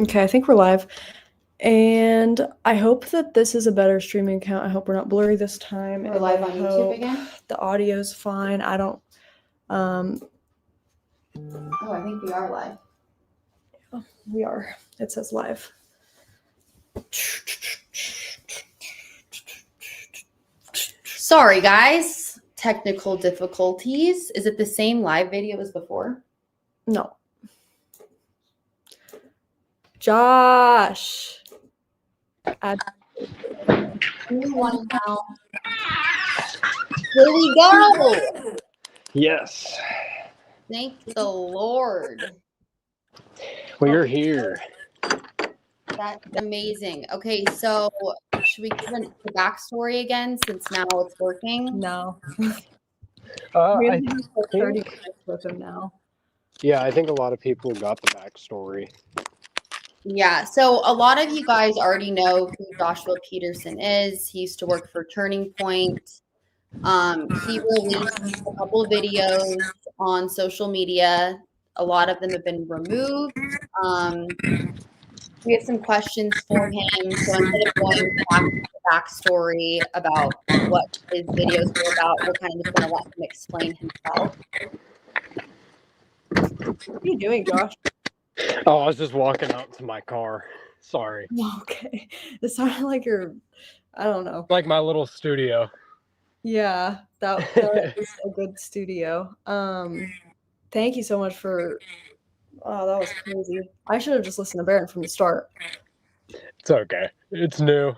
Okay, I think we're live. And I hope that this is a better streaming account. I hope we're not blurry this time. We're live on YouTube again? The audio's fine. I don't Oh, I think we are live. we are. It says live. Sorry, guys. Technical difficulties. Is it the same live video as before? No. Josh. Add. One now. Here we go. Yes. Thank the Lord. Well, you're here. That's amazing. Okay, so should we give the backstory again since now it's working? No. I have 30 minutes with him now. Yeah, I think a lot of people got the backstory. Yeah, so a lot of you guys already know who Joshua Petersen is. He used to work for Turning Point. He released a couple of videos on social media. A lot of them have been removed. We have some questions for him. So instead of going back to the backstory about what his videos were about, we're kind of just going to let him explain himself. What are you doing, Josh? Oh, I was just walking out to my car. Sorry. Okay. It sounded like I don't know. Like my little studio. Yeah, that is a good studio. Thank you so much for. Oh, that was crazy. I should have just listened to Baron from the start. It's okay. It's new.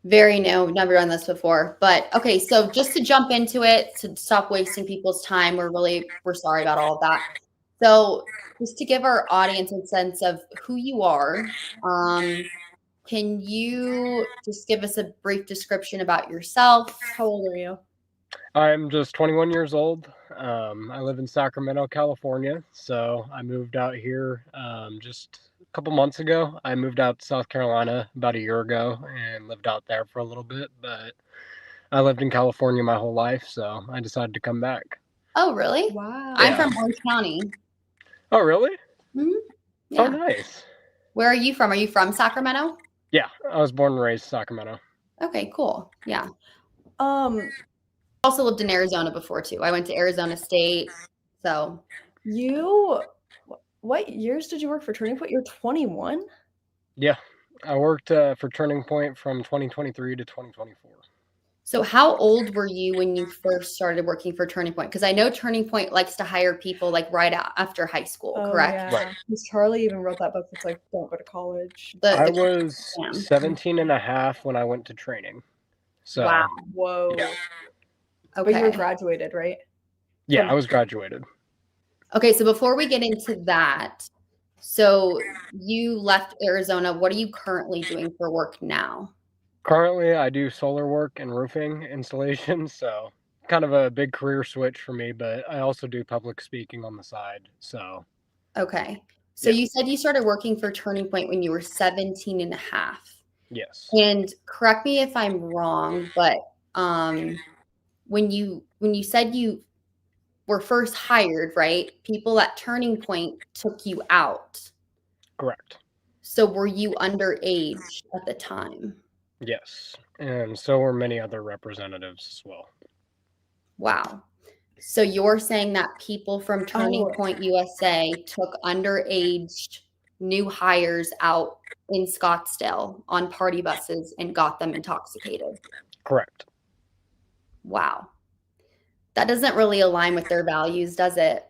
Very new. We've never done this before. But okay, so just to jump into it, to stop wasting people's time, we're sorry about all of that. So just to give our audience a sense of who you are, can you just give us a brief description about yourself? How old are you? I'm just 21 years old. I live in Sacramento, California. So I moved out here just a couple months ago. I moved out to South Carolina about a year ago and lived out there for a little bit. But I lived in California my whole life, so I decided to come back. Oh, really? Wow. I'm from Orange County. Oh, really? Mm-hmm. Yeah. Oh, nice. Where are you from? Are you from Sacramento? Yeah, I was born and raised in Sacramento. Okay, cool. Yeah. Also lived in Arizona before too. I went to Arizona State. So what years did you work for Turning Point? You're 21? Yeah, I worked for Turning Point from 2023 to 2024. So how old were you when you first started working for Turning Point? Because I know Turning Point likes to hire people like right after high school, correct? Yeah. Right. Because Charlie even wrote that book that's like, don't go to college. I was 17 and a half when I went to training. So, wow. Whoa. Yeah. Okay. But you were graduated, right? Yeah, I was graduated. Okay, so before we get into that, so you left Arizona. What are you currently doing for work now? Currently, I do solar work and roofing installation, so kind of a big career switch for me, but I also do public speaking on the side, so. Okay. So You said you started working for Turning Point when you were 17 and a half. Yes. And correct me if I'm wrong, but when you said you were first hired, right? People at Turning Point took you out. Correct. So were you underage at the time? Yes, and so were many other representatives as well. Wow. So you're saying that people from Turning Point USA took underage new hires out in Scottsdale on party buses and got them intoxicated? Correct. Wow. That doesn't really align with their values, does it?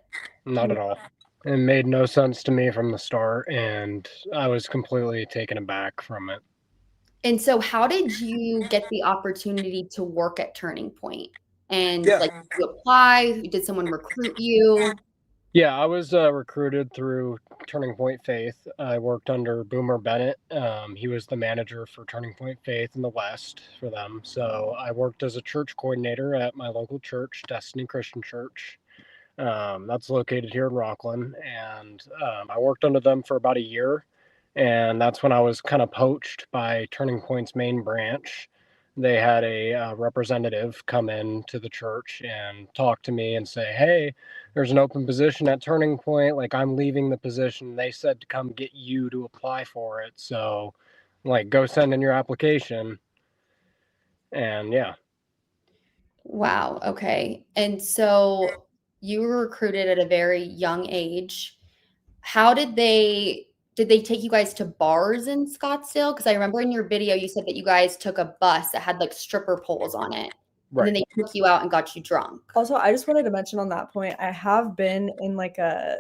Not at all. It made no sense to me from the start, and I was completely taken aback from it. And so how did you get the opportunity to work at Turning Point? And like, did you apply? Did someone recruit you? Yeah, I was recruited through Turning Point Faith. I worked under Boomer Bennett. He was the manager for Turning Point Faith in the West for them. So I worked as a church coordinator at my local church, Destiny Christian Church. That's located here in Rockland. And I worked under them for about a year. And that's when I was kind of poached by Turning Point's main branch. they had a representative come in to the church and talk to me and say, hey, there's an open position at Turning Point. Like, I'm leaving the position. They said to come get you to apply for it. So, like, go send in your application. And yeah. Wow. Okay. And so you were recruited at a very young age. How did they take you guys to bars in Scottsdale? Because I remember in your video you said that you guys took a bus that had like stripper poles on it. Right. And then they took you out and got you drunk. Also, I just wanted to mention on that point, I have been in like a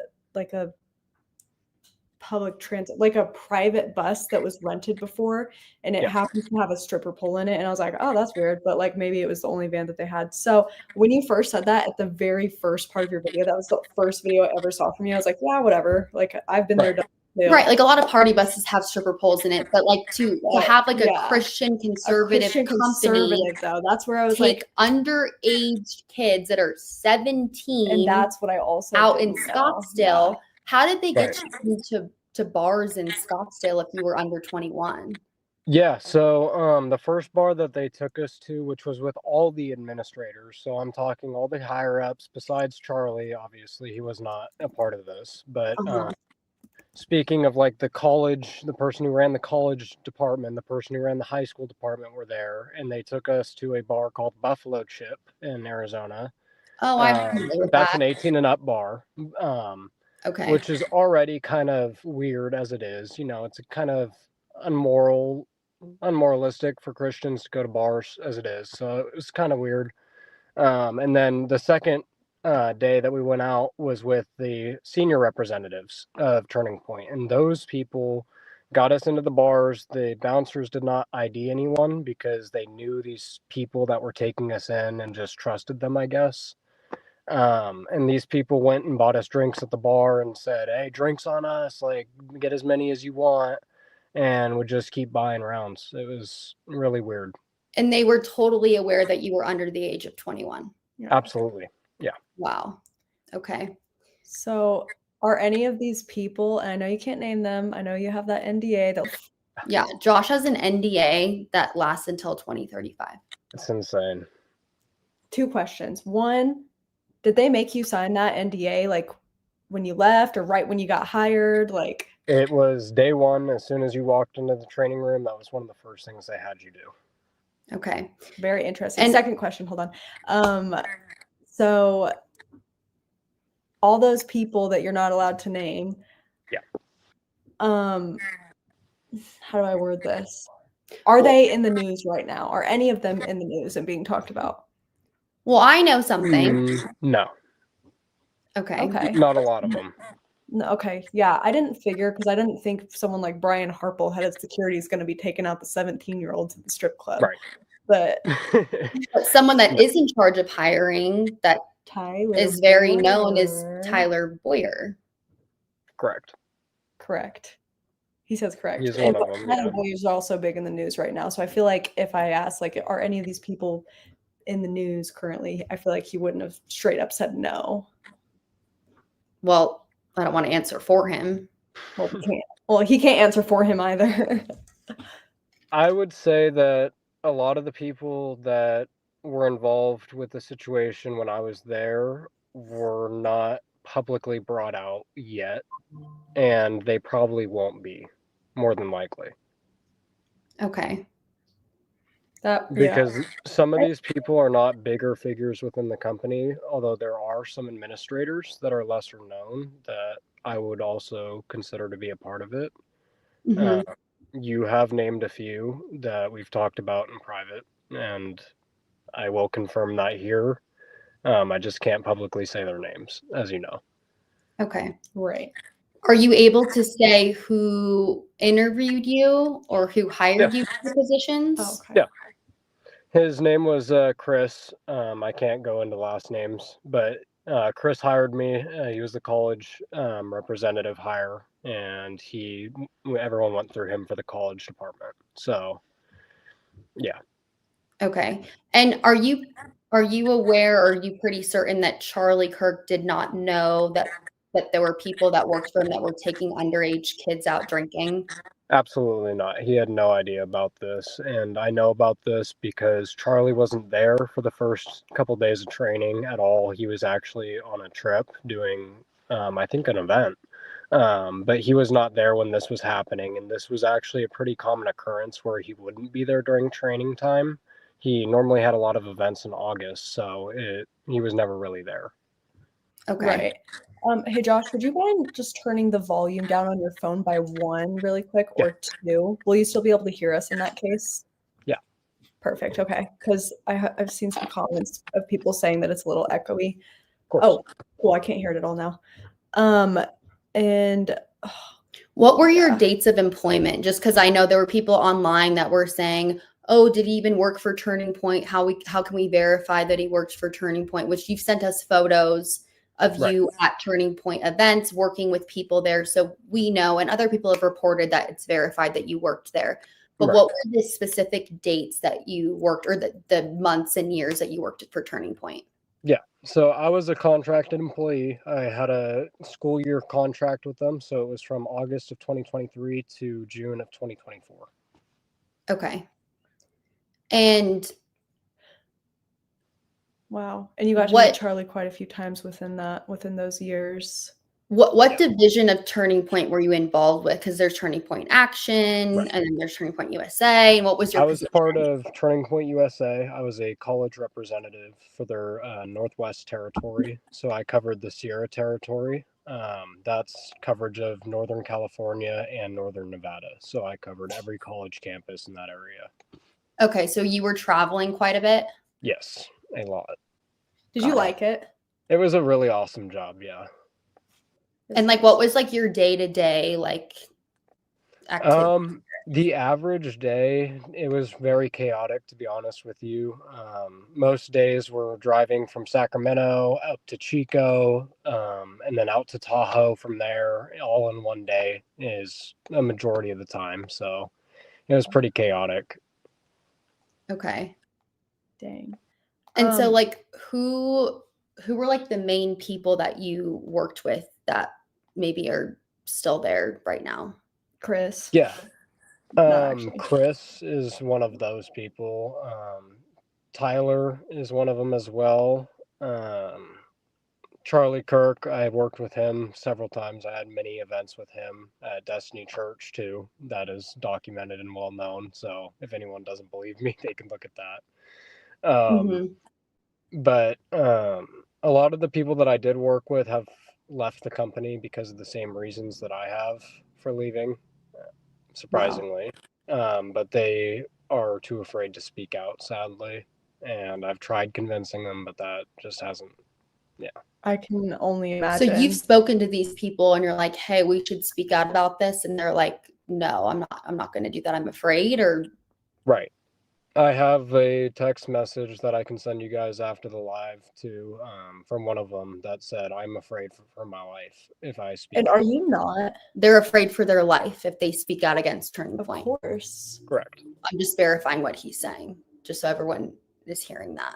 public transit, like a private bus that was rented before, and it happens to have a stripper pole in it. And I was like, oh, that's weird. But like maybe it was the only van that they had. So when you first said that at the very first part of your video, that was the first video I ever saw from you. I was like, yeah, whatever. Like I've been there. Right. Like a lot of party buses have stripper poles in it, but like to have like a Christian conservative company, though, that's where I was like underage kids that are 17. And that's what I also out in Scottsdale. Yeah. How did they get you to bars in Scottsdale if you were under 21? Yeah, so the first bar that they took us to, which was with all the administrators, so I'm talking all the higher ups besides Charlie, obviously he was not a part of this, but speaking of like the college, the person who ran the college department, the person who ran the high school department were there, and they took us to a bar called Buffalo Chip in Arizona. Oh, I've heard of that's an 18 and up bar. Okay. Which is already kind of weird as it is. You know, it's a kind of unmoralistic for Christians to go to bars as it is. So it was kind of weird. And then the second day that we went out was with the senior representatives of Turning Point, and those people got us into the bars. The bouncers did not ID anyone because they knew these people that were taking us in and just trusted them, I guess. And these people went and bought us drinks at the bar and said, hey, drinks on us, like get as many as you want, and would just keep buying rounds. It was really weird. And they were totally aware that you were under the age of 21. Absolutely. Yeah. Wow. Okay. So are any of these people, and I know you can't name them, I know you have that NDA that yeah, Josh has an NDA that lasts until 2035. It's insane. 2 questions. One, did they make you sign that NDA like when you left or right when you got hired? Like it was day one. As soon as you walked into the training room, that was one of the first things they had you do. Okay. Very interesting. And second question, hold on. So all those people that you're not allowed to name. Yeah. How do I word this? Are they in the news right now? Are any of them in the news and being talked about? Well, I know something. No. Okay. Not a lot of them. No, okay. Yeah, I didn't figure because I didn't think someone like Brian Harple, head of security, is going to be taking out the 17-year-olds at the strip club. Right. But someone that is in charge of hiring that Tyler is very known is Tyler Boyer. Correct. He says correct. He's one of them. Tyler Boyer is also big in the news right now. So I feel like if I asked, like, are any of these people in the news currently, I feel like he wouldn't have straight up said no. Well, I don't want to answer for him. Well, he can't answer for him either. I would say that a lot of the people that were involved with the situation when I was there were not publicly brought out yet, and they probably won't be, more than likely. Okay. Because some of these people are not bigger figures within the company, although there are some administrators that are lesser known that I would also consider to be a part of it. You have named a few that we've talked about in private, and I will confirm that here. I just can't publicly say their names, as you know. Okay. Right. Are you able to say who interviewed you or who hired you for the positions? Okay. Yeah. His name was Chris. I can't go into last names, but Chris hired me. He was the college representative hire, and everyone went through him for the college department. So, yeah. Okay. And are you aware, or are you pretty certain that Charlie Kirk did not know that there were people that worked for him that were taking underage kids out drinking? Absolutely not. He had no idea about this, and I know about this because Charlie wasn't there for the first couple days of training at all. He was actually on a trip doing, I think, an event. But he was not there when this was happening, and this was actually a pretty common occurrence where he wouldn't be there during training time. He normally had a lot of events in August, so he was never really there. Okay. Right. Hey Josh, would you mind just turning the volume down on your phone by 1 really quick, Yeah. or 2? Will you still be able to hear us in that case? Yeah. Perfect. Okay. Because I've seen some comments of people saying that it's a little echoey. Of course. Oh, cool. I can't hear it at all now. And what were your dates of employment? Just because I know there were people online that were saying, oh, did he even work for Turning Point? How can we verify that he worked for Turning Point? Which you've sent us photos of you at Turning Point events, working with people there. So we know, and other people have reported that it's verified that you worked there. But what were the specific dates that you worked, or the months and years that you worked for Turning Point? Yeah. So I was a contracted employee. I had a school year contract with them. So it was from August of 2023 to June of 2024. Okay. And wow. And you got to meet Charlie quite a few times within those years. What division of Turning Point were you involved with? Because there's Turning Point Action, and then there's Turning Point USA. And what was your position? I was part of Turning Point USA. I was a college representative for their Northwest Territory. So I covered the Sierra Territory. That's coverage of Northern California and Northern Nevada. So I covered every college campus in that area. Okay, so you were traveling quite a bit? Yes, a lot. Did you like it? It was a really awesome job, yeah. And like, what was like your day-to-day like activity? The average day, it was very chaotic, to be honest with you. Most days we're driving from Sacramento up to Chico, and then out to Tahoe from there, all in one day is a majority of the time. So it was pretty chaotic. Okay. Dang. And so like, who were like the main people that you worked with that maybe are still there right now? Chris. Yeah. Chris is one of those people. Tyler is one of them as well. Charlie Kirk, I worked with him several times. I had many events with him at Destiny Church too. That is documented and well known. So if anyone doesn't believe me, they can look at that. But a lot of the people that I did work with have left the company because of the same reasons that I have for leaving, surprisingly. Wow. But they are too afraid to speak out, sadly. And I've tried convincing them, but that just hasn't, I can only imagine. So you've spoken to these people and you're like, hey, we should speak out about this. And they're like, no, I'm not going to do that. I'm afraid. Or right. I have a text message that I can send you guys after the live to from one of them that said, I'm afraid for my life if I speak. And are you not? They're afraid for their life if they speak out against Turning Point. Of course. Correct. I'm just verifying what he's saying, just so everyone is hearing that.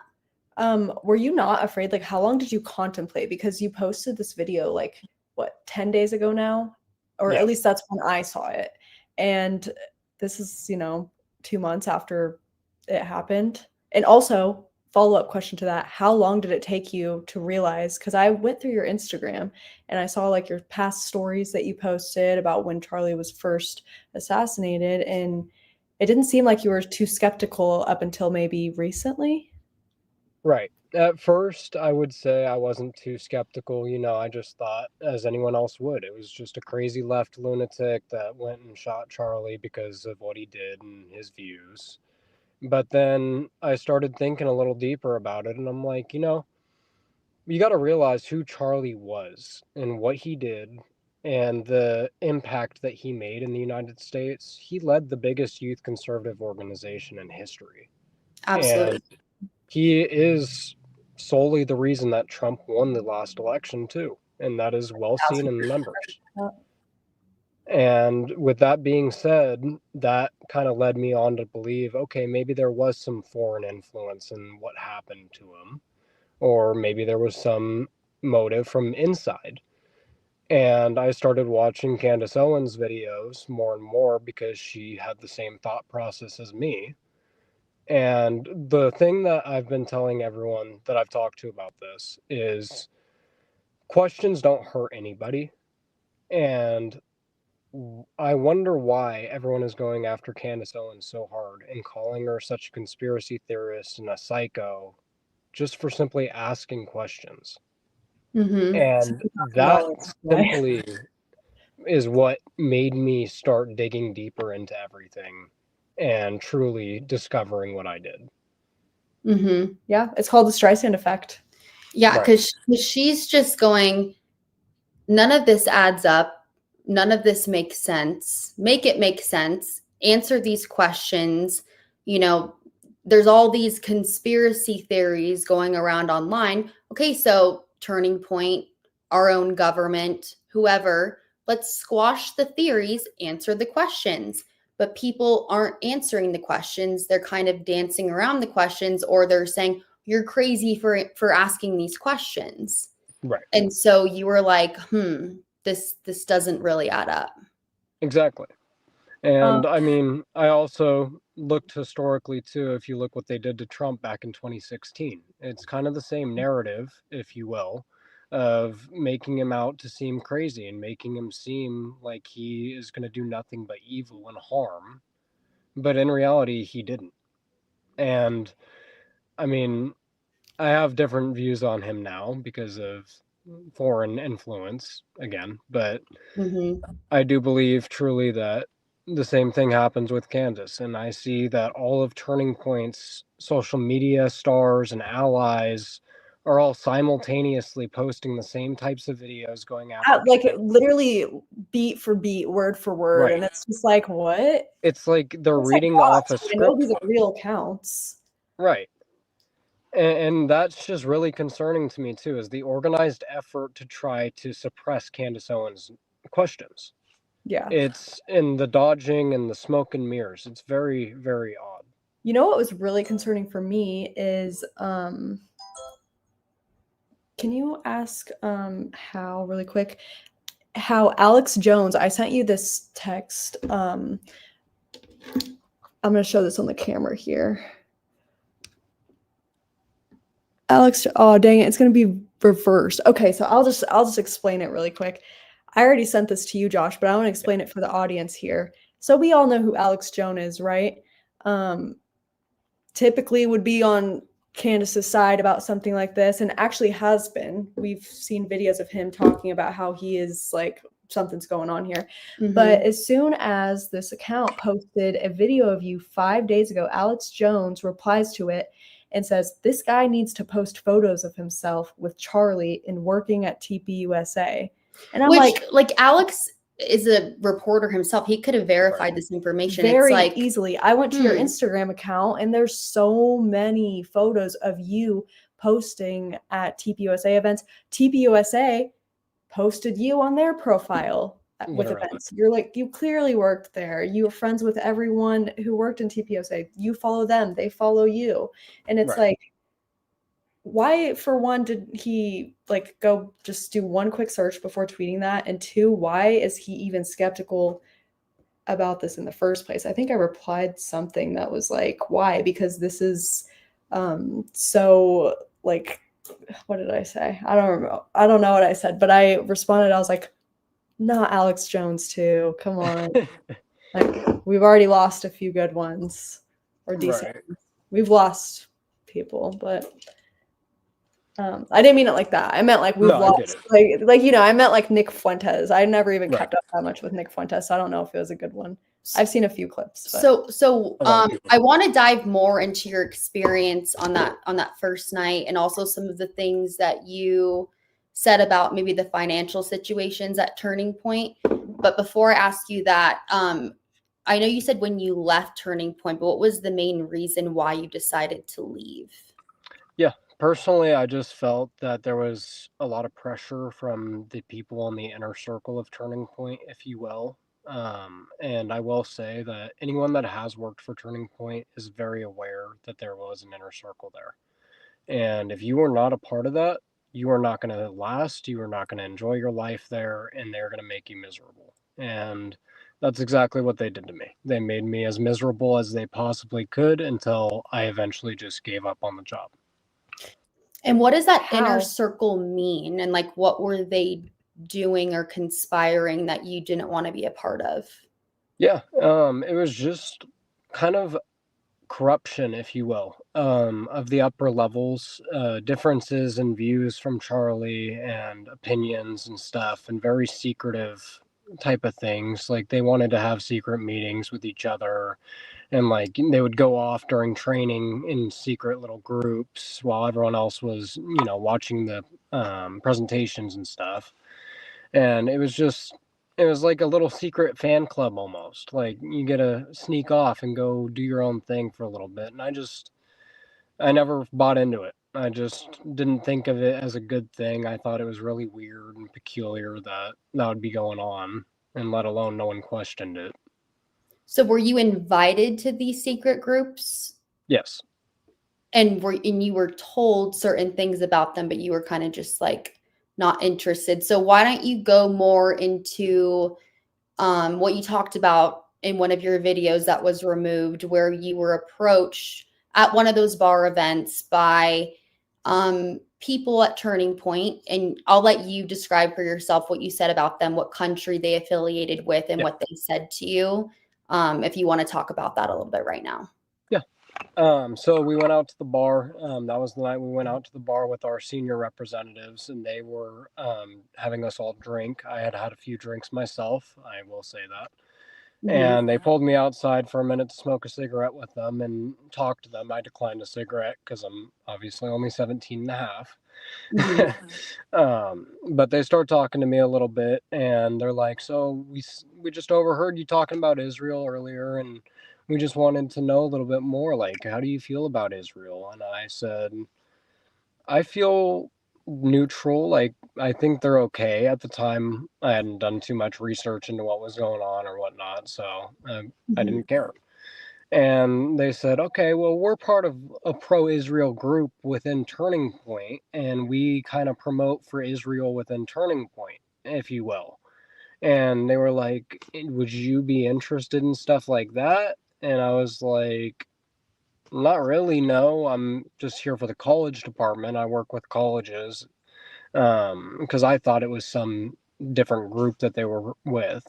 Were you not afraid? Like, how long did you contemplate? Because you posted this video like, what, 10 days ago now? Or at least that's when I saw it. And this is, 2 months after it happened. And also, follow-up question to that, how long did it take you to realize? Because I went through your Instagram and I saw like your past stories that you posted about when Charlie was first assassinated. And it didn't seem like you were too skeptical up until maybe recently. Right. At first, I would say I wasn't too skeptical. I just thought, as anyone else would, it was just a crazy left lunatic that went and shot Charlie because of what he did and his views. But then I started thinking a little deeper about it, and I'm like, you got to realize who Charlie was and what he did and the impact that he made in the United States. He led the biggest youth conservative organization in history. Absolutely. And he is solely the reason that Trump won the last election too, and that is well seen in the numbers. And with that being said, that kind of led me on to believe, okay, maybe there was some foreign influence in what happened to him, or maybe there was some motive from inside. And I started watching Candace Owens videos more and more because she had the same thought process as me. And the thing that I've been telling everyone that I've talked to about this is questions don't hurt anybody. And I wonder why everyone is going after Candace Owens so hard and calling her such a conspiracy theorist and a psycho just for simply asking questions. Mm-hmm. And that simply is what made me start digging deeper into everything and truly discovering what I did. Mm-hmm. Yeah, it's called the Streisand effect. Yeah, because she's just going, none of this adds up. None of this makes sense. Make it make sense. Answer these questions. You know, there's all these conspiracy theories going around online. Okay, so Turning Point, our own government, whoever, let's squash the theories, answer the questions. But people aren't answering the questions. They're kind of dancing around the questions, or they're saying, you're crazy for asking these questions. Right. And so you were like, this doesn't really add up. Exactly. And I mean, I also looked historically too, if you look what they did to Trump back in 2016. It's kind of the same narrative, if you will, of making him out to seem crazy and making him seem like he is going to do nothing but evil and harm. But in reality, he didn't. And I mean, I have different views on him now because of foreign influence again, but I do believe truly that the same thing happens with Candace, and I see that all of Turning Point's social media stars and allies are all simultaneously posting the same types of videos going after like Candace. literally beat for beat, word for word, Right. and it's just like, what? It's like they're It's reading like, off a I know script. these are real accounts. Right. And that's just really concerning to me too, is the organized effort to try to suppress Candace Owens' questions. Yeah. It's in the dodging and the smoke and mirrors. It's very, very odd. You know what was really concerning for me is can you ask how really quick how Alex Jones, I sent you this text. I'm going to show this on the camera here. Alex, oh dang it, it's going to be reversed. Okay, so I'll just explain it really quick. I already sent this to you, Josh, but I want to explain it for the audience here. So we all know who Alex Jones is, right? Typically would be on Candace's side about something like this, and actually has been. We've seen videos of him talking about how he is like, something's going on here. But as soon as this account posted a video of you 5 days ago, Alex Jones replies to it and says, this guy needs to post photos of himself with Charlie and working at TPUSA. And I'm like Alex is a reporter himself. He could have verified this information. Very it's like, easily. I went to your Instagram account and there's so many photos of you posting at TPUSA events. TPUSA posted you on their profile with events. You're like, you clearly worked there. You were friends with everyone who worked in TPUSA. You follow them, they follow you. And it's like, why, for one, did he like go just do one quick search before tweeting that? And two, why is he even skeptical about this in the first place? I think I replied something that was like, why? Because this is so like, what did I say? I don't know what I said, but I responded, I was like, not Alex Jones too. Come on. Like, we've already lost a few good ones or decent ones. We've lost people, but I didn't mean it like that. I meant like we've lost, like you know, I meant like Nick Fuentes. I never even kept up that much with Nick Fuentes, so I don't know if it was a good one. I've seen a few clips. But. So I want to dive more into your experience on that first night, and also some of the things that you said about maybe the financial situations at Turning Point. But before I ask you that, I know you said when you left Turning Point, but what was the main reason why you decided to leave? Yeah, personally, I just felt that there was a lot of pressure from the people in the inner circle of Turning Point, if you will. And I will say that anyone that has worked for Turning Point is very aware that there was an inner circle there. And if you were not a part of that, you are not going to last, you are not going to enjoy your life there, and they're going to make you miserable. And that's exactly what they did to me. They made me as miserable as they possibly could until I eventually just gave up on the job. And what does that How? inner circle mean? And like, what were they doing or conspiring that you didn't want to be a part of? Yeah, it was just kind of corruption, if you will, of the upper levels, differences in views from Charlie and opinions and stuff, and very secretive type of things. Like they wanted to have secret meetings with each other, and like they would go off during training in secret little groups while everyone else was, watching the presentations and stuff. And it was like a little secret fan club almost. Like you get to sneak off and go do your own thing for a little bit. And I never bought into it. I just didn't think of it as a good thing. I thought it was really weird and peculiar that would be going on, and let alone no one questioned it. So were you invited to these secret groups? Yes. And you were told certain things about them, but you were kind of just like not interested. So why don't you go more into what you talked about in one of your videos that was removed, where you were approached at one of those bar events by people at Turning Point, and I'll let you describe for yourself what you said about them, what country they affiliated with, and what they said to you. If you want to talk about that a little bit right now. Yeah. So we went out to the bar. That was the night we went out to the bar with our senior representatives, and they were having us all drink. I had had a few drinks myself, I will say that. And they pulled me outside for a minute to smoke a cigarette with them and talk to them. I declined a cigarette because I'm obviously only 17 and a half. But they start talking to me a little bit, and they're like, so we just overheard you talking about Israel earlier, and we just wanted to know a little bit more. Like, how do you feel about Israel? And I said, I feel neutral. Like, I think they're okay. At the time, I hadn't done too much research into what was going on or whatnot, so I didn't care. And they said, okay, well, we're part of a pro-Israel group within Turning Point, and we kind of promote for Israel within Turning Point, if you will. And they were like, would you be interested in stuff like that? And I was like, not really, no. I'm just here for the college department. I work with colleges, because I thought it was some different group that they were with.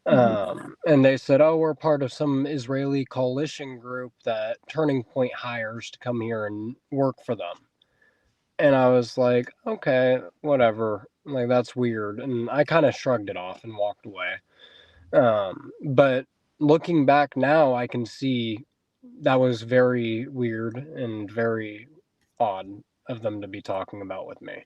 And they said, oh, we're part of some Israeli coalition group that Turning Point hires to come here and work for them. And I was like, okay, whatever. Like, that's weird. And I kind of shrugged it off and walked away. But looking back now, I can see that was very weird and very odd of them to be talking about with me.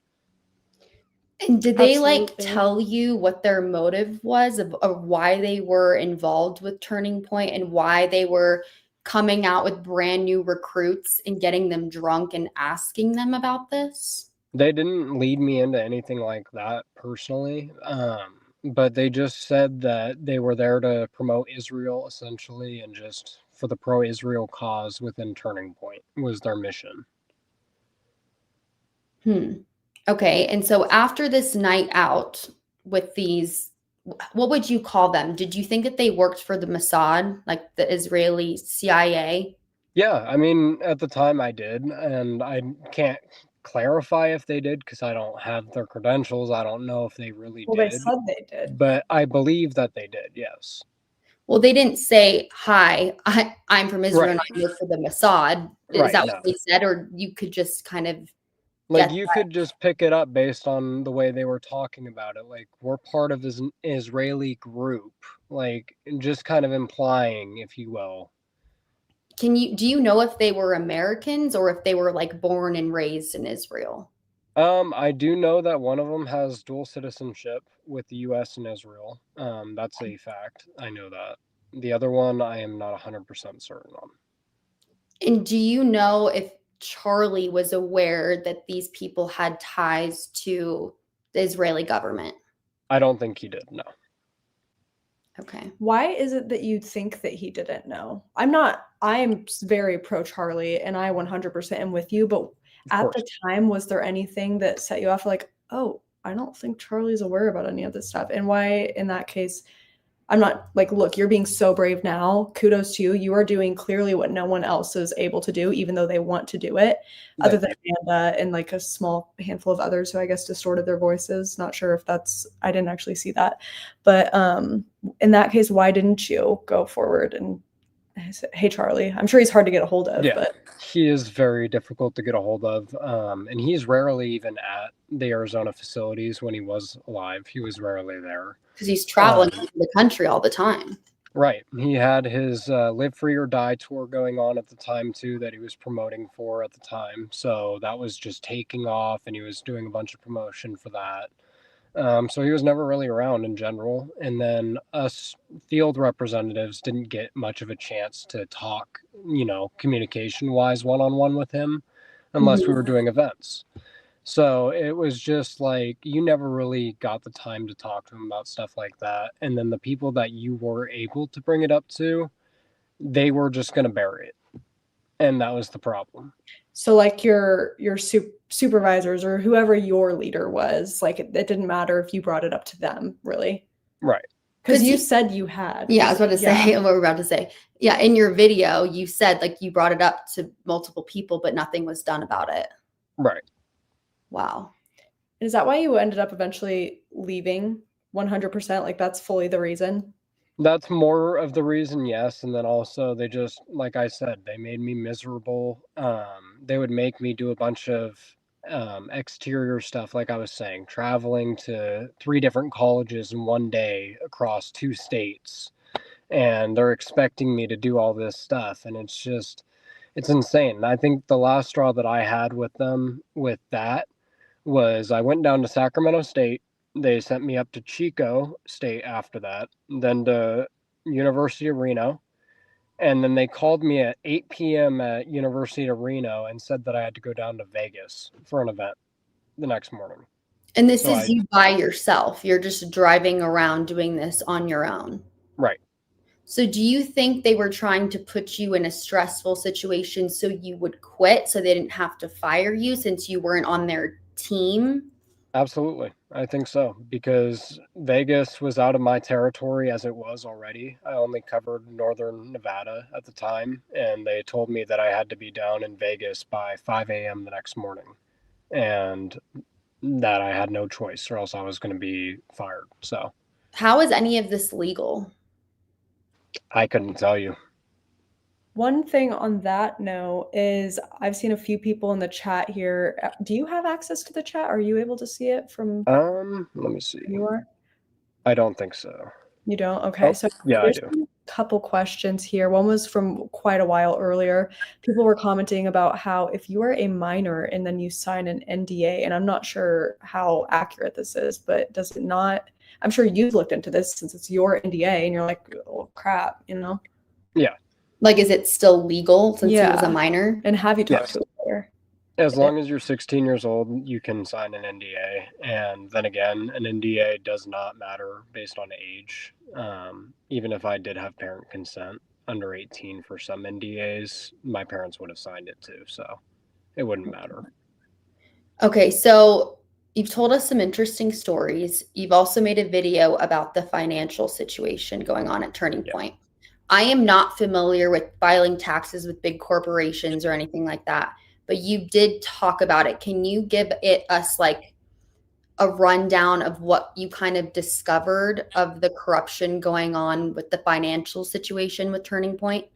And did they like Absolutely. tell you what their motive was of why they were involved with Turning Point and why they were coming out with brand new recruits and getting them drunk and asking them about this? They didn't lead me into anything like that personally, but they just said that they were there to promote Israel essentially, and just for the pro-Israel cause within Turning Point was their mission. Okay. And so after this night out with these, what would you call them? Did you think that they worked for the Mossad, like the Israeli CIA? Yeah, I mean, at the time I did, and I can't clarify if they did because I don't have their credentials. I don't know if they really Well, they did, said they did. but I believe that they did, yes. Well, they didn't say, hi, I'm from Israel and Right. I work for the Mossad. Is Right, that no. what they said? Or you could just kind of Like, get you that? could just pick it up based on the way they were talking about it. Like, we're part of an Israeli group, like, just kind of implying, if you will. Do you know if they were Americans or if they were like born and raised in Israel? I do know that one of them has dual citizenship with the U.S. and Israel. That's a fact. I know that. The other one, I am not 100% certain on. And do you know if Charlie was aware that these people had ties to the Israeli government? I don't think he did, no. Okay. Why is it that you think that he didn't know? I am very pro Charlie, and I 100% am with you, but at the time, was there anything that set you off like, oh, I don't think Charlie's aware about any of this stuff? And why, in that case, I'm not like, look, you're being so brave now. Kudos to you. You are doing clearly what no one else is able to do, even though they want to do it, other than Amanda and like a small handful of others who I guess distorted their voices. Not sure if that's, I didn't actually see that. But in that case, why didn't you go forward and say, hey, Charlie? I'm sure he's hard to get a hold of. Yeah, but he is very difficult to get a hold of. And he's rarely even at the Arizona facilities when he was alive. He was rarely there. Because he's traveling the country all the time. Right. He had his Live Free or Die tour going on at the time, too, that he was promoting for at the time. So that was just taking off, and he was doing a bunch of promotion for that. So he was never really around in general. And then us field representatives didn't get much of a chance to talk, communication-wise one-on-one with him unless we were doing events. So it was just like you never really got the time to talk to him about stuff like that. And then the people that you were able to bring it up to, they were just going to bury it. And that was the problem. So like your supervisors or whoever your leader was, like it didn't matter if you brought it up to them, really. Right. Because you said you had. Yeah, I was about to say what we're about to say. Yeah, in your video, you said like you brought it up to multiple people, but nothing was done about it. Right. Wow. Is that why you ended up eventually leaving 100%? Like that's fully the reason? That's more of the reason, yes. And then also they just, like I said, they made me miserable. They would make me do a bunch of exterior stuff, like I was saying, traveling to 3 different colleges in one day across 2 states. And they're expecting me to do all this stuff. And it's insane. I think the last straw that I had with them with that was I went down to Sacramento State. They sent me up to Chico State after that, then to University of Reno. And then they called me at 8 p.m. at University of Reno and said that I had to go down to Vegas for an event the next morning. And this is you by yourself. You're just driving around doing this on your own. Right. So do you think they were trying to put you in a stressful situation so you would quit so they didn't have to fire you since you weren't on their team? Absolutely. I think so, because Vegas was out of my territory as it was already. I only covered northern Nevada at the time, and they told me that I had to be down in Vegas by 5 a.m. the next morning, and that I had no choice or else I was going to be fired. So how is any of this legal? I couldn't tell you. One thing on that note is I've seen a few people in the chat here. Do you have access to the chat? Are you able to see it from? Let me see. You are? I don't think so. You don't? Okay. So yeah, I do. A couple questions here. One was from quite a while earlier. People were commenting about how if you are a minor and then you sign an NDA, and I'm not sure how accurate this is, but does it not? I'm sure you've looked into this since it's your NDA and you're like, oh crap, Yeah. Like, is it still legal since he was a minor? And have you talked to a lawyer? As long as you're 16 years old, you can sign an NDA. And then again, an NDA does not matter based on age. Even if I did have parent consent under 18 for some NDAs, my parents would have signed it too. So it wouldn't matter. Okay, so you've told us some interesting stories. You've also made a video about the financial situation going on at Turning Point. I am not familiar with filing taxes with big corporations or anything like that, but you did talk about it. Can you give us like a rundown of what you kind of discovered of the corruption going on with the financial situation with Turning Point?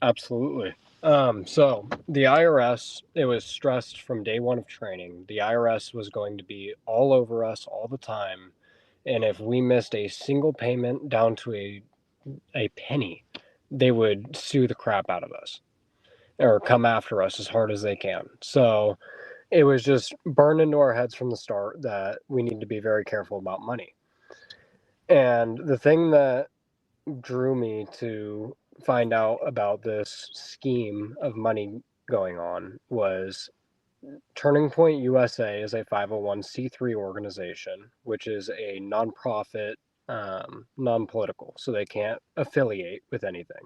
Absolutely. So the IRS, it was stressed from day one of training. The IRS was going to be all over us all the time. And if we missed a single payment down to a penny, they would sue the crap out of us or come after us as hard as they can. So it was just burned into our heads from the start that we need to be very careful about money. And the thing that drew me to find out about this scheme of money going on was Turning Point USA is a 501c3 organization, which is a nonprofit, non-political, so they can't affiliate with anything.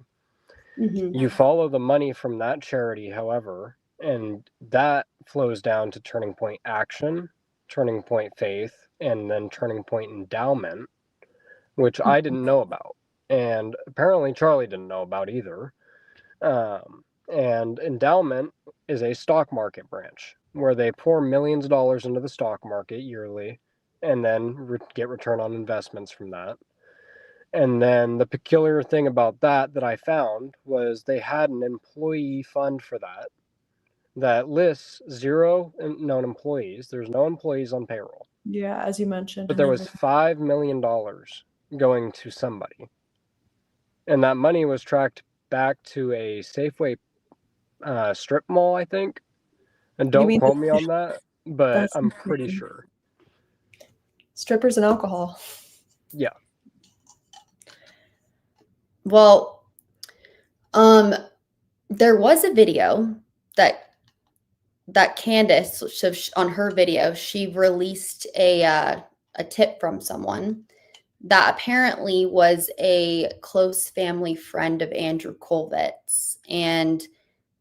You follow the money from that charity, however, And that flows down to Turning Point Action, Turning Point Faith, and then Turning Point Endowment, which I didn't know about. And apparently Charlie didn't know about either. And Endowment is a stock market branch where they pour millions of dollars into the stock market yearly and then get return on investments from that. And then the peculiar thing about that I found was they had an employee fund for that lists 0 known employees. There's no employees on payroll. Yeah, as you mentioned. But there was $5 million going to somebody. And that money was tracked back to a Safeway strip mall, I think. And don't quote me on that, but I'm pretty sure. Strippers and alcohol. Yeah. Well, there was a video that Candace, so on her video, she released a tip from someone that apparently was a close family friend of Andrew Colvitz. And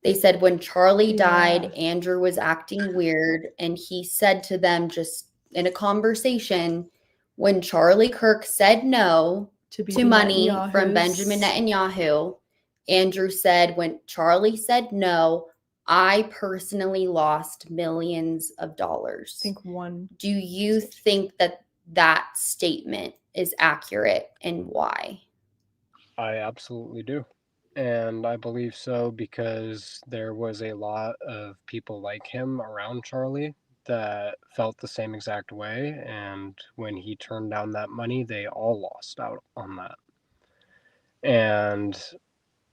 they said when Charlie died, Andrew was acting weird. And he said to them just in a conversation, when Charlie Kirk said no to money from Benjamin Netanyahu, Andrew said, when Charlie said no, I personally lost millions of dollars. I think one. Do you think that statement is accurate, and why? I absolutely do. And I believe so because there was a lot of people like him around Charlie that felt the same exact way. And when he turned down that money, they all lost out on that. And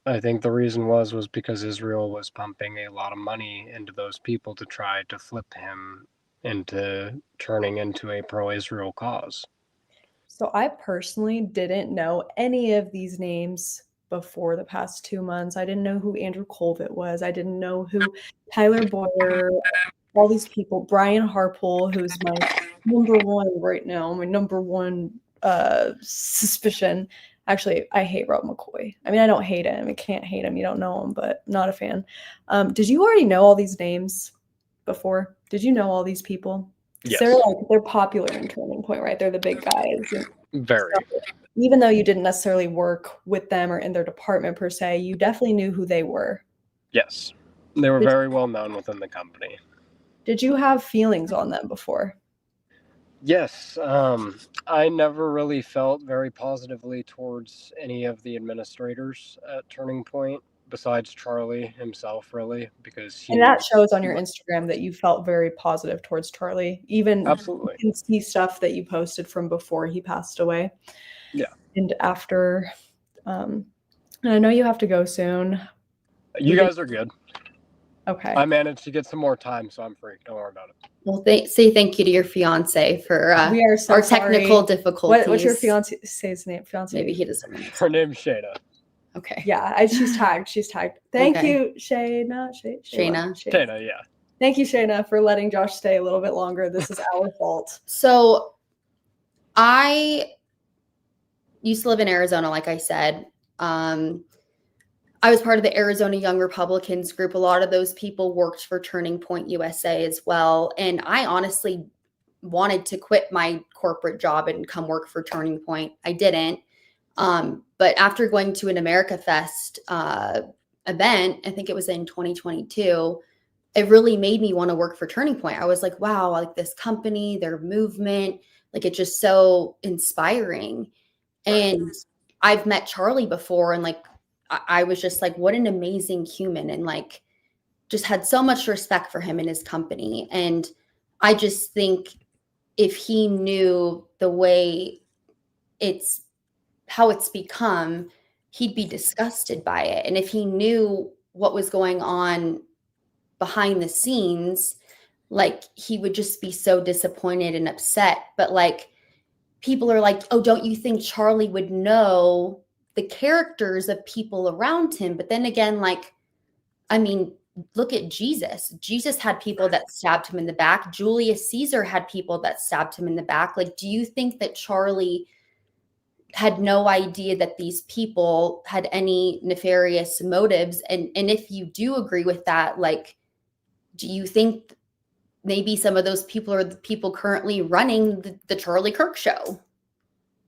I think the reason was because Israel was pumping a lot of money into those people to try to flip him into turning into a pro-Israel cause. So I personally didn't know any of these names before the past 2 months. I didn't know who Andrew Colvitz was. I didn't know who Tyler Boyer, all these people, Brian Harpole, who's my number one right now, my number one suspicion. Actually, I hate Rob McCoy. I mean, I don't hate him. I can't hate him. You don't know him, but not a fan. Did you already know all these names before? Did you know all these people? Yes. They're popular in Turning Point, right? They're the big guys. Very. So, even though you didn't necessarily work with them or in their department per se, you definitely knew who they were. Yes. They were very well known within the company. Did you have feelings on them before? Yes. I never really felt very positively towards any of the administrators at Turning Point, besides Charlie himself, really, because and that shows on your Instagram that you felt very positive towards Charlie. Even absolutely, you can see stuff that you posted from before he passed away. Yeah, and after. And I know you have to go soon. You guys are good. Okay. I managed to get some more time, so I'm free. Don't worry about it. Well, say thank you to your fiance for we are so our technical difficulties. What's your fiance's name? Maybe he doesn't know. Her name's Shayna. Okay. Yeah, she's tagged. Thank you, Shayna. Shayna, yeah. Thank you, Shayna, for letting Josh stay a little bit longer. This is our fault. So I used to live in Arizona, like I said. I was part of the Arizona Young Republicans group. A lot of those people worked for Turning Point USA as well. And I honestly wanted to quit my corporate job and come work for Turning Point. I didn't. But after going to an America Fest event, I think it was in 2022, it really made me want to work for Turning Point. I was like, wow, like this company, their movement, like it's just so inspiring. And I've met Charlie before, and like I was just like, what an amazing human, and like just had so much respect for him and his company. And I just think if he knew the way how it's become, he'd be disgusted by it. And if he knew what was going on behind the scenes, like he would just be so disappointed and upset. But like people are like, oh, don't you think Charlie would know the characters of people around him? But then again, like, I mean, look at Jesus. Jesus had people that stabbed him in the back. Julius Caesar had people that stabbed him in the back. Like, do you think that Charlie had no idea that these people had any nefarious motives? And if you do agree with that, like, do you think maybe some of those people are the people currently running the Charlie Kirk show?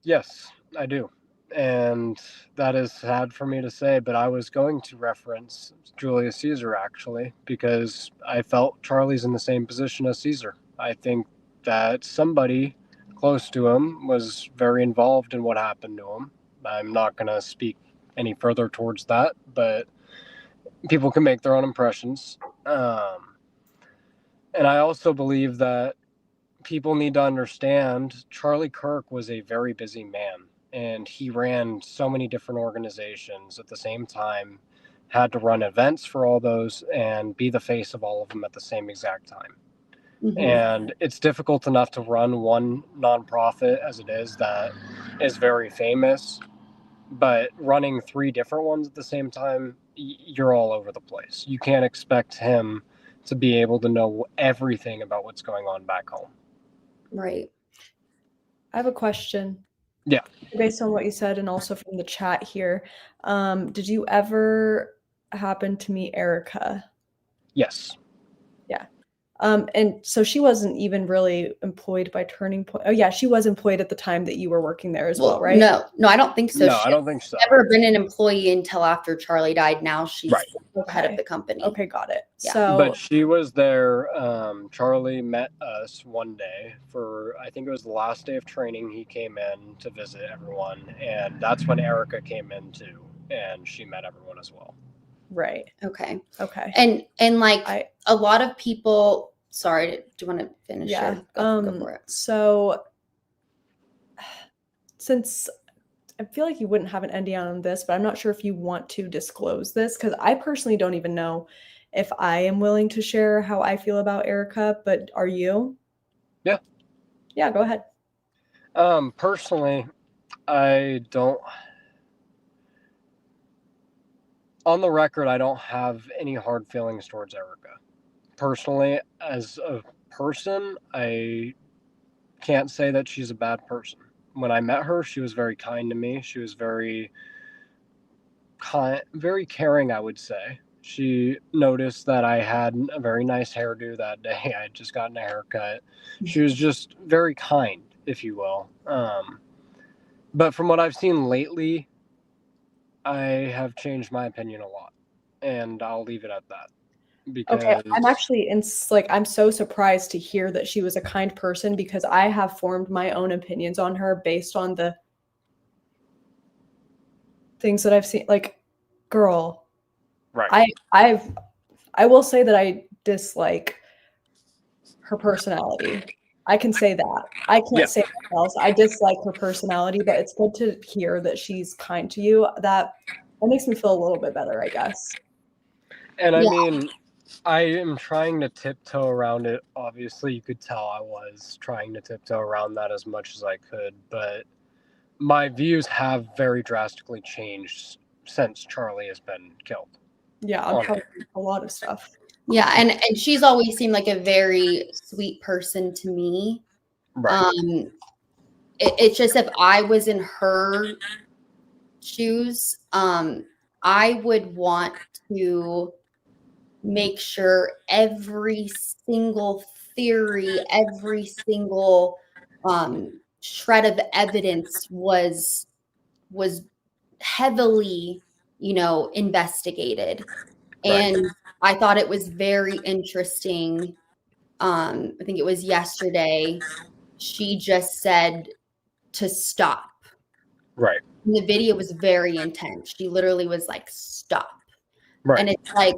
Yes, I do. And that is sad for me to say, but I was going to reference Julius Caesar, actually, because I felt Charlie's in the same position as Caesar. I think that somebody close to him was very involved in what happened to him. I'm not going to speak any further towards that, but people can make their own impressions. And I also believe that people need to understand Charlie Kirk was a very busy man, and he ran so many different organizations at the same time, had to run events for all those and be the face of all of them at the same exact time. Mm-hmm. And it's difficult enough to run one nonprofit as it is that is very famous, but running 3 different ones at the same time, you're all over the place. You can't expect him to be able to know everything about what's going on back home. Right. I have a question. Yeah. Based on what you said and also from the chat here, did you ever happen to meet Erica? Yes. Yeah. And so she wasn't even really employed by Turning Point. Oh yeah, she was employed at the time that you were working there as well, right? No, I don't think so. No, I don't think so. Never been an employee until after Charlie died. Now she's head of the company. Okay, got it. Yeah. So, but she was there. Charlie met us one day for, I think it was the last day of training. He came in to visit everyone, and that's when Erica came in too, and she met everyone as well. Right. Okay. And like a lot of people. Sorry, do you want to finish? Yeah. Go for it. So, since I feel like you wouldn't have an NDA on this, but I'm not sure if you want to disclose this, because I personally don't even know if I am willing to share how I feel about Erica, but are you? Yeah. Yeah, go ahead. Personally, I don't. On the record, I don't have any hard feelings towards Erica. Personally, as a person, I can't say that she's a bad person. When I met her, she was very kind to me. She was very caring, I would say. She noticed that I had a very nice hairdo that day. I had just gotten a haircut. She was just very kind, if you will. But from what I've seen lately, I have changed my opinion a lot, and I'll leave it at that. Because okay, I'm actually I'm so surprised to hear that she was a kind person, because I have formed my own opinions on her based on the things that I've seen. Like, girl, right. I will say that I dislike her personality. I can say that. I can't say anything else. I dislike her personality, but it's good to hear that she's kind to you. That makes me feel a little bit better, I guess. And I mean, I am trying to tiptoe around it. Obviously, you could tell I was trying to tiptoe around that as much as I could, but my views have very drastically changed since Charlie has been killed. Yeah, on probably a lot of stuff. Yeah, and she's always seemed like a very sweet person to me. Right. It's just, if I was in her shoes, I would want to make sure every single theory, every single shred of evidence was heavily, investigated. Right. And I thought it was very interesting. I think it was yesterday. She just said to stop. Right. And the video was very intense. She literally was like, stop. Right. And it's like,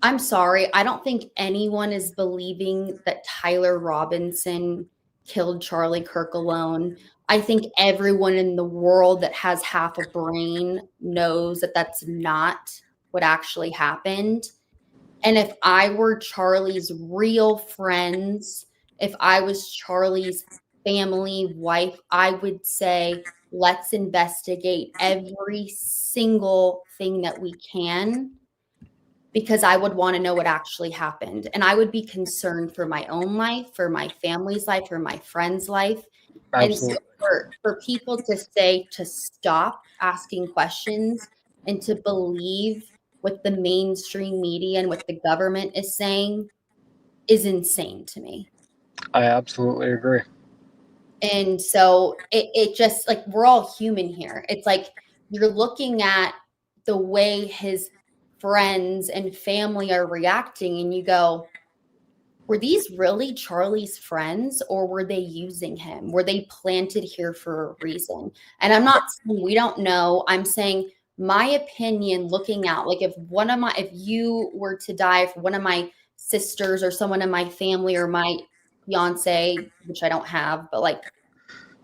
I'm sorry. I don't think anyone is believing that Tyler Robinson killed Charlie Kirk alone. I think everyone in the world that has half a brain knows that that's not what actually happened. And if I were Charlie's real friends, if I was Charlie's family, wife, I would say, let's investigate every single thing that we can, because I would want to know what actually happened. And I would be concerned for my own life, for my family's life, for my friend's life. Absolutely. And so for people to say to stop asking questions and to believe what the mainstream media and what the government is saying is insane to me. I absolutely agree. And so it just like, we're all human here. It's like you're looking at the way his friends and family are reacting, and you go, were these really Charlie's friends, or were they using him? Were they planted here for a reason? And I'm not saying we don't know. I'm saying my opinion, looking out, like if you were to die, if one of my sisters or someone in my family or my fiance, which I don't have, but like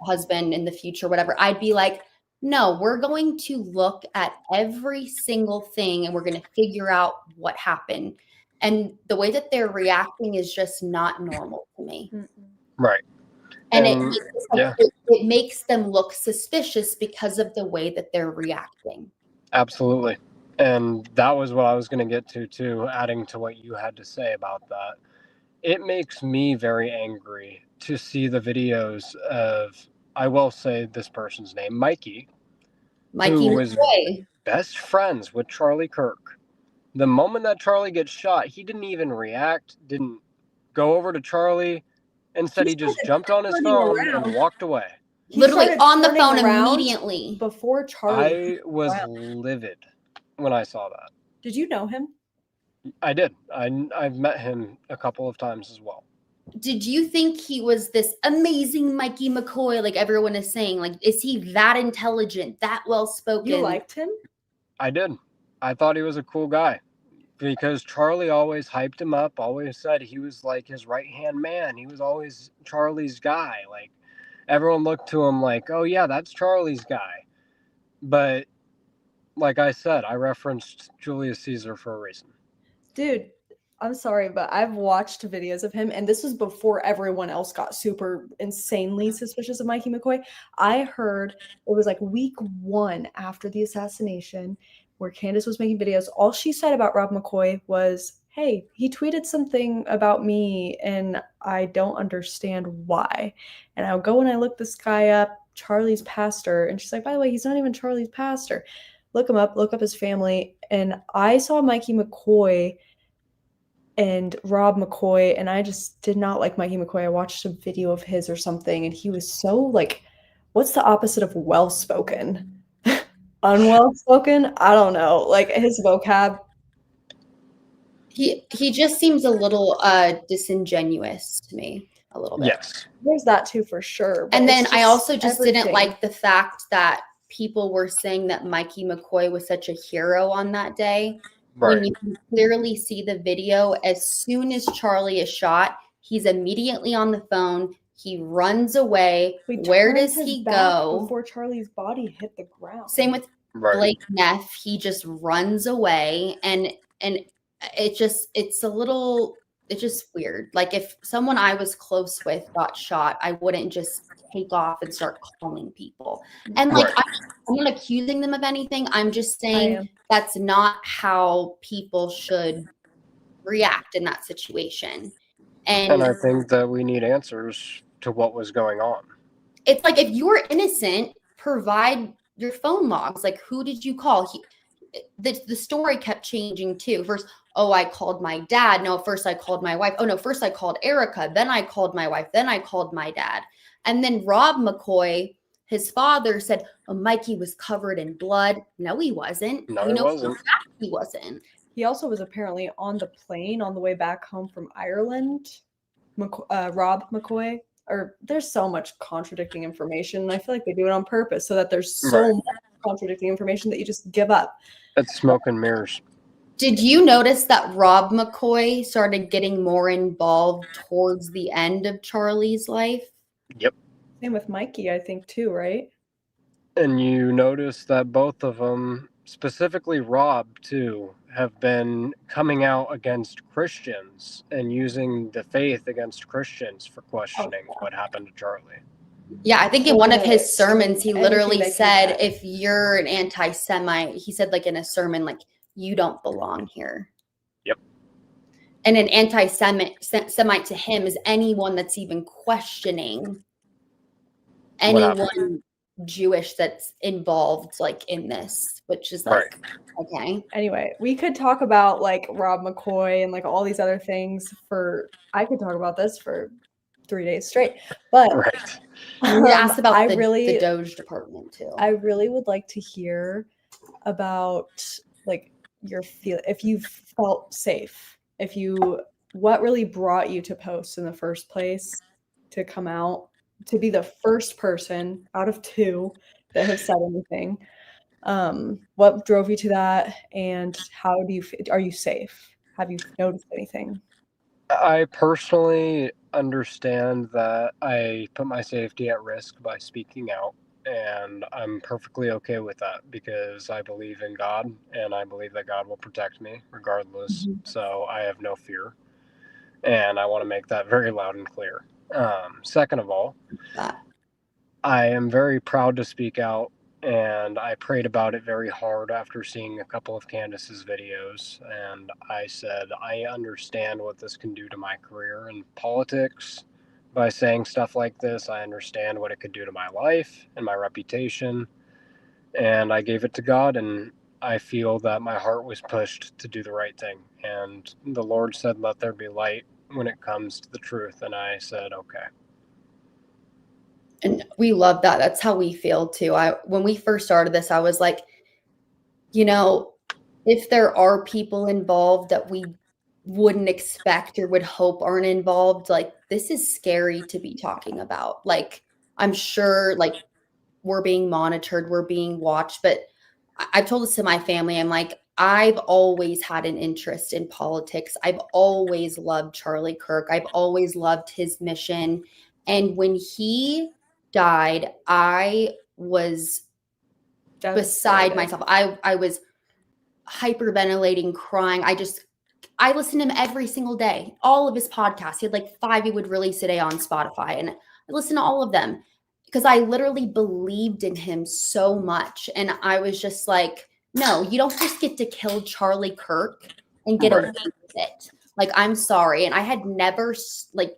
husband in the future, whatever, I'd be like, no, we're going to look at every single thing and we're going to figure out what happened. And the way that they're reacting is just not normal to me. Right. And it makes them look suspicious because of the way that they're reacting. Absolutely. And that was what I was going to get to too, adding to what you had to say about that. It makes me very angry to see the videos of, I will say this person's name, Mikey who was best friends with Charlie Kirk. The moment that Charlie gets shot, he didn't even react, didn't go over to Charlie. Instead, he just jumped on his phone and walked away. Literally on the phone immediately. Before Charlie. I was livid when I saw that. Did you know him? I did. I've met him a couple of times as well. Did you think he was this amazing Mikey McCoy, like everyone is saying? Like, is he that intelligent, that well-spoken? You liked him? I did. I thought he was a cool guy because Charlie always hyped him up, always said he was like his right-hand man. He was always Charlie's guy. Like, everyone looked to him like, oh, yeah, that's Charlie's guy. But like I said, I referenced Julius Caesar for a reason. Dude, I'm sorry, but I've watched videos of him, and this was before everyone else got super insanely suspicious of Mikey McCoy. I heard it was like week 1 after the assassination where Candace was making videos. All she said about Rob McCoy was, hey, he tweeted something about me, and I don't understand why. And I'll go and I look this guy up, Charlie's pastor, and she's like, by the way, he's not even Charlie's pastor. Look him up, look up his family. And I saw Mikey McCoy and Rob McCoy, and I just did not like Mikey McCoy. I watched a video of his or something, and he was so like, what's the opposite of well-spoken? Unwell-spoken? I don't know. Like his vocab. He just seems a little disingenuous to me, a little bit. Yes. There's that too for sure. And then I also just didn't like the fact that people were saying that Mikey McCoy was such a hero on that day. Right. When you can clearly see the video, as soon as Charlie is shot, he's immediately on the phone. He runs away. Where does he go? Before Charlie's body hit the ground. Same with Blake Neff. He just runs away, and it's just weird. Like if someone I was close with got shot, I wouldn't just take off and start calling people. And like I'm not accusing them of anything. I'm just saying that's not how people should react in that situation. And I think that we need answers to what was going on. It's like, if you're innocent, provide your phone logs. Like, who did you call? The story kept changing too. First, oh, I called my dad. No, first I called my wife. Oh no, first I called Erica. Then I called my wife. Then I called my dad. And then Rob McCoy, his father, said, oh, Mikey was covered in blood. No, he wasn't. No, he wasn't. He wasn't. He also was apparently on the plane on the way back home from Ireland. Rob McCoy. Or there's so much contradicting information. And I feel like they do it on purpose so that there's so much contradicting information that you just give up. It's smoke and mirrors. Did you notice that Rob McCoy started getting more involved towards the end of Charlie's life? Yep. Same with Mikey, I think, too, right? And you notice that both of them, specifically Rob, too, have been coming out against Christians and using the faith against Christians for questioning what happened to Charlie. Yeah, I think in one of his sermons, he literally said, if you're an anti-Semite, he said like in a sermon, like, you don't belong here. Yep. And an anti-Semite to him is anyone that's even questioning anyone Jewish that's involved like in this, which is like, okay. Anyway, we could talk about like Rob McCoy and like all these other things I could talk about this for 3 days straight. But We asked about the Doge department too. I really would like to hear about like if you felt safe, what really brought you to post in the first place, to come out, to be the first person out of 2 that have said anything. What drove you to that, and how do you are you safe? Have you noticed anything? I personally understand that I put my safety at risk by speaking out, and I'm perfectly okay with that because I believe in God and I believe that God will protect me regardless. So I have no fear, and I want to make that very loud and clear. Second of all, I am very proud to speak out, and I prayed about it very hard after seeing a couple of Candace's videos, and I said, I understand what this can do to my career in politics. By saying stuff like this, I understand what it could do to my life and my reputation, and I gave it to God, and I feel that my heart was pushed to do the right thing, and the Lord said, let there be light when it comes to the truth, and I said, okay. And we love that. That's how we feel too. When we first started this, I was like, you know, if there are people involved that we wouldn't expect or would hope aren't involved, like this is scary to be talking about. Like, I'm sure like we're being monitored, we're being watched, but I've told this to my family. I'm like, I've always had an interest in politics. I've always loved Charlie Kirk. I've always loved his mission. And when he died, I was beside myself. I was hyperventilating, crying. I listened to him every single day, all of his podcasts. He had like 5 he would release a day on Spotify, and I listened to all of them because I literally believed in him so much. And I was just like, no, you don't just get to kill Charlie Kirk and get away with it. Like, I'm sorry. And I had never like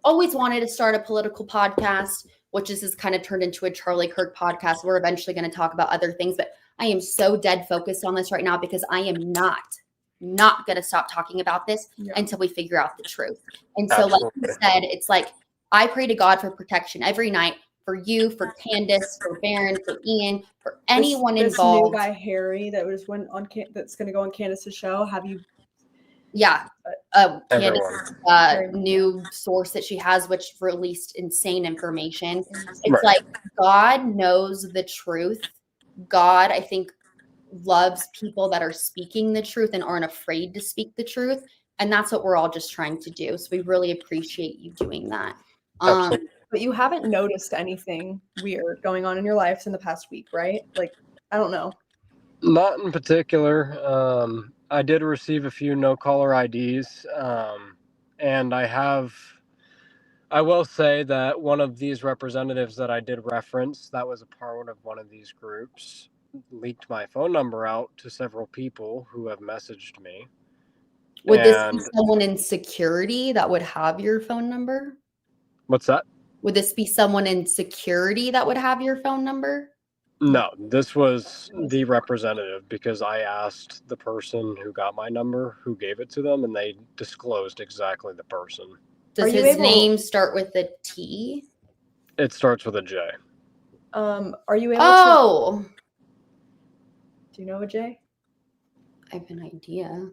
always wanted to start a political podcast, which has kind of turned into a Charlie Kirk podcast. We're eventually going to talk about other things, but I am so dead focused on this right now because I am not going to stop talking about this until we figure out the truth. And so, like you said, it's like, I pray to God for protection every night for you, for Candace, for Baron, for Ian, for anyone involved. This new guy, Harry, that's going to go on Candace's show. Have you? Yeah. Candace's new source that she has, which released insane information. It's like, God knows the truth. God, I think, loves people that are speaking the truth and aren't afraid to speak the truth. And that's what we're all just trying to do. So we really appreciate you doing that. But you haven't noticed anything weird going on in your lives in the past week, right? Like, I don't know. Not in particular. I did receive a few no-caller IDs, and I will say that one of these representatives that I did reference, that was a part of one of these groups, leaked my phone number out to several people who have messaged me. Would this be someone in security that would have your phone number? What's that? Would this be someone in security that would have your phone number? No, this was the representative because I asked the person who got my number who gave it to them, and they disclosed exactly the person. Does his name start with a T? It starts with a J. Are you able to? Do you know a J? I have an idea.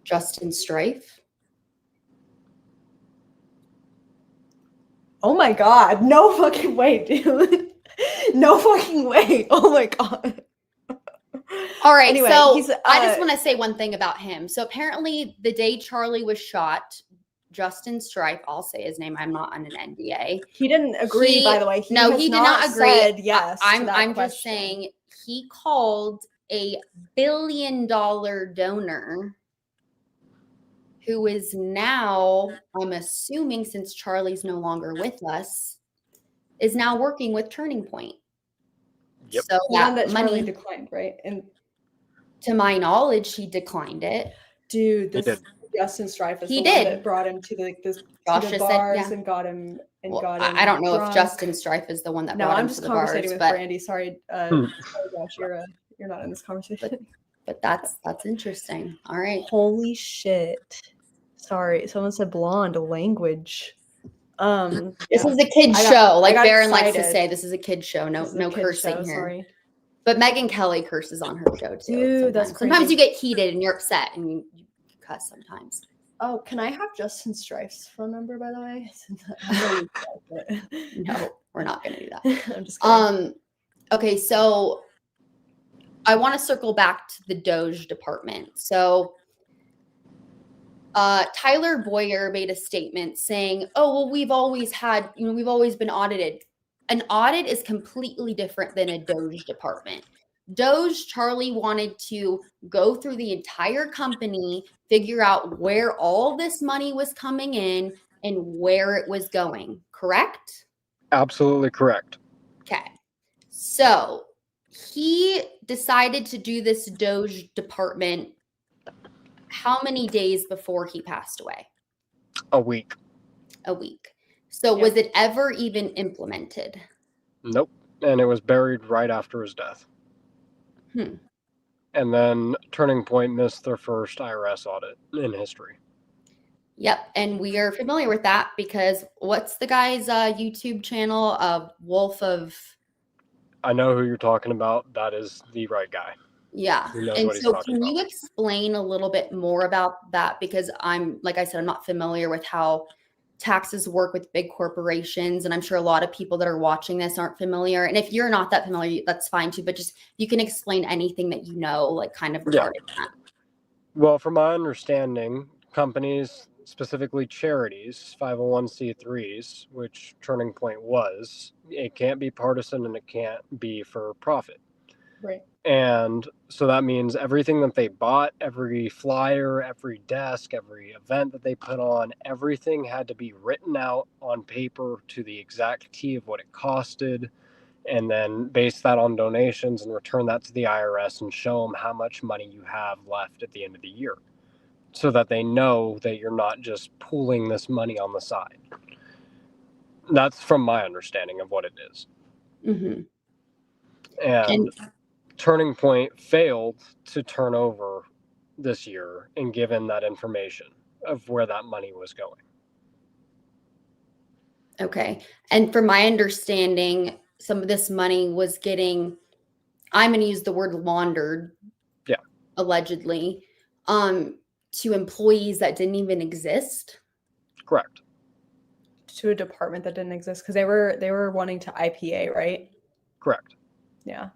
Justin Strife? Oh my God. No fucking way, dude. No fucking way. Oh my God. All right. Anyway, so I just want to say one thing about him. So apparently the day Charlie was shot, Justin Strife, I'll say his name. I'm not on an NDA. He didn't agree, by the way. He did not agree. Yes. I'm just saying he called a $1 billion donor who is now, I'm assuming since Charlie's no longer with us, is now working with Turning Point. Yep. So that money declined, right? And to my knowledge, he declined it. Dude, Justin Strife is He the one did. that brought him to the Josh to the just said, bars yeah. and got him I don't know drunk. if Justin Strife is the one that No, brought I'm him just to the bars, conversating with but Brandy. Sorry, Josh, you're not in this conversation. but that's interesting. All right. Holy shit! Sorry, someone said blonde language. This is a kid's show. Like Baron likes to say, this is a kid's show. No cursing here. Sorry. But Megyn Kelly curses on her show too. Dude, that's crazy. Sometimes you get heated and you're upset and you cuss sometimes. Oh, can I have Justin Strife's phone number, by the way? No, we're not going to do that. I'm just kidding. Okay, so I want to circle back to the Doge department. So Tyler Boyer made a statement saying, oh, well, we've always been audited. An audit is completely different than a Doge department. Doge, Charlie wanted to go through the entire company, figure out where all this money was coming in and where it was going, correct? Absolutely correct. Okay. So he decided to do this Doge department how many days before he passed away? A week. A week. So was it ever even implemented? Nope. And it was buried right after his death. And then Turning Point missed their first IRS audit in history. Yep. And we are familiar with that because what's the guy's YouTube channel? Wolf of... I know who you're talking about. That is the right guy. Yeah. And so can you explain a little bit more about that? Because like I said, I'm not familiar with how taxes work with big corporations. And I'm sure a lot of people that are watching this aren't familiar. And if you're not that familiar, that's fine too. But just, you can explain anything that you know, like kind of regarding that. Well, from my understanding, companies, specifically charities, 501c3s, which Turning Point was, it can't be partisan and it can't be for profit. Right. And so that means everything that they bought, every flyer, every desk, every event that they put on, everything had to be written out on paper to the exact T of what it costed, and then base that on donations and return that to the IRS and show them how much money you have left at the end of the year so that they know that you're not just pooling this money on the side. That's from my understanding of what it is. Mm-hmm. And Turning Point failed to turn over this year and given that information of where that money was going. Okay. And from my understanding, some of this money was getting, I'm going to use the word laundered, allegedly, to employees that didn't even exist. Correct. To a department that didn't exist because they were wanting to IPA, right? Correct. Yeah.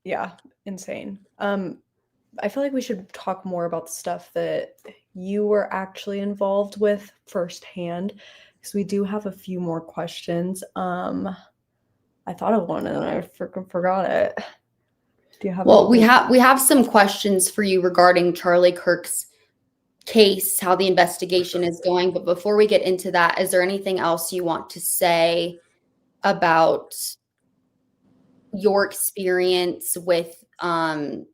Yeah, insane. I feel like we should talk more about the stuff that you were actually involved with firsthand, because we do have a few more questions. I thought of one and I forgot it. Do you have? Well, we have some questions for you regarding Charlie Kirk's case, how the investigation is going. But before we get into that, is there anything else you want to say about your experience with the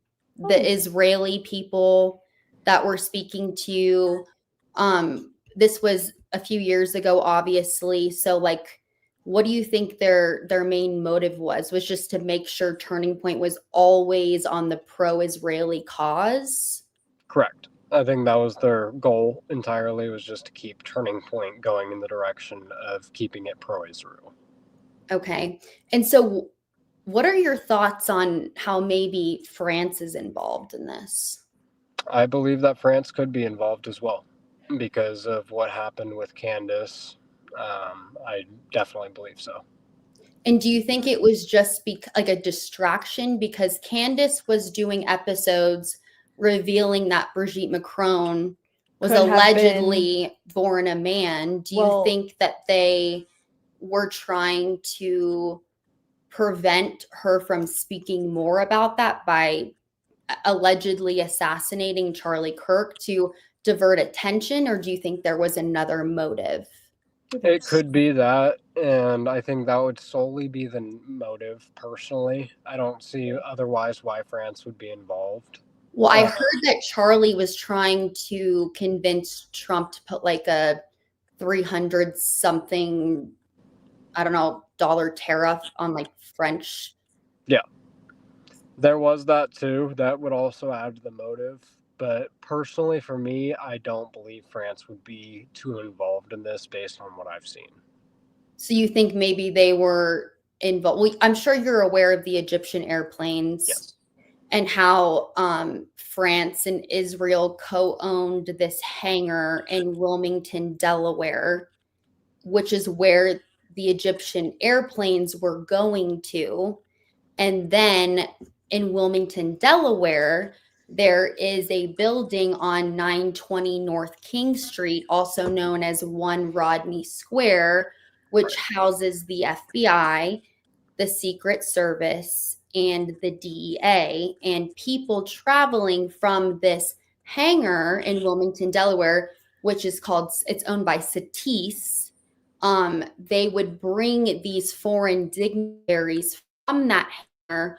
Israeli people that were speaking to you? This was a few years ago, obviously. So like, what do you think their main motive was just to make sure Turning Point was always on the pro-Israeli cause? Correct. I think that was their goal entirely, was just to keep Turning Point going in the direction of keeping it pro-Israel. Okay. And so what are your thoughts on how maybe France is involved in this? I believe that France could be involved as well because of what happened with Candace. I definitely believe so. And do you think it was just like a distraction because Candace was doing episodes revealing that Brigitte Macron was allegedly born a man? Do you think that they were trying to prevent her from speaking more about that by allegedly assassinating Charlie Kirk to divert attention, or do you think there was another motive? It could be that, and I think that would solely be the motive personally. I don't see otherwise why France would be involved. Well, I heard that Charlie was trying to convince Trump to put like a 300 something, I don't know, dollar tariff on like French. Yeah. There was that too. That would also add to the motive. But personally, for me, I don't believe France would be too involved in this based on what I've seen. So you think maybe they were involved? Well, I'm sure you're aware of the Egyptian airplanes. Yes. And how France and Israel co-owned this hangar in Wilmington, Delaware, which is where the Egyptian airplanes were going to. And then in Wilmington, Delaware, there is a building on 920 North King Street, also known as 1 Rodney Square, which houses the FBI, the Secret Service, and the DEA. And people traveling from this hangar in Wilmington, Delaware, which is called, it's owned by Satis, they would bring these foreign dignitaries from that hangar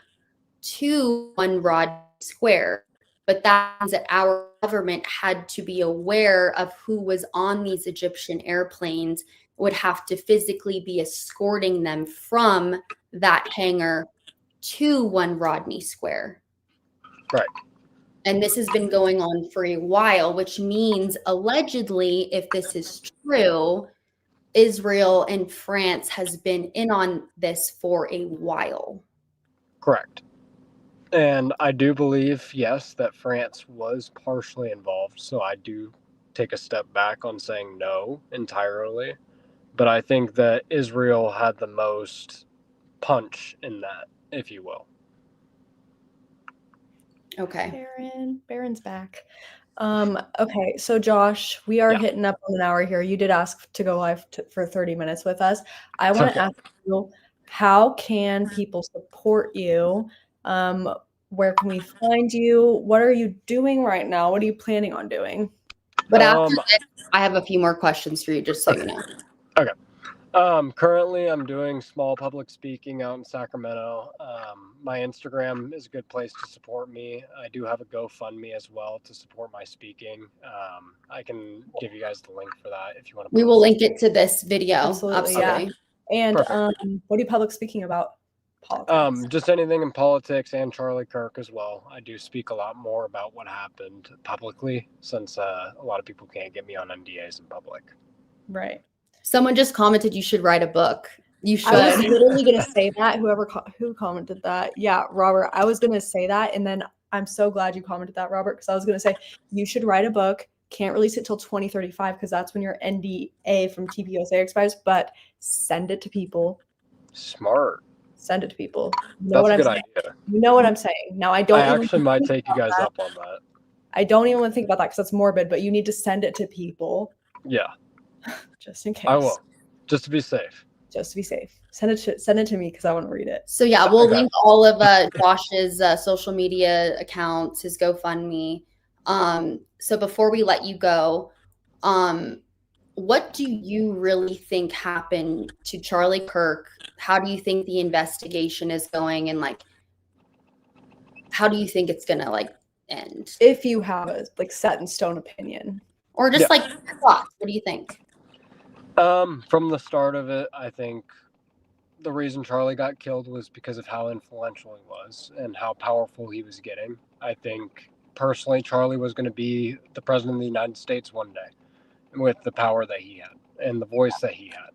to 1 Rodney Square. But that means that our government had to be aware of who was on these Egyptian airplanes, would have to physically be escorting them from that hangar to 1 Rodney Square. Right. And this has been going on for a while, which means allegedly, if this is true, Israel and France has been in on this for a while. Correct. And I do believe, yes, that France was partially involved. So I do take a step back on saying no entirely. But I think that Israel had the most punch in that, if you will. Okay. Baron's back. Okay, so Josh, we are hitting up on an hour here. You did ask to go live for 30 minutes with us. I want to ask you, how can people support you? Where can we find you? What are you doing right now? What are you planning on doing? But after this, I have a few more questions for you, just so you know. Okay. Currently, I'm doing small public speaking out in Sacramento. My Instagram is a good place to support me. I do have a GoFundMe as well to support my speaking. I can give you guys the link for that if you want to. We will link it to this video. Absolutely. Yeah. And what are you public speaking about? Politics. Just anything in politics, and Charlie Kirk as well. I do speak a lot more about what happened publicly, since a lot of people can't get me on NDAs in public. Right. Someone just commented you should write a book. You should. I was literally going to say that. Who commented that? Yeah, Robert. I was going to say that, and then I'm so glad you commented that, Robert, because I was going to say you should write a book. Can't release it till 2035 because that's when your NDA from TPUSA expires. But send it to people. Smart. Send it to people. You know That's a good idea. You know what I'm saying. Now I actually might take you guys up on that. I don't even want to think about that because that's morbid. But you need to send it to people. Yeah. Just in case. I will. Just to be safe. Just to be safe. Send it to me because I want to read it. So yeah, we'll link all of Josh's social media accounts, his GoFundMe. So before we let you go, what do you really think happened to Charlie Kirk? How do you think the investigation is going, and like, how do you think it's gonna like end? If you have a set in stone opinion, or just like thoughts, what do you think? From the start of it, I think the reason Charlie got killed was because of how influential he was and how powerful he was getting. I think personally, Charlie was going to be the president of the United States one day with the power that he had and the voice that he had.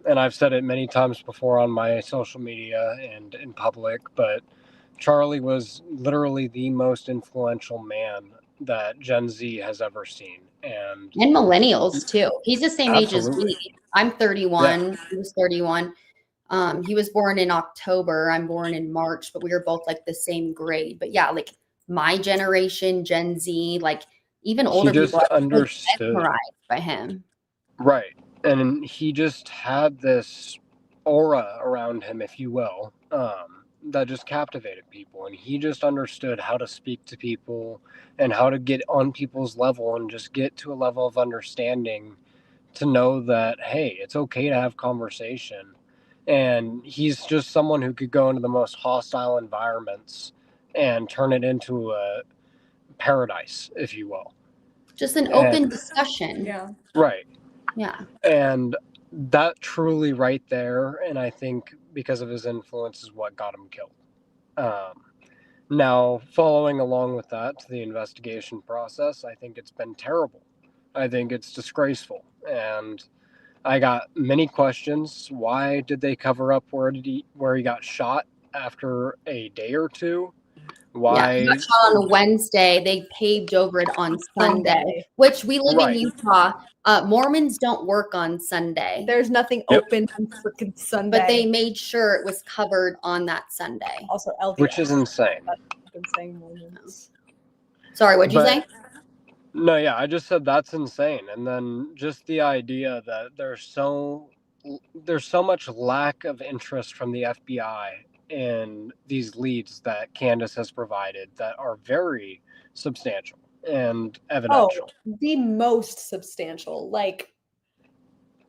And I've said it many times before on my social media and in public, but Charlie was literally the most influential man that Gen Z has ever seen. And millennials too. He's the same Absolutely. age as me. I'm 31. Yeah. He was 31. He was born in October. I'm born in March, but we were both like the same grade. But yeah, like my generation, Gen Z, like even older people are mesmerized by him. Right. And he just had this aura around him, if you will, that just captivated people. And he just understood how to speak to people and how to get on people's level and just get to a level of understanding to know that, hey, it's okay to have conversation. And he's just someone who could go into the most hostile environments and turn it into a paradise, if you will. Just an open discussion. Yeah. Right. Yeah. And that truly right there, and I think because of his influence, is what got him killed. Now, following along with that to the investigation process, I think it's been terrible. I think it's disgraceful. And I got many questions. Why did they cover up where he got shot after a day or two? Why? He got shot on a Wednesday. They paved over it on Sunday, which we live in Utah. Mormons don't work on Sunday. There's nothing open on freaking Sunday. But they made sure it was covered on that Sunday. Also, LDS. Which is insane. I've been saying Mormons. Sorry, what'd you say? No, yeah, I just said that's insane. And then just the idea that there's so much lack of interest from the FBI in these leads that Candace has provided that are very substantial and evidential. The most substantial. Like,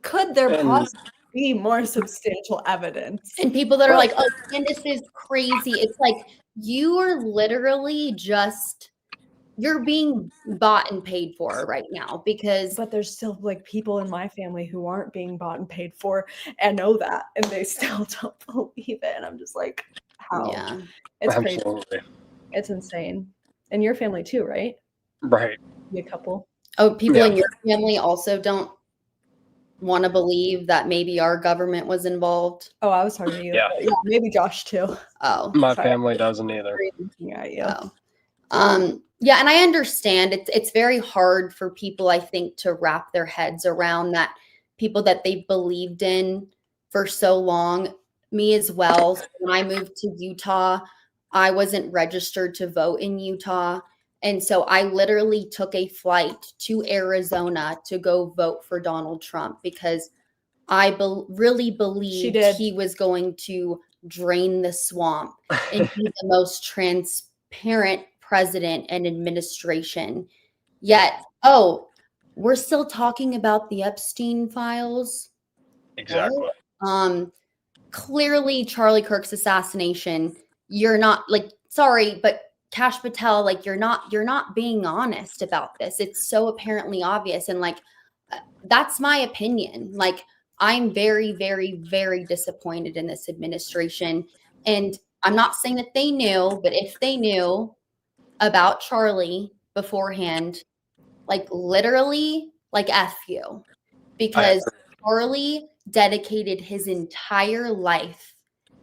could there possibly be more substantial evidence? And people that are like, oh, Candace is crazy. It's like, you are literally just, you're being bought and paid for right now but there's still like people in my family who aren't being bought and paid for and know that, and they still don't believe it. And I'm just like, how? Yeah. It's Absolutely crazy. It's insane. And your family too, right? Right. A couple. Oh, people in your family also don't want to believe that maybe our government was involved. Oh, I was talking to you. Yeah. Maybe Josh too. Oh, my family doesn't either. Yeah, and I understand it's very hard for people, I think, to wrap their heads around that, people that they believed in for so long. Me as well. When I moved to Utah, I wasn't registered to vote in Utah. And so I literally took a flight to Arizona to go vote for Donald Trump because I really believed he was going to drain the swamp and be the most transparent president and administration. Yet, we're still talking about the Epstein files. Exactly. Right? Clearly, Charlie Kirk's assassination, you're not like, sorry, but Kash Patel, like, you're not being honest about this. It's so apparently obvious. And like, that's my opinion. Like, I'm very, very, very disappointed in this administration. And I'm not saying that they knew, but if they knew about Charlie beforehand, like, literally, like, F you. Because Charlie dedicated his entire life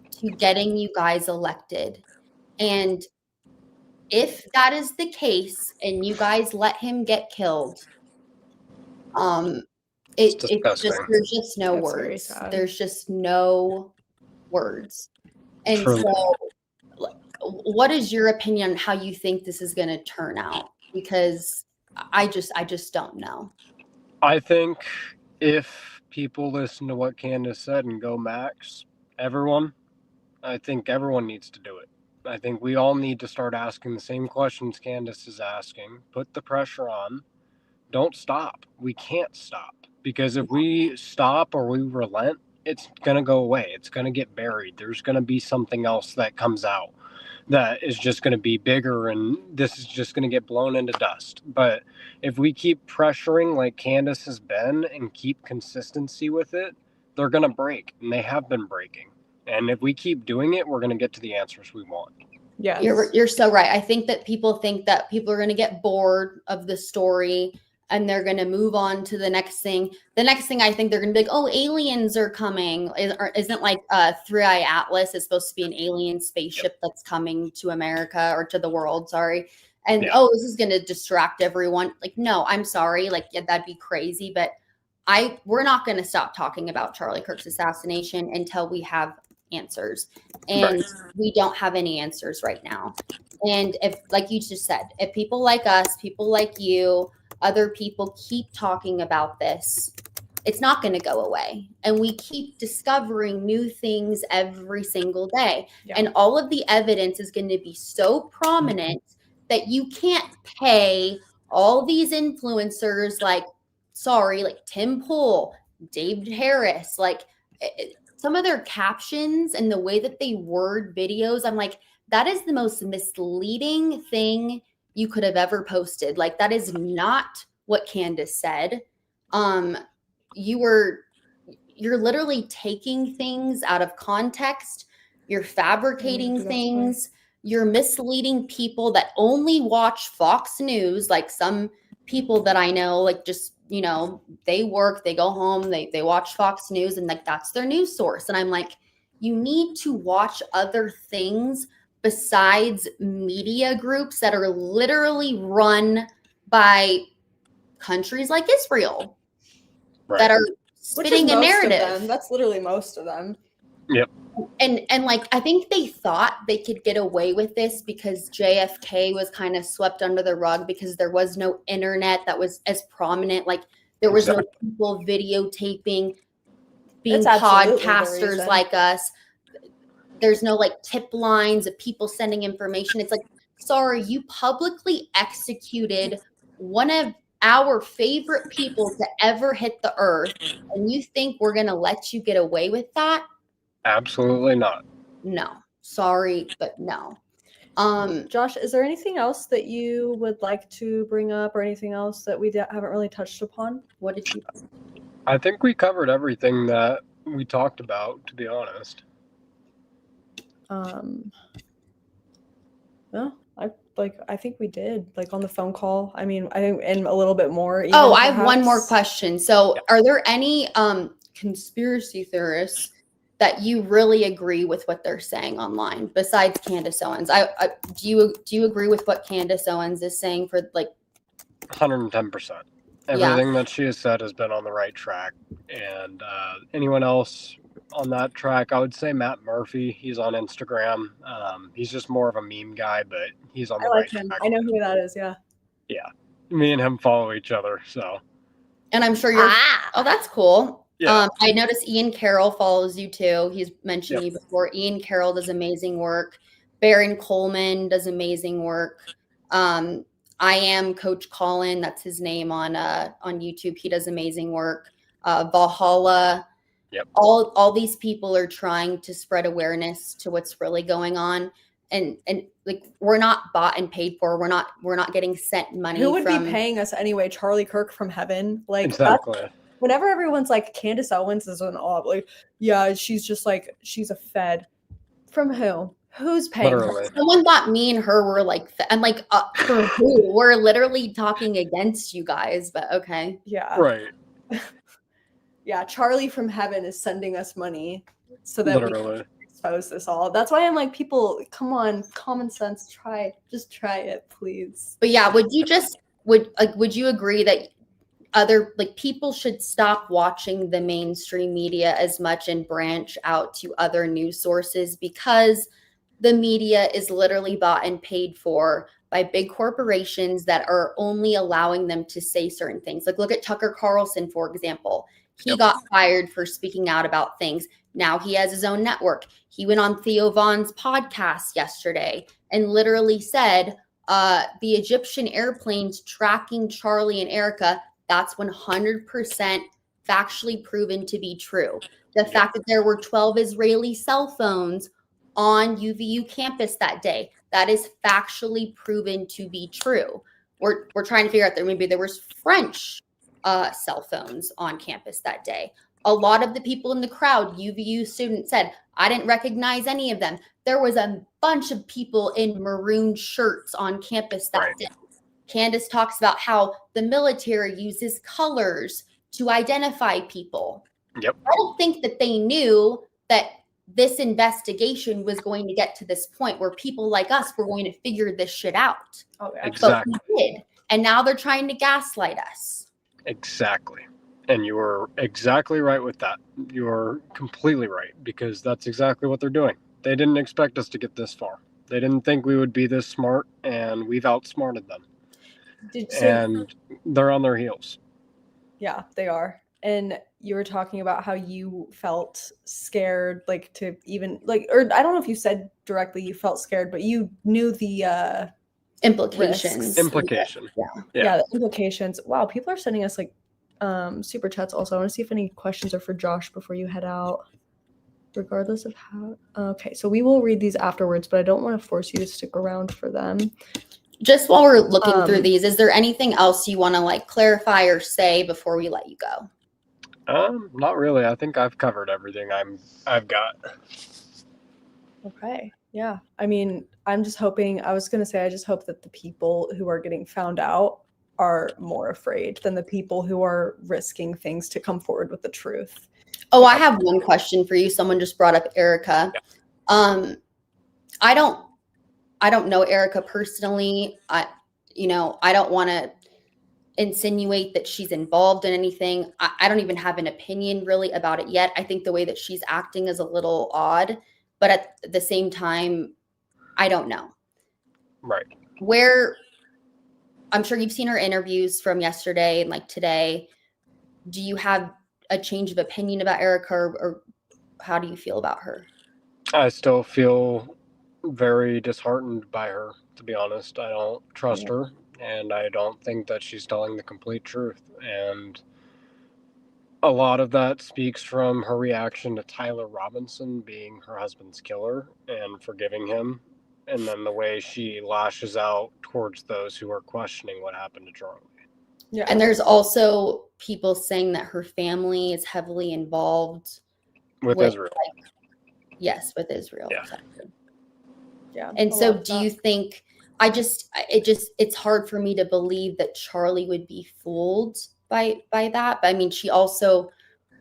to getting you guys elected. And if that is the case and you guys let him get killed, it's just, there's just no words. There's just no words. And so what is your opinion on how you think this is going to turn out? Because I just don't know. I think if people listen to what Candace said and go Max, I think everyone needs to do it. I think we all need to start asking the same questions Candace is asking. Put the pressure on. Don't stop. We can't stop. Because if we stop or we relent, it's going to go away. It's going to get buried. There's going to be something else that comes out that is just going to be bigger, and this is just going to get blown into dust. But if we keep pressuring like Candace has been and keep consistency with it, they're going to break, and they have been breaking. And if we keep doing it, we're going to get to the answers we want. Yeah, you're so right. I think that people are going to get bored of the story and they're going to move on to the next thing. The next thing, I think they're going to be like, oh, aliens are coming. Isn't like 3i Atlas is supposed to be an alien spaceship that's coming to America or to the world, sorry. And this is going to distract everyone. Like, no, I'm sorry. Like, yeah, that'd be crazy. But we're not going to stop talking about Charlie Kirk's assassination until we have answers. And we don't have any answers right now. And if, like you just said, if people like us, people like you, other people keep talking about this, it's not going to go away. And we keep discovering new things every single day. Yeah. And all of the evidence is going to be so prominent that you can't pay all these influencers like Tim Pool, David Harris, like some of their captions and the way that they word videos. I'm like, that is the most misleading thing you could have ever posted. Like, that is not what Candace said. You're literally taking things out of context. You're fabricating things. You're misleading people that only watch Fox News. Like, some people that I know, like, just, you know, they work, they go home, they watch Fox News, and like, that's their news source. And I'm like, you need to watch other things besides media groups that are literally run by countries like Israel, that are spitting a narrative. That's literally most of them. Yep. And like, I think they thought they could get away with this because JFK was kind of swept under the rug because there was no internet that was as prominent. Like, there was no people videotaping, being podcasters like us. There's no like tip lines of people sending information. It's like, sorry, you publicly executed one of our favorite people to ever hit the earth, and you think we're going to let you get away with that? Absolutely not. No. Sorry, but no. Josh, is there anything else that you would like to bring up, or anything else that we haven't really touched upon? What did you? I think we covered everything that we talked about, to be honest. No, I think we did, like, on the phone call. I mean, I think, and a little bit more. Even, I have one more question. So, are there any conspiracy theorists that you really agree with what they're saying online besides Candace Owens? Do you agree with what Candace Owens is saying for, like, 110%? Everything that she has said has been on the right track. And anyone else on that track, I would say Matt Murphy. He's on Instagram. He's just more of a meme guy, but he's on the right track. I know who that is. Yeah. Me and him follow each other. So. And I'm sure you're. Oh, that's cool. Yeah. I noticed Ian Carroll follows you too. He's mentioned you before. Ian Carroll does amazing work. Baron Coleman does amazing work. I am Coach Colin. That's his name on YouTube. He does amazing work. Valhalla. Yep. All these people are trying to spread awareness to what's really going on. And like, we're not bought and paid for. We're not getting sent money. Who would be paying us anyway? Charlie Kirk from heaven. Like, exactly. Whenever everyone's like, Candace Owens is an all, like, yeah, she's just like, she's a fed. From who? Who's paying her? Someone thought me and her were like, I'm like, for who? We're literally talking against you guys, but okay. Yeah. Right. Yeah, Charlie from heaven is sending us money so that we can expose this all. That's why I'm like, people, come on, common sense, just try it, please. But yeah, would you agree that other, like, people should stop watching the mainstream media as much and branch out to other news sources, because the media is literally bought and paid for by big corporations that are only allowing them to say certain things? Like, look at Tucker Carlson, for example. He got fired for speaking out about things. Now he has his own network. He went on Theo Vaughn's podcast yesterday and literally said, the Egyptian airplanes tracking Charlie and Erica, that's 100% factually proven to be true. The fact that there were 12 Israeli cell phones on UVU campus that day, that is factually proven to be true. We're trying to figure out that maybe there was French cell phones on campus that day. A lot of the people in the crowd, UVU students, said, I didn't recognize any of them. There was a bunch of people in maroon shirts on campus that day. Candace talks about how the military uses colors to identify people. Yep. I don't think that they knew that this investigation was going to get to this point where people like us were going to figure this shit out. Oh, yeah. Exactly. But we did. And now they're trying to gaslight us. Exactly. And you were exactly right with that. You are completely right, because that's exactly what they're doing. They didn't expect us to get this far. They didn't think we would be this smart, and we've outsmarted them. And they're on their heels. Yeah, they are. And you were talking about how you felt scared, like, to even, like, or I don't know if you said directly you felt scared, but you knew the implications. Implication. Yeah, the implications. Wow, people are sending us like super chats also. I want to see if any questions are for Josh before you head out. regardless of how. Okay, so we will read these afterwards, but I don't want to force you to stick around for them. Just while we're looking through these, is there anything else you want to like clarify or say before we let you go? Not really. I think I've covered everything I've got. Okay. Yeah. I mean, I'm just hoping, I was going to say, I just hope that the people who are getting found out are more afraid than the people who are risking things to come forward with the truth. Oh, I have one question for you. Someone just brought up Erica. Yeah. I don't know Erica personally. I don't want to insinuate that she's involved in anything. I don't even have an opinion really about it yet. I think the way that she's acting is a little odd, but at the same time, I don't know. Right. Where I'm sure you've seen her interviews from yesterday and like today. Do you have a change of opinion about Erica, or how do you feel about her? I still feel very disheartened by her, to be honest. I don't trust her, and I don't think that she's telling the complete truth. And a lot of that speaks from her reaction to Tyler Robinson being her husband's killer and forgiving him, and then the way she lashes out towards those who are questioning what happened to Charlie. Yeah. And there's also people saying that her family is heavily involved with Israel. Yes, with Israel. Yeah. Exactly. Yeah. And so do you think, it's hard for me to believe that Charlie would be fooled by that. But I mean, she also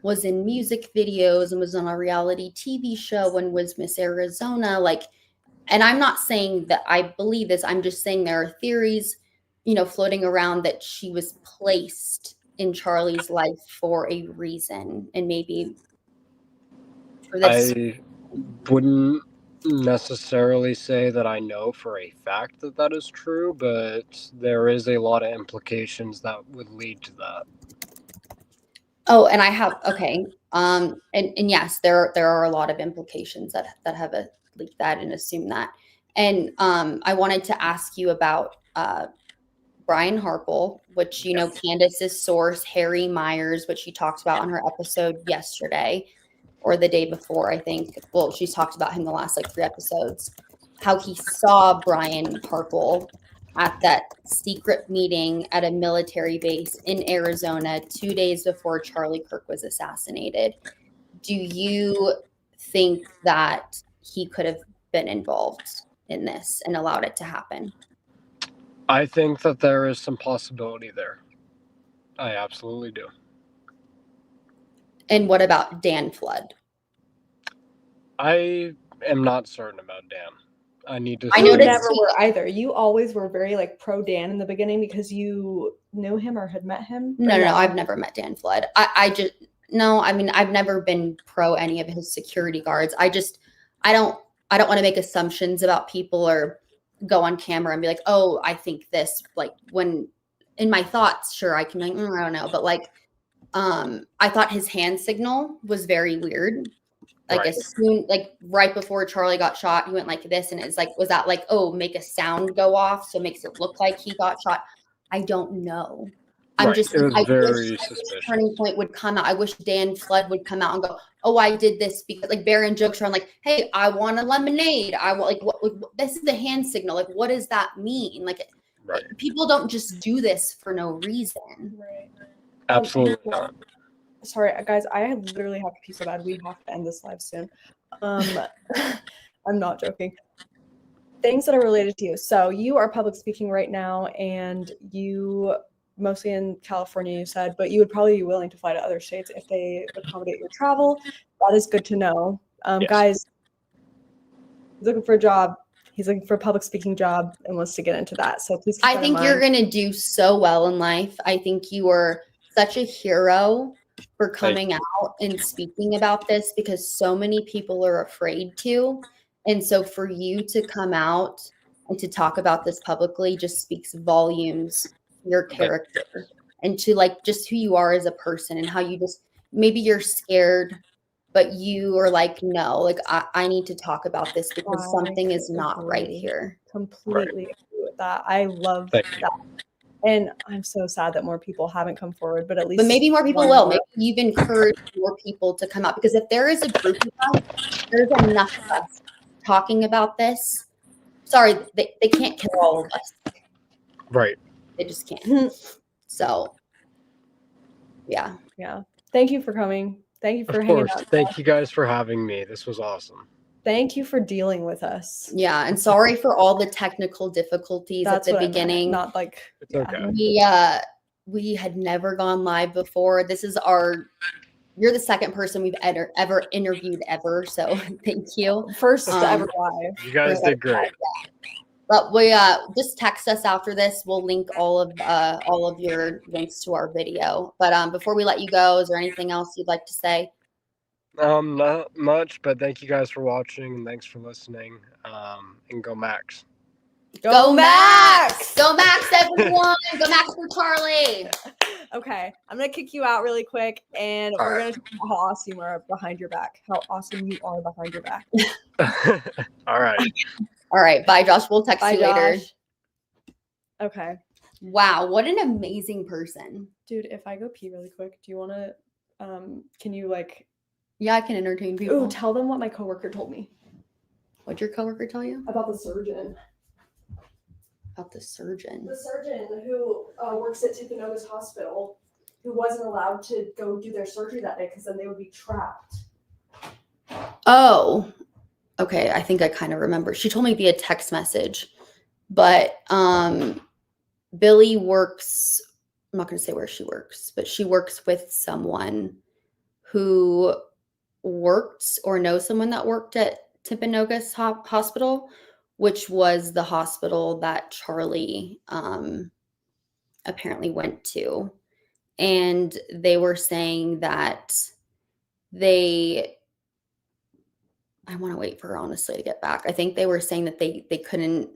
was in music videos and was on a reality TV show and was Miss Arizona. Like, and I'm not saying that I believe this. I'm just saying there are theories, floating around that she was placed in Charlie's life for a reason, and maybe for this. I wouldn't necessarily say that I know for a fact that that is true, but there is a lot of implications that would lead to that. Oh, and I have, okay. And yes, there are a lot of implications that have leaked that and assume that. And I wanted to ask you about Brian Harple, which, Candace's source, Harry Myers, which she talked about on her episode yesterday or the day before, I think. Well, she's talked about him the last 3 episodes, how he saw Brian Harple at that secret meeting at a military base in Arizona 2 days before Charlie Kirk was assassinated. Do you think that he could have been involved in this and allowed it to happen? I think that there is some possibility there. I absolutely do. And what about Dan Flood? I am not certain about Dan. I need to. You never were either. You always were very pro Dan in the beginning because you knew him or had met him. No, I've never met Dan Flood. I've never been pro any of his security guards. I don't want to make assumptions about people or go on camera and be like, oh, I think this, when in my thoughts, sure, I can be like, I don't know. But I thought his hand signal was very weird. Right. As soon, right before Charlie got shot, he went like this. And it's was that make a sound go off? So it makes it look like he got shot. I don't know. I wish Turning Point would come out. I wish Dan Flood would come out and go, oh, I did this because Baron jokes around hey, I want a lemonade. I want what this is the hand signal. What does that mean? Right. People don't just do this for no reason. Right. Absolutely not. Sorry, guys, I literally have to pee so bad. We have to end this live soon. I'm not joking. Things that are related to you. So you are public speaking right now, and you mostly in California, you said, but you would probably be willing to fly to other states if they accommodate your travel. That is good to know. Yes. Guys, he's looking for a job. He's looking for a public speaking job and wants to get into that. So please keep I think you're going to do so well in life. I think you are such a hero for coming out and speaking about this, because so many people are afraid to. And so for you to come out and to talk about this publicly just speaks volumes to your character and to just who you are as a person, and how you just, maybe you're scared, but you are no, I need to talk about this because something is not right here. Completely agree with that. I love Thank that. And I'm so sad that more people haven't come forward, but at least. But maybe more people one will. more. Maybe you've encouraged more people to come out, because if there is a group of us, there's enough of us talking about this. Sorry, they can't kill all of us. Right. They just can't. So, yeah. Yeah. Thank you for coming. Thank you for Of hanging course. out. Thank you guys for having me. This was awesome. Thank you for dealing with us. Yeah, and sorry for all the technical difficulties That's at the what I meant, beginning. not like It's okay. We had never gone live before. You're the second person we've ever interviewed ever. So thank you. First ever live. You guys did great. But we just text us after this. We'll link all of your links to our video. But before we let you go, is there anything else you'd like to say? Not much, but thank you guys for watching and thanks for listening. And go Max. Go Max! Go Max, everyone! Go Max for Charlie! Okay, I'm gonna kick you out really quick, and we're gonna talk about how awesome you are behind your back. How awesome you are behind your back. All right. All right, bye, Josh. We'll text you later. Okay. Wow, what an amazing person, dude. If I go pee really quick, do you want to? Can you like? Yeah, I can entertain people. Ooh, tell them what my coworker told me. What'd your coworker tell you about the surgeon? About the surgeon. The surgeon who works at TPUSA Hospital, who wasn't allowed to go do their surgery that day because then they would be trapped. Oh, okay. I think I kind of remember. She told me via text message, but Billy works. I'm not going to say where she works, but she works with someone who worked or knows someone that worked at Timpanogos Hospital, which was the hospital that Charlie apparently went to. And they were saying that I want to wait for her, honestly, to get back. I think they were saying that they couldn't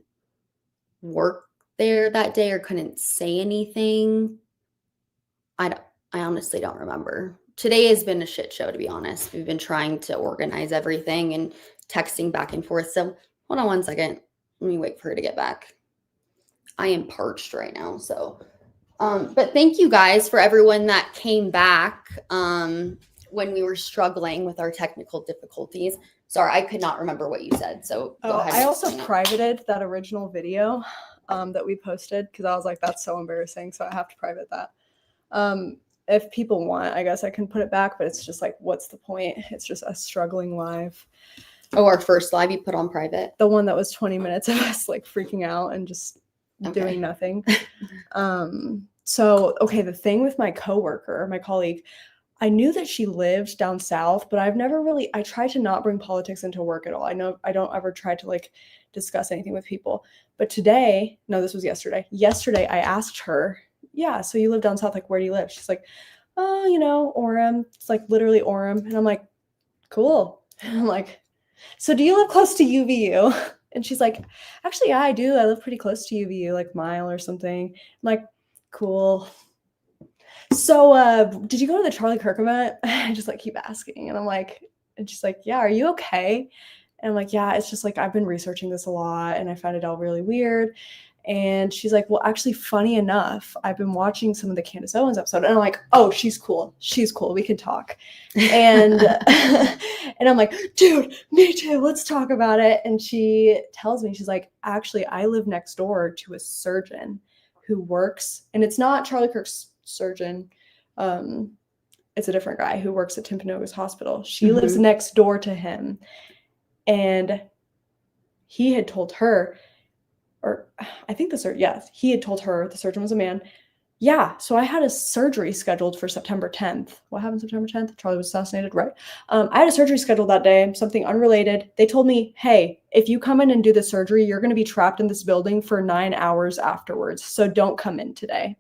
work there that day or couldn't say anything. I honestly don't remember. Today has been a shit show, to be honest. We've been trying to organize everything and texting back and forth. So hold on one second. Let me wait for her to get back. I am parched right now. So, but thank you guys for everyone that came back when we were struggling with our technical difficulties. Sorry, I could not remember what you said. So go ahead. I also privated that original video that we posted because I was like, that's so embarrassing. So I have to private that. If people want, I guess I can put it back, but it's just like, what's the point? It's just us struggling live. Oh, our first live you put on private? The one that was 20 minutes of us like freaking out and just doing nothing. So, okay, the thing with my coworker, my colleague, I knew that she lived down south, but I try to not bring politics into work at all. I know I don't ever try to like discuss anything with people. But this was yesterday. Yesterday, I asked her, yeah, so you live down south, like, where do you live? She's like, oh, Orem. It's like literally Orem. And I'm like, cool. And I'm like, so do you live close to UVU? And she's like, actually, yeah, I do. I live pretty close to UVU, like mile or something. I'm like, cool. So did you go to the Charlie Kirk event? I just like keep asking. And I'm like, and she's like, yeah, are you okay? And I'm like, yeah, it's just like, I've been researching this a lot and I found it all really weird. And she's like, well, actually, funny enough, I've been watching some of the Candace Owens episode. And I'm like, oh, she's cool. She's cool. We can talk. And and I'm like, dude, me too. Let's talk about it. And she tells me, she's like, actually, I live next door to a surgeon who works, and it's not Charlie Kirk's surgeon. It's a different guy who works at Timpanogos Hospital. She lives next door to him. And he had told her, or I think he had told her, the surgeon was a man. Yeah, so I had a surgery scheduled for September 10th. What happened September 10th? Charlie was assassinated, right? I had a surgery scheduled that day, something unrelated. They told me, hey, if you come in and do the surgery, you're going to be trapped in this building for 9 hours afterwards. So don't come in today.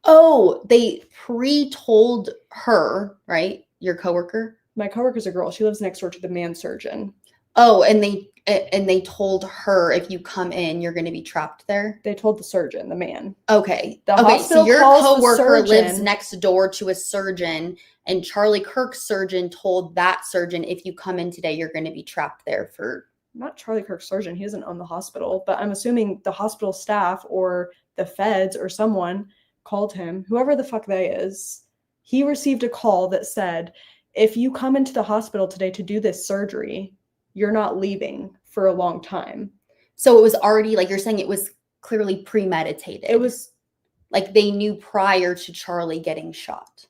Oh, they pre-told her, right? Your coworker? My coworker's a girl. She lives next door to the man surgeon. Oh, and they told her, if you come in, you're going to be trapped there? They told the surgeon, the man. Okay. Okay, so your coworker lives next door to a surgeon, and Charlie Kirk's surgeon told that surgeon, if you come in today, you're going to be trapped there for not Charlie Kirk's surgeon, he doesn't own the hospital, but I'm assuming the hospital staff or the feds or someone called him, whoever the fuck they is. He received a call that said, if you come into the hospital today to do this surgery, you're not leaving for a long time. So it was already, like you're saying, it was clearly premeditated. It was like they knew prior to Charlie getting shot.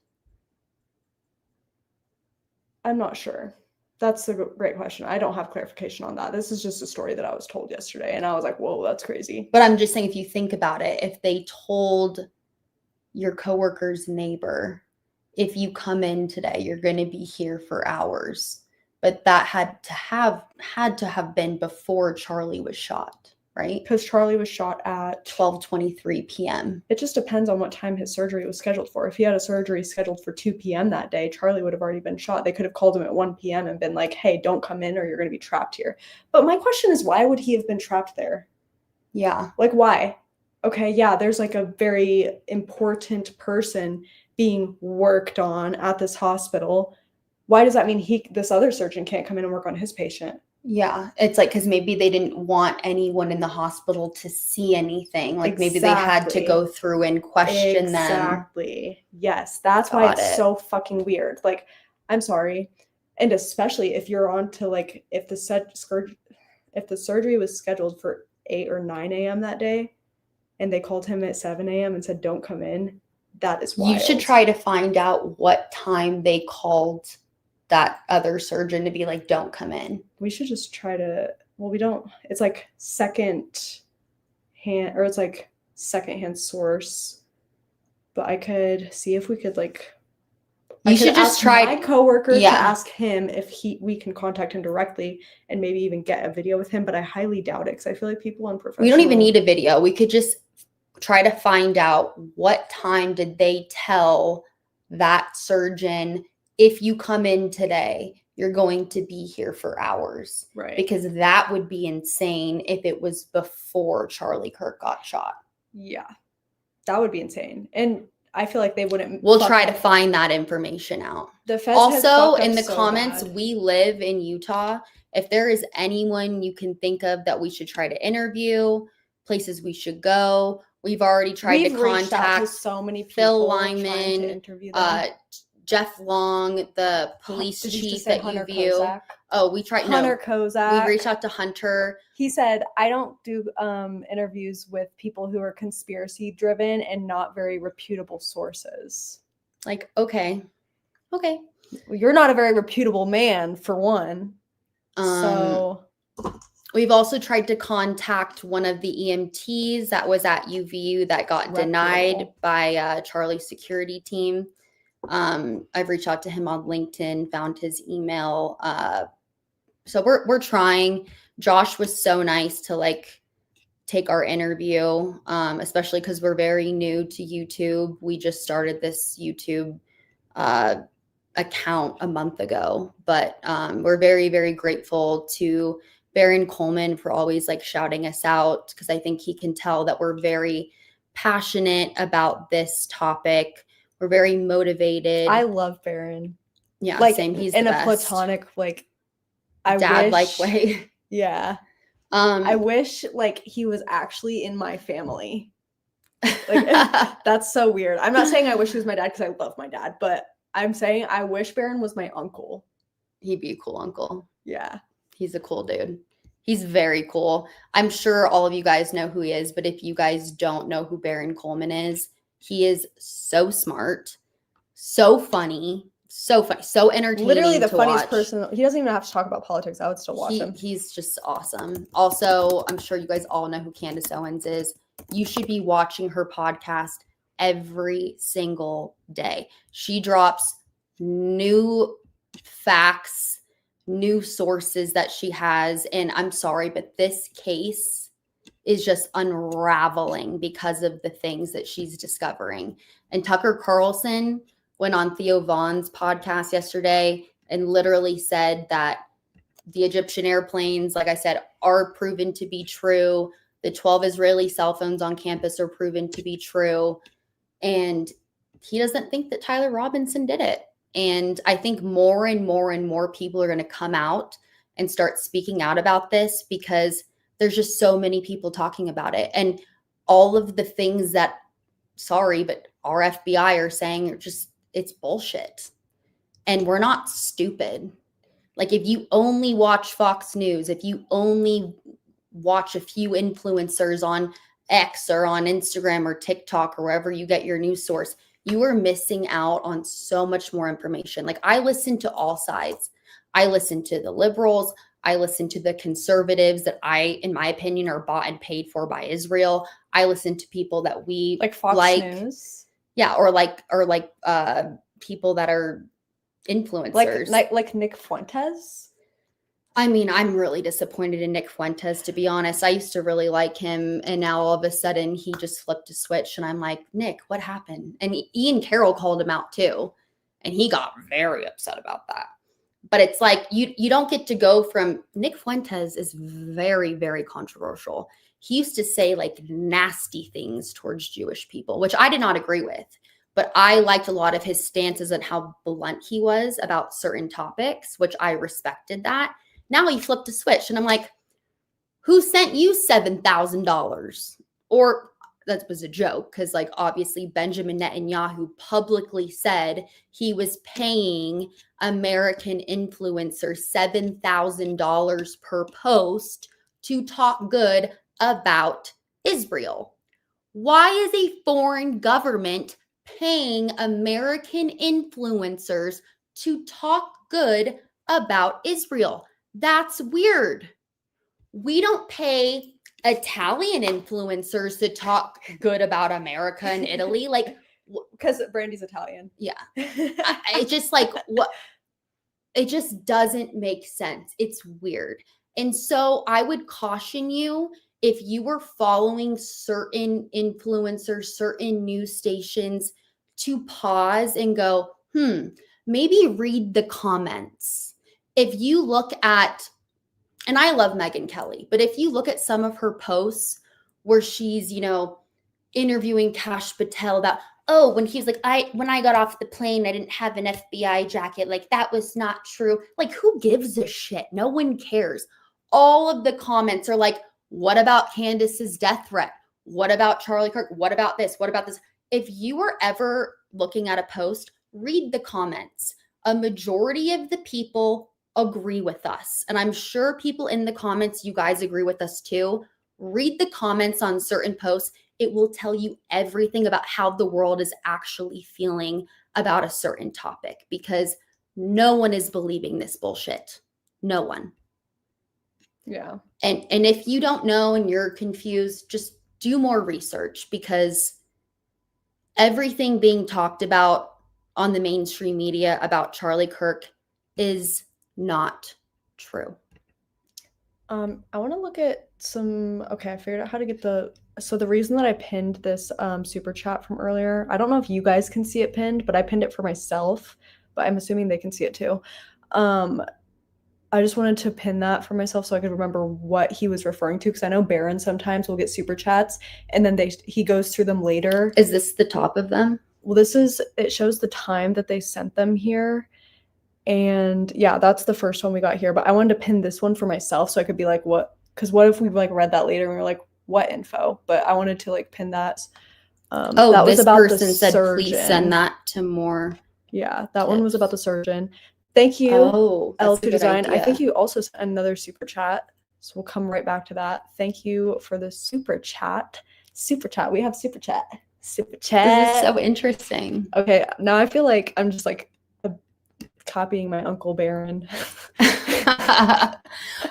I'm not sure. That's a great question. I don't have clarification on that. This is just a story that I was told yesterday, and I was like, whoa, that's crazy. But I'm just saying, if you think about it, if they told your coworker's neighbor, if you come in today, you're going to be here for hours. But that had to have been before Charlie was shot, right? Because Charlie was shot at 12:23 p.m. It just depends on what time his surgery was scheduled for. If he had a surgery scheduled for 2 p.m. that day, Charlie would have already been shot. They could have called him at 1 p.m. and been like, hey, don't come in or you're going to be trapped here. But my question is, why would he have been trapped there? Yeah. Like, why? Okay, yeah, there's like a very important person being worked on at this hospital. Why does that mean this other surgeon can't come in and work on his patient? Yeah, it's like, because maybe they didn't want anyone in the hospital to see anything. Like maybe they had to go through and question them. Exactly. Yes, that's why it's so fucking weird. Like, I'm sorry. And especially if you're on to like, if the surgery was scheduled for 8 or 9 a.m. that day, and they called him at 7 a.m. and said, don't come in, that is wild. You should try to find out what time they called that other surgeon to be like, don't come in. We should just try to, well, we don't, it's like secondhand source, but I could see if we could like, you should just try my coworker to ask him if we can contact him directly and maybe even get a video with him, but I highly doubt it because I feel like people unprofessional. We don't even need a video. We could just try to find out what time did they tell that surgeon, if you come in today, you're going to be here for hours. Right. Because that would be insane if it was before Charlie Kirk got shot. Yeah. That would be insane. And I feel like they wouldn't. We'll try to find that information out. The feds also, in the so comments, bad. we live in Utah. If there is anyone you can think of that we should try to interview, places we should go, we've already tried to contact so many people, Phil Lyman, Jeff Long, the police chief at UVU. Oh, we tried Hunter Kozak. We reached out to Hunter. He said, I don't do interviews with people who are conspiracy driven and not very reputable sources. Like, okay. Well, you're not a very reputable man, for one. So we've also tried to contact one of the EMTs that was at UVU that got denied by Charlie's security team. I've reached out to him on LinkedIn, found his email. So we're trying. Josh was so nice to like take our interview, especially because we're very new to YouTube. We just started this YouTube account a month ago, but we're very, very grateful to Baron Coleman for always like shouting us out, because I think he can tell that we're very passionate about this topic. We're very motivated. I love Baron. Yeah, like, same. He's in the a best. Platonic, like, dad-like way. Yeah. I wish like he was actually in my family. Like, that's so weird. I'm not saying I wish he was my dad because I love my dad, but I'm saying I wish Baron was my uncle. He'd be a cool uncle. Yeah. He's a cool dude. He's very cool. I'm sure all of you guys know who he is, but if you guys don't know who Baron Coleman is, he is so smart, so funny, so entertaining. Literally the funniest watch. person. He doesn't even have to talk about politics. I would still watch him. He's just awesome. Also, I'm sure you guys all know who Candace Owens is. You should be watching her podcast every single day. She drops new facts, new sources that she has. And I'm sorry, but this case is just unraveling because of the things that she's discovering. And Tucker Carlson went on Theo Vaughn's podcast yesterday and literally said that the Egyptian airplanes, like I said, are proven to be true. The 12 Israeli cell phones on campus are proven to be true. And he doesn't think that Tyler Robinson did it. And I think more and more and more people are going to come out and start speaking out about this, because there's just so many people talking about it. And all of the things that, sorry, but our FBI are saying are just, it's bullshit. And we're not stupid. Like, if you only watch Fox News, if you only watch a few influencers on X or on Instagram or TikTok or wherever you get your news source, you are missing out on so much more information. Like, I listen to all sides. I listen to the liberals. I listen to the conservatives that in my opinion, are bought and paid for by Israel. I listen to people that we like Fox News. Yeah, or people that are influencers. Like Nick Fuentes. I mean, I'm really disappointed in Nick Fuentes, to be honest. I used to really like him, and now all of a sudden he just flipped a switch, and I'm like, Nick, what happened? And Ian Carroll called him out too, and he got very upset about that. But it's like, you don't get to go from, Nick Fuentes is very, very controversial. He used to say like nasty things towards Jewish people, which I did not agree with. But I liked a lot of his stances and how blunt he was about certain topics, which I respected that. Now he flipped a switch, and I'm like, who sent you $7,000? Or that was a joke, because like obviously Benjamin Netanyahu publicly said he was paying American influencers $7,000 per post to talk good about Israel. Why is a foreign government paying American influencers to talk good about Israel? That's weird. We don't pay Italian influencers to talk good about America and Italy. Like, because Brandy's Italian. Yeah. It's just like, what? It just doesn't make sense. It's weird. And so I would caution you, if you were following certain influencers, certain news stations, to pause and go, maybe read the comments. If you look at, and I love Megyn Kelly, but if you look at some of her posts where she's, interviewing Kash Patel about, when he's like, when I got off the plane, I didn't have an FBI jacket. Like, that was not true. Like, who gives a shit? No one cares. All of the comments are like, what about Candace's death threat? What about Charlie Kirk? What about this? What about this? If you were ever looking at a post, read the comments. A majority of the people agree with us. And I'm sure people in the comments, you guys agree with us too. Read the comments on certain posts. It will tell you everything about how the world is actually feeling about a certain topic, because no one is believing this bullshit. No one. Yeah. And if you don't know and you're confused, just do more research, because everything being talked about on the mainstream media about Charlie Kirk is not true. I want to look at I figured out how to get so the reason that I pinned this super chat from earlier, I don't know if you guys can see it pinned, but I pinned it for myself, but I'm assuming they can see it too. I just wanted to pin that for myself so I could remember what he was referring to, because I know Baron sometimes will get super chats and then he goes through them later. Is this the top of them? Well, it shows the time that they sent them here. And yeah, that's the first one we got here. But I wanted to pin this one for myself so I could be like, what? Because what if we like read that later and we were like, what info? But I wanted to like pin that. That was about person the surgeon. Please send that to more. Yeah, that one was about the surgeon. Thank you, L2 Design. I think you also sent another super chat. So we'll come right back to that. Thank you for the super chat. Super chat. We have super chat. Super chat. This is so interesting. Okay, now I feel like I'm just like copying my Uncle Baron.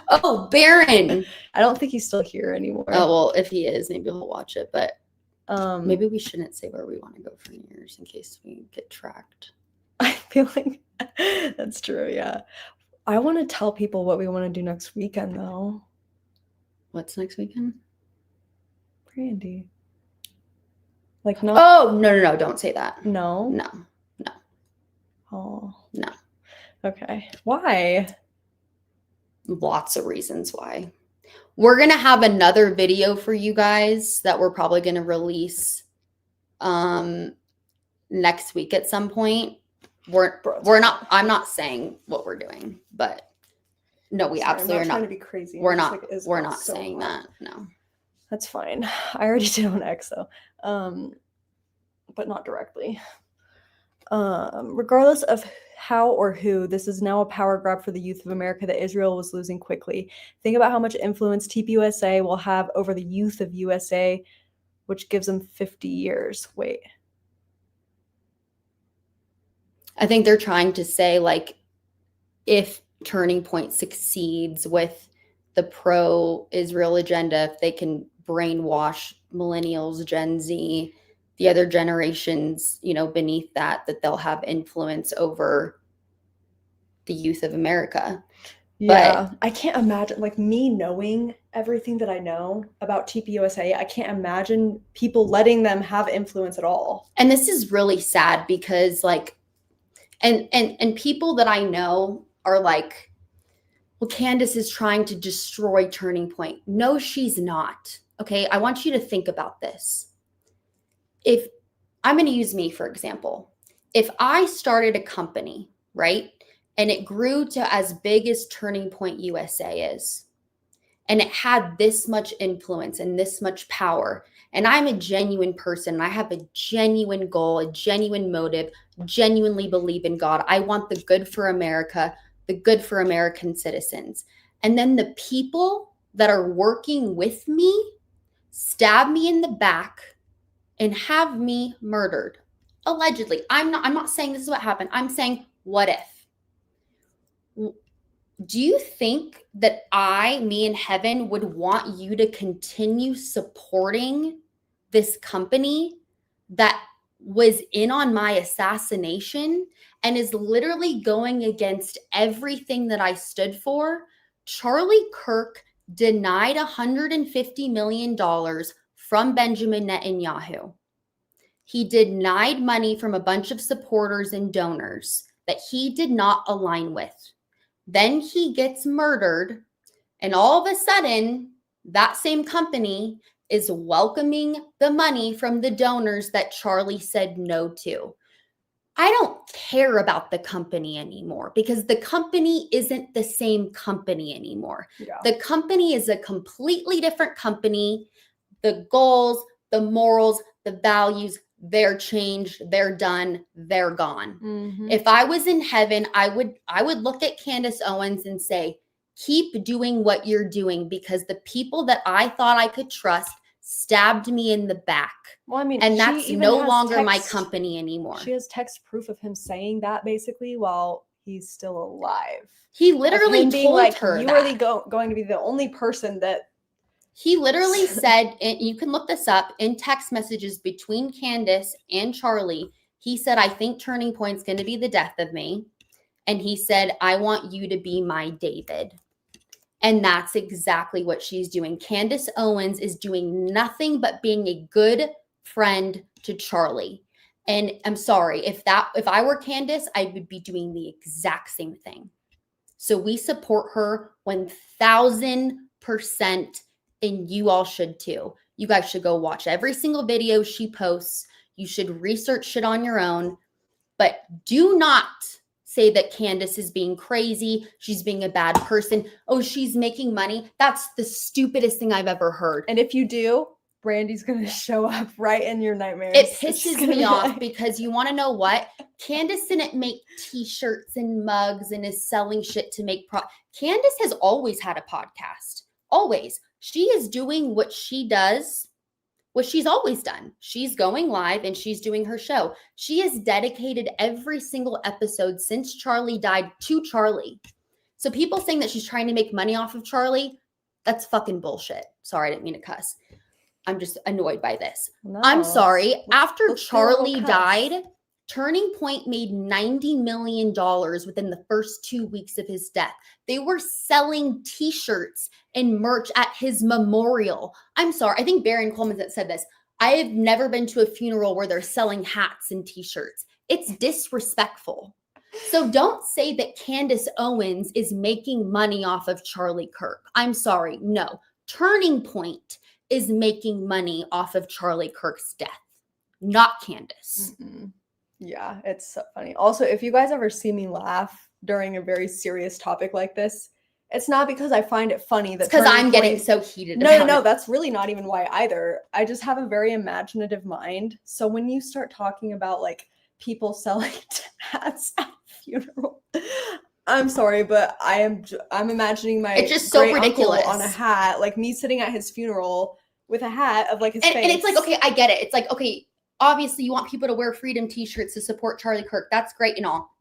Oh, Baron. I don't think he's still here anymore. Oh, well, if he is, maybe he'll watch it. But maybe we shouldn't say where we want to go for New Year's in case we get tracked. I feel like that's true, yeah. I want to tell people what we want to do next weekend, though. What's next weekend? Brandy. Like, no. Oh, no. Don't say that. No? No. Oh. No. Okay. Why? Lots of reasons why. We're going to have another video for you guys that we're probably going to release next week at some point. I'm not saying what we're doing, but No, we absolutely are trying not. to be crazy. We're Just, not. like, We're not saying that. No. That's fine. I already did on X though, but not directly. Regardless of how or who, this is now a power grab for the youth of America that Israel was losing quickly. Think about how much influence TPUSA will have over the youth of USA, which gives them 50 years. Wait. I think they're trying to say, like, if Turning Point succeeds with the pro-Israel agenda, if they can brainwash millennials, Gen Z, the other generations, beneath that they'll have influence over the youth of America. Yeah, but I can't imagine, like, me knowing everything that I know about TPUSA, I can't imagine people letting them have influence at all. And this is really sad because, like, and people that I know are like, well, Candace is trying to destroy Turning Point. No, she's not. Okay, I want you to think about this. If I'm going to use me, for example, if I started a company, right, and it grew to as big as Turning Point USA is, and it had this much influence and this much power, and I'm a genuine person, and I have a genuine goal, a genuine motive, genuinely believe in God. I want the good for America, the good for American citizens. And then the people that are working with me stab me in the back and have me murdered. Allegedly. I'm not saying this is what happened. I'm saying, what if? Do you think that me in heaven, would want you to continue supporting this company that was in on my assassination and is literally going against everything that I stood for? Charlie Kirk denied $150 million from Benjamin Netanyahu. He denied money from a bunch of supporters and donors that he did not align with. Then he gets murdered, and all of a sudden, that same company is welcoming the money from the donors that Charlie said no to. I don't care about the company anymore because the company isn't the same company anymore. Yeah. The company is a completely different company. The goals, the morals, the values, they're changed, they're done, they're gone. Mm-hmm. If I was in heaven, I would look at Candace Owens and say, keep doing what you're doing, because the people that I thought I could trust stabbed me in the back. Well, I mean, and that's no longer my company anymore. She has text proof of him saying that basically while he's still alive. He literally told her you that. are going to be the only person that. He literally said, and you can look this up, in text messages between Candace and Charlie, he said, I think Turning Point's going to be the death of me. And he said, I want you to be my David. And that's exactly what she's doing. Candace Owens is doing nothing but being a good friend to Charlie. And I'm sorry, if I were Candace, I would be doing the exact same thing. So we support her 1,000%. And you all should too. You guys should go watch every single video she posts. You should research shit on your own. But do not say that Candace is being crazy. She's being a bad person. Oh, she's making money. That's the stupidest thing I've ever heard. And if you do, Brandy's going to show up right in your nightmares. It pisses me off because you want to know what? Candace didn't make t-shirts and mugs and is selling shit to make Candace has always had a podcast. Always. She is doing what she does, what she's always done. She's going live and she's doing her show. She has dedicated every single episode since Charlie died to Charlie. So people saying that she's trying to make money off of Charlie, that's fucking bullshit. Sorry, I didn't mean to cuss. I'm just annoyed by this. No, I'm sorry. After Charlie died, Turning Point made $90 million within the first 2 weeks of his death. They were selling t-shirts and merch at his memorial. I'm sorry. I think Baron Coleman said this. I have never been to a funeral where they're selling hats and t-shirts. It's disrespectful. So don't say that Candace Owens is making money off of Charlie Kirk. I'm sorry. No. Turning Point is making money off of Charlie Kirk's death, not Candace. Mm-mm. Yeah, it's so funny. Also, if you guys ever see me laugh during a very serious topic like this, It's not because I find it funny that because I'm getting so heated. No, that's really not even why either. I just have a very imaginative mind. So when you start talking about like people selling hats at funeral, I'm sorry, but I'm imagining my it's just so ridiculous on a hat, like me sitting at his funeral with a hat of like his face. And it's like, okay, I get it. It's like, okay, obviously you want people to wear freedom t-shirts to support Charlie Kirk. That's great and all.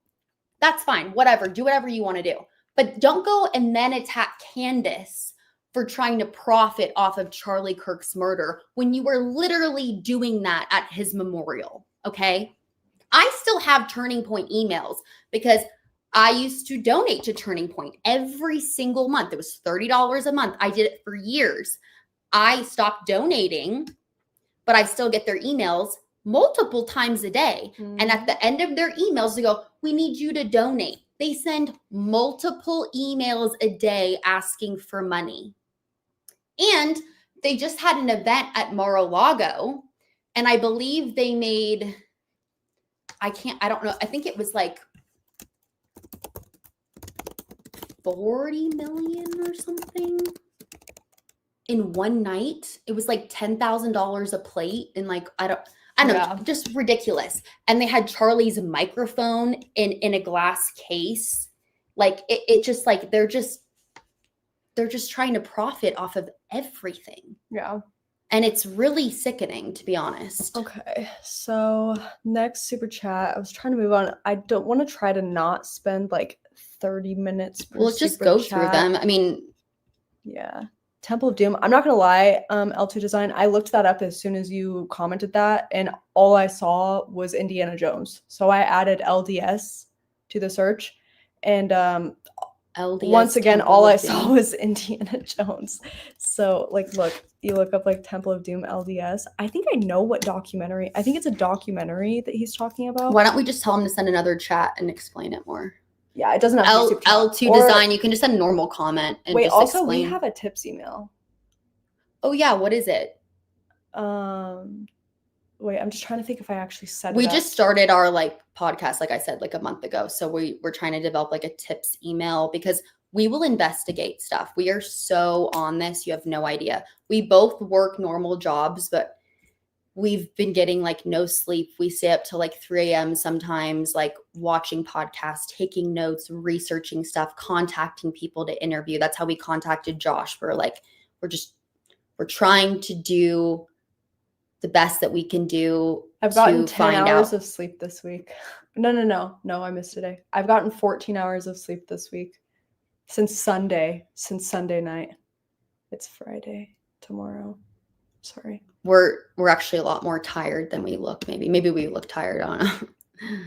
That's fine. Whatever. Do whatever you want to do. But don't go and then attack Candace for trying to profit off of Charlie Kirk's murder when you were literally doing that at his memorial. Okay. I still have Turning Point emails because I used to donate to Turning Point every single month. It was $30 a month. I did it for years. I stopped donating, but I still get their emails multiple times a day. And at the end of their emails, they go, we need you to donate. They send multiple emails a day asking for money. And they just had an event at Mar-a-Lago, and I believe they made, I don't know, I think it was like 40 million or something in one night. It was like $10,000 a plate, and like I don't know, just ridiculous. And they had Charlie's microphone in a glass case. Like it just like they're just trying to profit off of everything. Yeah. And it's really sickening, to be honest. Okay. So next super chat. I was trying to move on. I don't want to try to not spend like 30 minutes per let's just go through them. I mean, yeah. Temple of Doom. I'm not gonna lie, L2 Design. I looked that up as soon as you commented that, and all I saw was Indiana Jones. So I added LDS to the search, and LDS once again, Temple all of I Doom. saw was Indiana Jones. So like, look, you look up like Temple of Doom LDS. I think I know what documentary. I think it's a documentary that he's talking about. Why don't we just tell him to send another chat and explain it more? Yeah, it doesn't have to be super chat. L2 Design. You can just send a normal comment and wait. just Also, explain. we have a tips email. Oh yeah, what is it? Wait, I'm just trying to think if I actually said we just started our like podcast, like I said, like a month ago. So we're trying to develop like a tips email because we will investigate stuff. We are so on this. You have no idea. We both work normal jobs, but we've been getting like no sleep. We stay up till like 3 a.m. sometimes, like watching podcasts, taking notes, researching stuff, contacting people to interview. That's how we contacted Josh. We're trying to do the best that we can do. I've gotten 10 hours of sleep this week. No, I missed today. I've gotten 14 hours of sleep this week since Sunday night. It's Friday tomorrow. Sorry. We're actually a lot more tired than we look. Maybe we look tired. I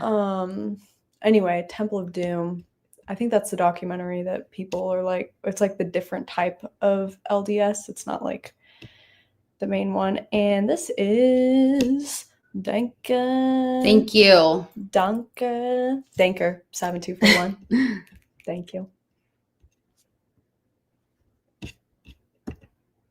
don't know. Anyway, Temple of Doom. I think that's the documentary that people are like, it's like the different type of LDS. It's not like the main one. And this is Danka. Thank you. Danka. Danker 7241. Thank you.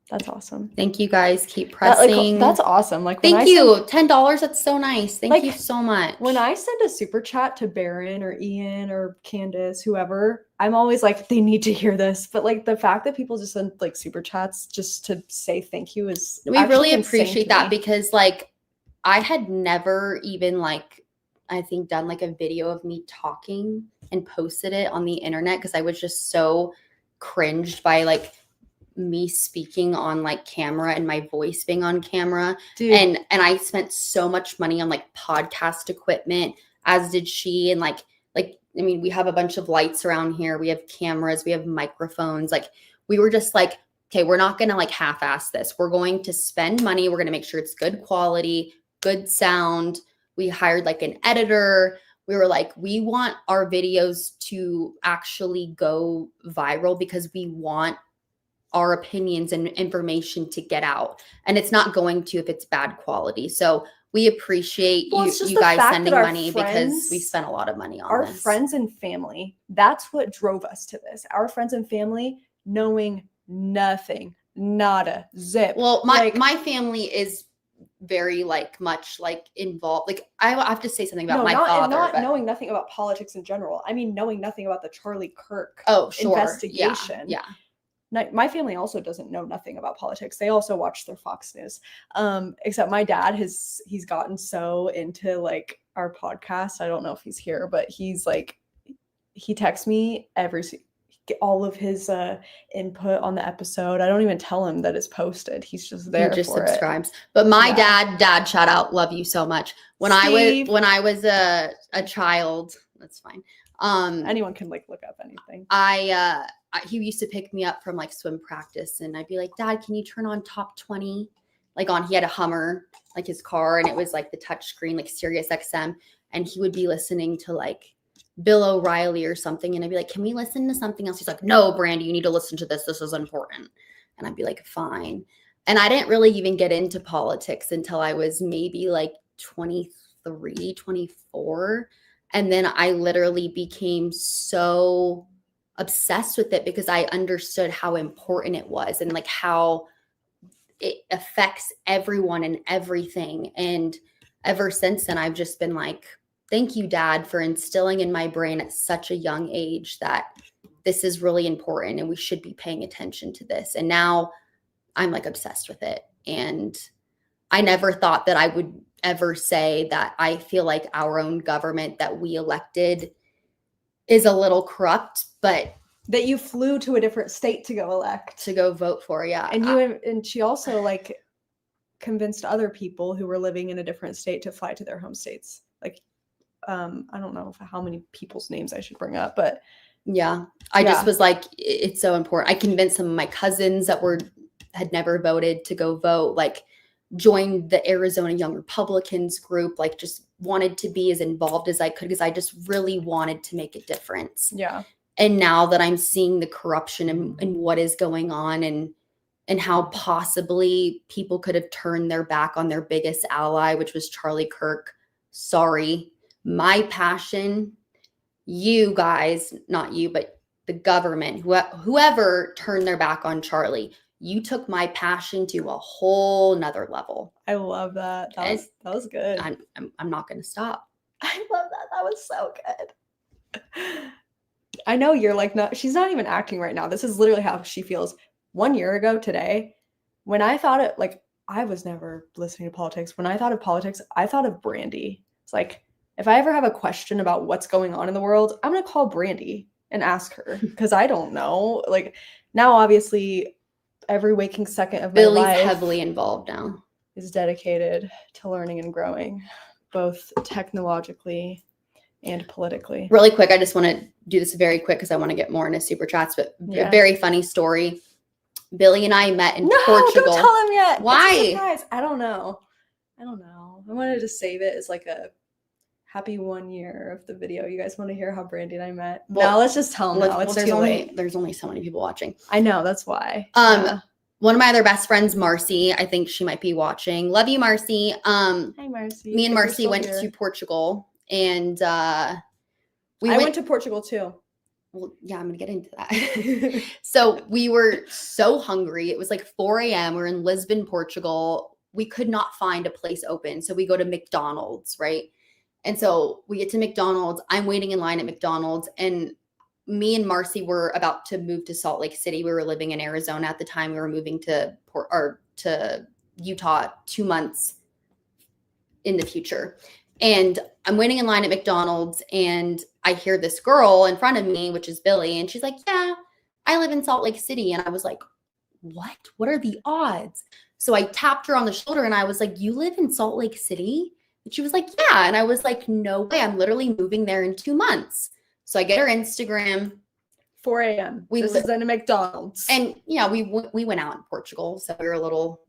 That's awesome. Thank you guys. Keep pressing. That's awesome. Like, thank you. $10. That's so nice. Thank you so much. When I send a super chat to Baron or Ian or Candace, whoever, I'm always like, they need to hear this. But like the fact that people just send like super chats just to say thank you is we really appreciate that because like I had never even like I think done like a video of me talking and posted it on the internet because I was just so cringed by like me speaking on like camera and my voice being on camera. Dude. And I spent so much money on like podcast equipment, as did she. And like I mean, we have a bunch of lights around here. We have cameras, we have microphones. Like we were just like, okay, we're not going to like half-ass this. We're going to spend money. We're going to make sure it's good quality, good sound. We hired like an editor. We were like, we want our videos to actually go viral because we want our opinions and information to get out, and it's not going to if it's bad quality. So we appreciate you guys sending money because we spent a lot of money on our this. Friends and family. That's what drove us to this. Our friends and family knowing nothing, nada, zip. Well, my family is very like much like involved. Like I have to say something about my not, father. And not but, knowing nothing about politics in general. I mean, knowing nothing about the Charlie Kirk investigation. Yeah. My family also doesn't know nothing about politics. They also watch their Fox News. Except my dad he's gotten so into like our podcast. I don't know if he's here, but he's like, he texts me all of his input on the episode. I don't even tell him that it's posted. He's just there. He just subscribes. But my dad, shout out, love you so much. When Steve. I was a child, that's fine. Anyone can like look up anything. He used to pick me up from like swim practice, and I'd be like, Dad, can you turn on Top 20? Like he had a Hummer, like his car, and it was like the touch screen, like Sirius XM, and he would be listening to like Bill O'Reilly or something, and I'd be like, can we listen to something else? He's like, no, Brandy, you need to listen to this. This is important. And I'd be like, fine. And I didn't really even get into politics until I was maybe like 23, 24. And then I literally became so obsessed with it because I understood how important it was and like how it affects everyone and everything. And ever since then, I've just been like, thank you, Dad, for instilling in my brain at such a young age that this is really important and we should be paying attention to this. And now I'm like obsessed with it. And I never thought that I would ever say that I feel like our own government that we elected is a little corrupt, but that you flew to a different state to go elect, to go vote for. Yeah. And she also like convinced other people who were living in a different state to fly to their home states. Like, I don't know how many people's names I should bring up, but yeah, I just was like, it's so important. I convinced some of my cousins that had never voted to go vote, like joined the Arizona Young Republicans group, like just wanted to be as involved as I could because I just really wanted to make a difference. Yeah. And now that I'm seeing the corruption and what is going on and how possibly people could have turned their back on their biggest ally, which was Charlie Kirk. Sorry. My passion, you guys, not you, but the government, whoever turned their back on Charlie, you took my passion to a whole nother level. I love that. That was good. I'm not going to stop. I love that. That was so good. I know you're like, she's not even acting right now. This is literally how she feels. 1 year ago today, when I thought it, like, I was never listening to politics. When I thought of politics, I thought of Brandy. It's like, if I ever have a question about what's going on in the world, I'm going to call Brandy and ask her because I don't know. Like, now, obviously, every waking second of my life, Billy's heavily involved now, is dedicated to learning and growing, both technologically and politically. Really quick, I just want to do this very quick because I want to get more into super chats, but a very funny story. Billy and I met in Portugal. Don't tell him yet. Why? Guys, I don't know. I wanted to save it as like a happy 1 year of the video. You guys want to hear how Brandy and I met? Well, no, let's just tell them now. It's too late. There's only so many people watching. I know, that's why. One of my other best friends, Marcy, I think she might be watching. Love you, Marcy. Hi, Marcy. Me and Marcy went to Portugal, and I went to Portugal too. Well, yeah, I'm going to get into that. So we were so hungry. It was like 4 a.m. We're in Lisbon, Portugal. We could not find a place open. So we go to McDonald's, right? And so we get to McDonald's. I'm waiting in line at McDonald's. And me and Marcy were about to move to Salt Lake City. We were living in Arizona at the time. We were moving to Utah 2 months in the future. And I'm waiting in line at McDonald's, and I hear this girl in front of me, which is Billy, and she's like, yeah, I live in Salt Lake City. And I was like, what? What are the odds? So I tapped her on the shoulder, and I was like, you live in Salt Lake City? And she was like, yeah. And I was like, no way. I'm literally moving there in 2 months. So I get her Instagram. 4 a.m. This is in a McDonald's. And yeah, we went out in Portugal, so we were a little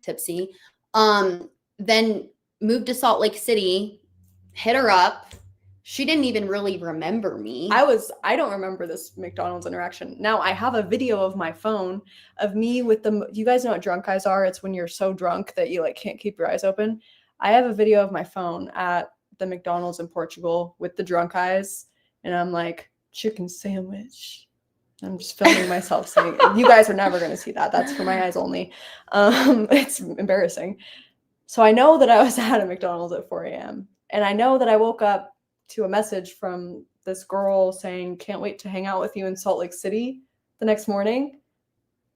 tipsy. Then moved to Salt Lake City, hit her up. She didn't even really remember me. I don't remember this McDonald's interaction. Now I have a video of my phone of me with you guys know what drunk eyes are? It's when you're so drunk that you like can't keep your eyes open. I have a video of my phone at the McDonald's in Portugal with the drunk eyes. And I'm like, chicken sandwich. I'm just filming myself saying, you guys are never going to see that. That's for my eyes only. It's embarrassing. So I know that I was at a McDonald's at 4 a.m. And I know that I woke up to a message from this girl saying, can't wait to hang out with you in Salt Lake City the next morning.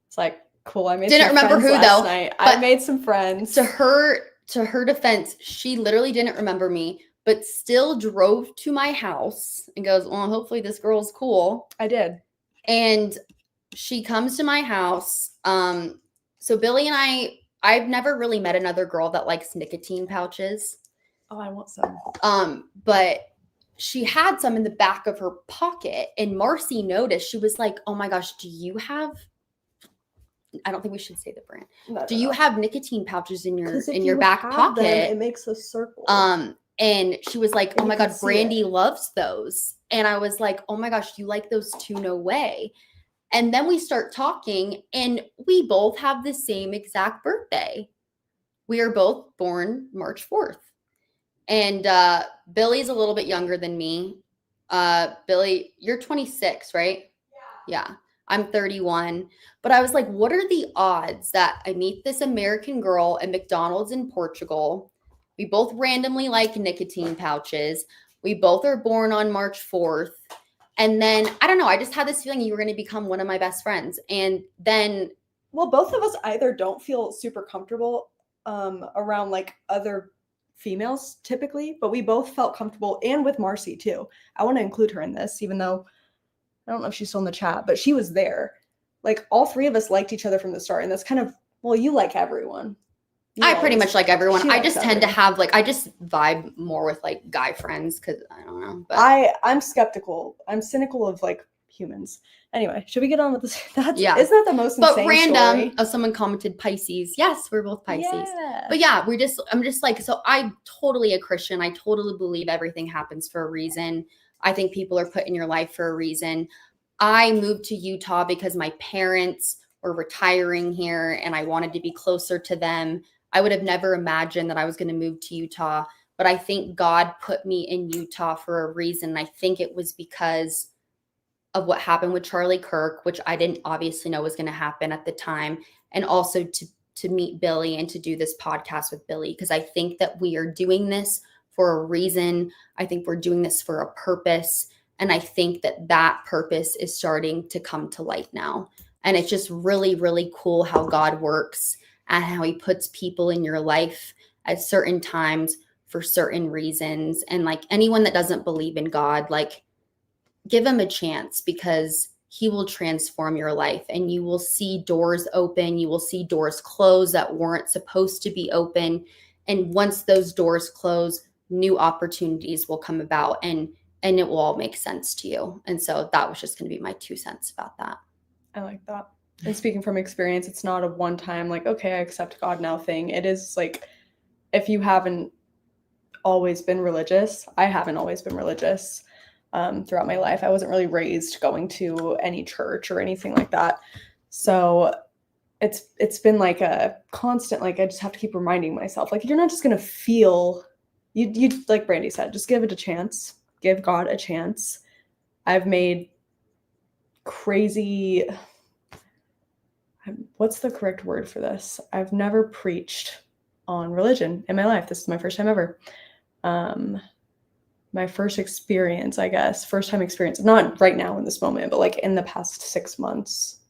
It's like, cool. I made Didn't some remember friends who, last though, night. but I made some friends. To her defense, she literally didn't remember me, but still drove to my house and goes, well, hopefully this girl's cool. I did. And she comes to my house. So Billy and I've never really met another girl that likes nicotine pouches. Oh, I want some. But she had some in the back of her pocket, and Marcy noticed. She was like, oh my gosh, do you have, I don't think we should say the brand. No, do you have nicotine pouches in your back have pocket? them, it makes a circle. And she was like, And oh my you can God, see Brandy it. loves those. And I was like, oh my gosh, you like those too? No way. And then we start talking, and we both have the same exact birthday. We are both born March 4th. And Billy's a little bit younger than me. Billy, you're 26, right? Yeah. I'm 31. But I was like, what are the odds that I meet this American girl at McDonald's in Portugal? We both randomly like nicotine pouches. We both are born on March 4th. And then, I don't know, I just had this feeling you were going to become one of my best friends. And then, well, both of us either don't feel super comfortable around like other females typically, but we both felt comfortable, and with Marcy too. I want to include her in this, even though I don't know if she's still in the chat, but she was there. Like, all three of us liked each other from the start. And that's kind of, well, you like everyone. I pretty much like everyone. I just tend to have I just vibe more with like guy friends because I don't know. But I'm skeptical. I'm cynical of like humans. Anyway, should we get on with this? Isn't that the most insane random story? Oh, someone commented Pisces. Yes, we're both Pisces. Yeah. But yeah, I'm just like, so I'm totally a Christian. I totally believe everything happens for a reason. I think people are put in your life for a reason. I moved to Utah because my parents were retiring here and I wanted to be closer to them. I would have never imagined that I was going to move to Utah, but I think God put me in Utah for a reason. I think it was because of what happened with Charlie Kirk, which I didn't obviously know was going to happen at the time, and also to meet Billy and to do this podcast with Billy, because I think that we are doing this for a reason. I think we're doing this for a purpose, and I think that purpose is starting to come to light now. And it's just really, really cool how God works and how he puts people in your life at certain times for certain reasons. And like anyone that doesn't believe in God, like give him a chance, because he will transform your life and you will see doors open. You will see doors close that weren't supposed to be open. And once those doors close, new opportunities will come about and it will all make sense to you. And so that was just going to be my 2 cents about that. I like that. And speaking from experience, it's not a one-time like, okay, I accept God now thing. It is like, if you haven't always been religious, I haven't always been religious throughout my life. I wasn't really raised going to any church or anything like that. So it's been like a constant, like I just have to keep reminding myself, like, you're not just going to feel, you like Brandy said, just give it a chance. Give God a chance. I've made crazy, what's the correct word for this? I've never preached on religion in my life. This is my first time ever. My first experience, I guess, first-time experience, not right now in this moment, but like in the past 6 months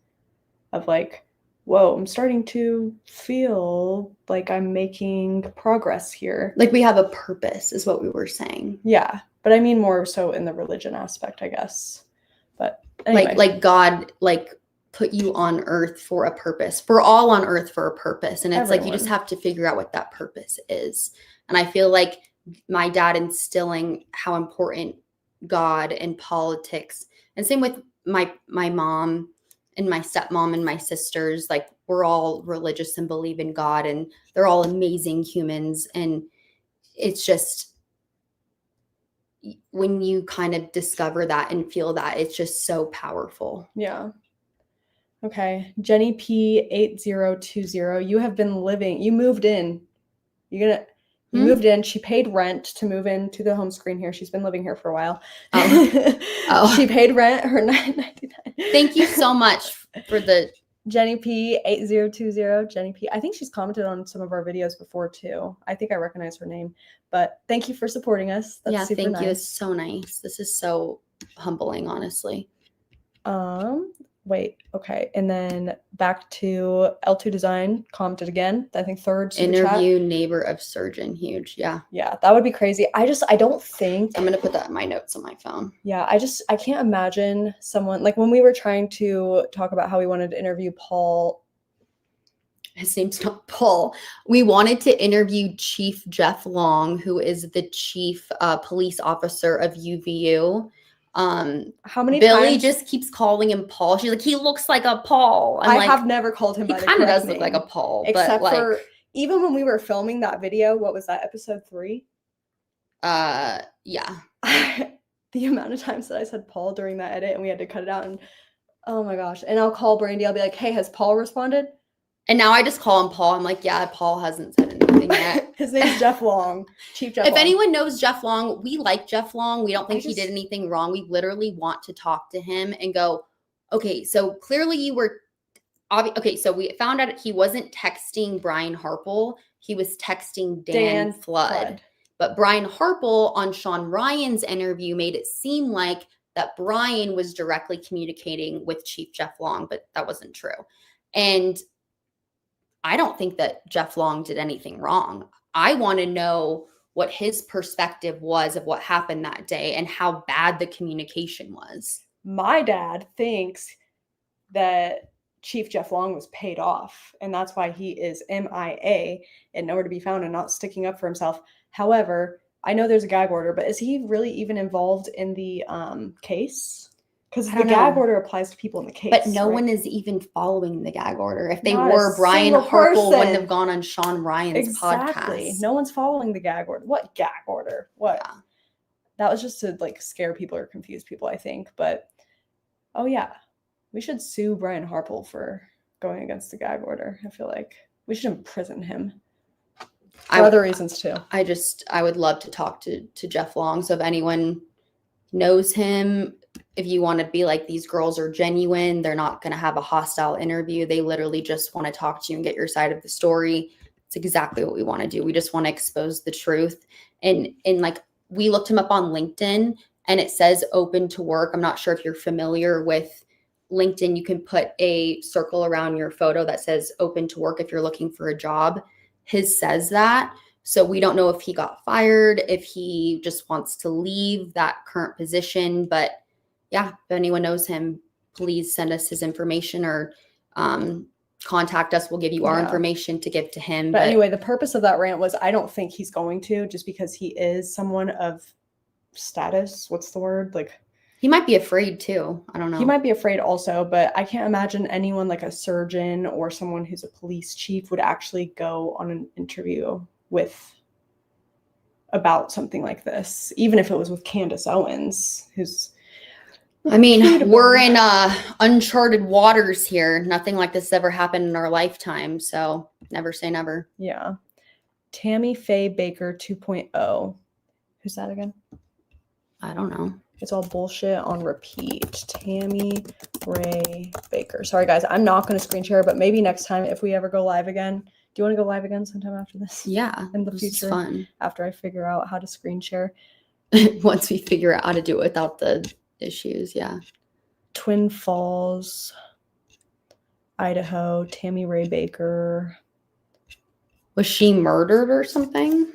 of like, whoa, I'm starting to feel like I'm making progress here. Like we have a purpose is what we were saying. Yeah, but I mean more so in the religion aspect, I guess. But anyway. Like God, like put you on earth for a purpose. We're all on earth for a purpose. And it's like, you just have to figure out what that purpose is. And I feel like my dad instilling how important God and politics, and same with my mom and my stepmom and my sisters, like we're all religious and believe in God and they're all amazing humans. And it's just, when you kind of discover that and feel that, it's just so powerful. Yeah. Okay. Jenny P8020, you have been living, you moved in. You moved in. She paid rent to move into the home screen here. She's been living here for a while. Oh. She paid rent, her $9.99. Thank you so much for the Jenny P 8020. Jenny P. I think she's commented on some of our videos before too. I think I recognize her name. But thank you for supporting us. That's super thank you. nice. It's so nice. This is so humbling, honestly. Wait, okay. And then back to L2 Design, commented again. I think third super Interview chat. neighbor of surgeon. Huge. Yeah. Yeah, that would be crazy. I don't think. I'm going to put that in my notes on my phone. Yeah, I can't imagine someone, like when we were trying to talk about how we wanted to interview Paul. His name's not Paul. We wanted to interview Chief Jeff Long, who is the chief police officer of UVU. How many Billy times? just keeps calling him Paul. She's like, he looks like a Paul. I have never called him by the correct name. He kind of does look like a Paul. Except but for even when we were filming that video, what was that, episode 3? Yeah. The amount of times that I said Paul during that edit and we had to cut it out, and oh my gosh. And I'll call Brandy, I'll be like, hey, has Paul responded? And now I just call him Paul. I'm like, yeah, Paul hasn't said anything yet. His name's Jeff Long. Chief Jeff If Long. anyone knows Jeff Long, we like Jeff Long. We don't think he did anything wrong. We literally want to talk to him and go, okay, so clearly you were, okay, so we found out he wasn't texting Brian Harple. He was texting Dan Flood. But Brian Harple on Sean Ryan's interview made it seem like that Brian was directly communicating with Chief Jeff Long, but that wasn't true. And I don't think that Jeff Long did anything wrong. I want to know what his perspective was of what happened that day and how bad the communication was. My dad thinks that Chief Jeff Long was paid off, and that's why he is MIA and nowhere to be found and not sticking up for himself. However, I know there's a gag order, but is he really even involved in the case? Because the gag order applies to people in the case. But no one is even following the gag order. If they were, Brian Harple wouldn't have gone on Sean Ryan's podcast. No one's following the gag order. What gag order? What? Yeah. That was just to like scare people or confuse people, I think. But oh yeah, we should sue Brian Harple for going against the gag order. I feel like we should imprison him. For other reasons too. I would love to talk to Jeff Long. So if anyone knows him, if you want to be like, these girls are genuine, they're not going to have a hostile interview. They literally just want to talk to you and get your side of the story. It's exactly what we want to do. We just want to expose the truth. And like, we looked him up on LinkedIn and it says open to work. I'm not sure if you're familiar with LinkedIn. You can put a circle around your photo that says open to work if you're looking for a job. His says that. So we don't know if he got fired, if he just wants to leave that current position. But yeah, if anyone knows him, please send us his information or contact us. We'll give you our information to give to him. But anyway, the purpose of that rant was I don't think he's going to, just because he is someone of status. What's the word? Like, he might be afraid too. I don't know. He might be afraid also, but I can't imagine anyone like a surgeon or someone who's a police chief would actually go on an interview about something like this, even if it was with Candace Owens, who's, I mean, we're in uncharted waters here. Nothing like this ever happened in our lifetime. So never say never. Yeah. Tammy Faye Baker 2.0. Who's that again? I don't know. It's all bullshit on repeat. Tammy Ray Baker. Sorry, guys. I'm not going to screen share, but maybe next time if we ever go live again. Do you want to go live again sometime after this? Yeah. In the future. Fun. After I figure out how to screen share. Once we figure out how to do it without the issues. Yeah. Twin Falls, Idaho. Tammy Ray Baker. Was she murdered or something?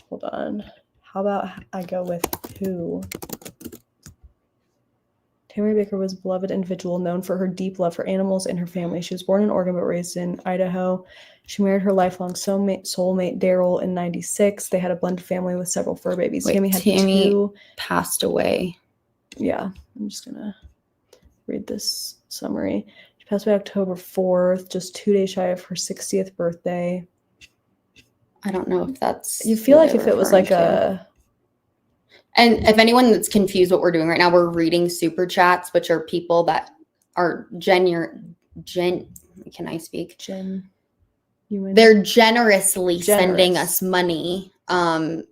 Hold on. How about I go with who? Tammy Baker was a beloved individual known for her deep love for animals and her family. She was born in Oregon but raised in Idaho. She married her lifelong soulmate Daryl in 1996. They had a blended family with several fur babies. Wait, Tammy passed away. Yeah, I'm just going to read this summary. She passed away October 4th, just 2 days shy of her 60th birthday. I don't know if that's... You feel like if it was like a... And if anyone that's confused what we're doing right now, we're reading super chats, which are people that are can I speak? They're generously sending us money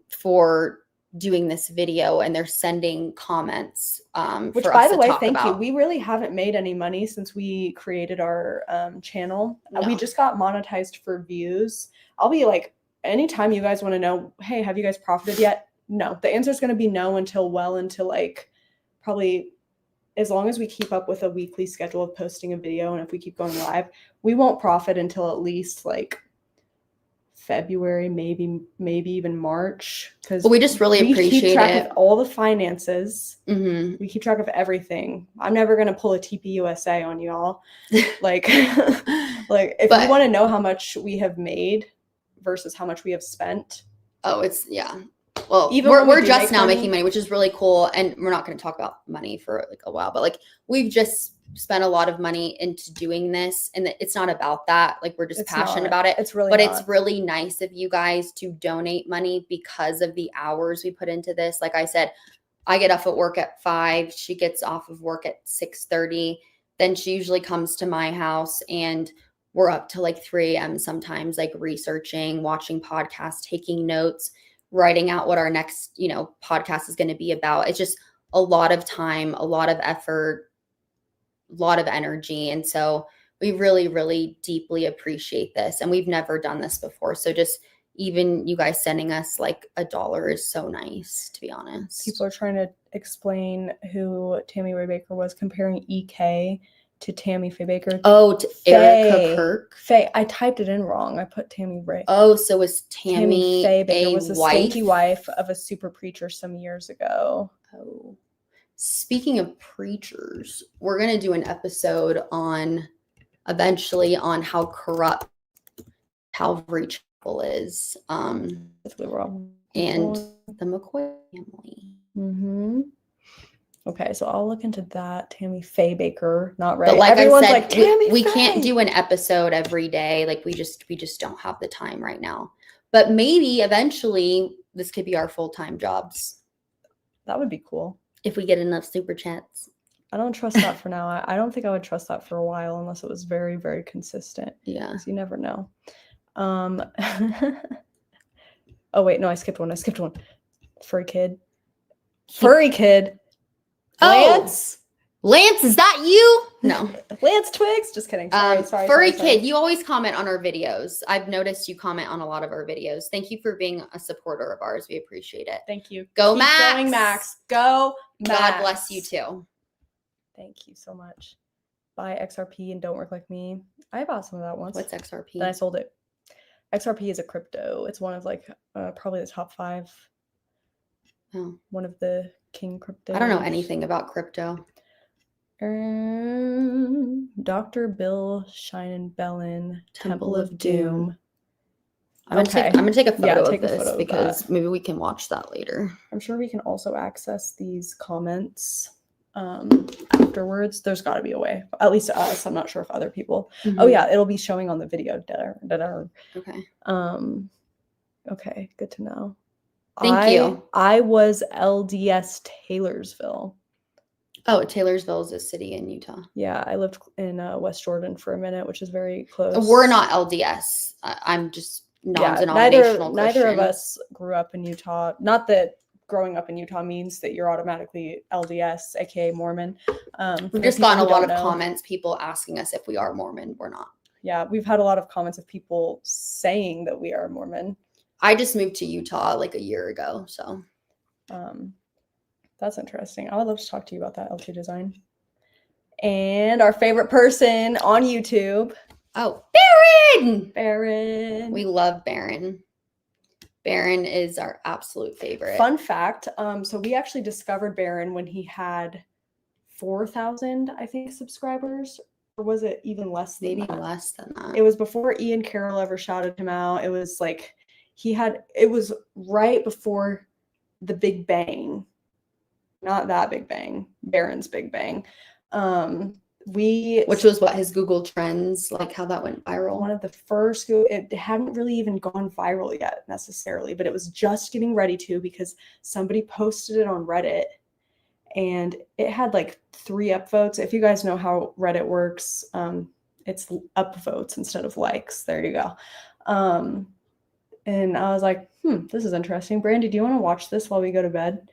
for doing this video and they're sending comments which, for by us the to way, talk thank you. about. We really haven't made any money since we created our channel. No. We just got monetized for views. I'll be like, anytime you guys want to know, hey, have you guys profited yet? No. The answer is going to be no until like probably as long as we keep up with a weekly schedule of posting a video, and if we keep going live, we won't profit until at least like February, maybe even March, because we just really appreciate keep track it. of all the finances. Mm-hmm. We keep track of everything. I'm never gonna pull a TPUSA on y'all. Like if you want to know how much we have made versus how much we have spent. Oh, it's well, even we're just now making money, which is really cool. And we're not going to talk about money for like a while, but like we've just spent a lot of money into doing this, and it's not about that. Like we're just passionate about it. It's really, it's really nice of you guys to donate money because of the hours we put into this. Like I said, I get off at work at 5. She gets off of work at 6:30. Then she usually comes to my house, and we're up to like 3 a.m. sometimes, like researching, watching podcasts, taking notes, writing out what our next, podcast is going to be about. It's just a lot of time, a lot of effort, a lot of energy. And so we really, really deeply appreciate this. And we've never done this before. So just even you guys sending us like $1 is so nice, to be honest. People are trying to explain who Tammy Ray Baker was, comparing EK to Tammy Faye Baker. Oh, to Erica Kirk. Faye. I typed it in wrong. I put Tammy Ray. Oh, so was Tammy Faye Baker was the wife? skanky wife of a super preacher some years ago. Oh. Speaking of preachers, we're going to do an episode eventually on how corrupt Calvary Chapel is. And the McCoy family. Mm-hmm. Okay, so I'll look into that. Tammy Faye Baker, not right. But like everyone's I said, like, Tammy we Faye. Can't do an episode every day. Like we just don't have the time right now. But maybe eventually this could be our full-time jobs. That would be cool. If we get enough super chats. I don't trust that for now. I don't think I would trust that for a while unless it was very, very consistent. Yeah. So you never know. Oh wait, no, I skipped one. Furry kid. Lance, is that you? No. Lance Twigs. Just kidding. Sorry. Furry kid, you always comment on our videos. I've noticed you comment on a lot of our videos. Thank you for being a supporter of ours. We appreciate it. Thank you. Go Keep Max. Going Max. Go Max. God bless you too. Thank you so much. Buy XRP and don't work like me. I bought some of that once. What's XRP? Then I sold it. XRP is a crypto. It's one of like probably the top 5. Oh. One of the king cryptos. I don't know anything about crypto. Dr. Bill Shinen-Bellin, Temple of Doom. I'm gonna take a photo of this photo because maybe we can watch that later. I'm sure we can also access these comments afterwards. There's got to be a way, at least to us. I'm not sure if other people. Mm-hmm. Oh yeah, it'll be showing on the video. Okay. Okay, good to know. Thank you. I was LDS Taylorsville. Oh, Taylorsville is a city in Utah. Yeah, I lived in West Jordan for a minute, which is very close. We're not LDS. I'm just non-denominational. Neither of us grew up in Utah. Not that growing up in Utah means that you're automatically LDS, aka Mormon. We've just gotten a lot of comments, people asking us if we are Mormon. We're not. Yeah, we've had a lot of comments of people saying that we are Mormon. I just moved to Utah like a year ago, so. That's interesting. I would love to talk to you about that, LT Design. And our favorite person on YouTube. Oh, Baron! We love Baron. Baron is our absolute favorite. Fun fact, so we actually discovered Baron when he had 4,000, I think, subscribers. Or was it even less than Maybe that? less than that. It was before Ian Carroll ever shouted him out. It was like, it was right before the Big Bang. Not that Big Bang, Baron's Big Bang. Which was what, his Google Trends, like how that went viral? One of the first, it hadn't really even gone viral yet necessarily, but it was just getting ready to, because somebody posted it on Reddit and it had like 3 upvotes. If you guys know how Reddit works, it's upvotes instead of likes. There you go. And I was like, this is interesting. Brandy, do you want to watch this while we go to bed?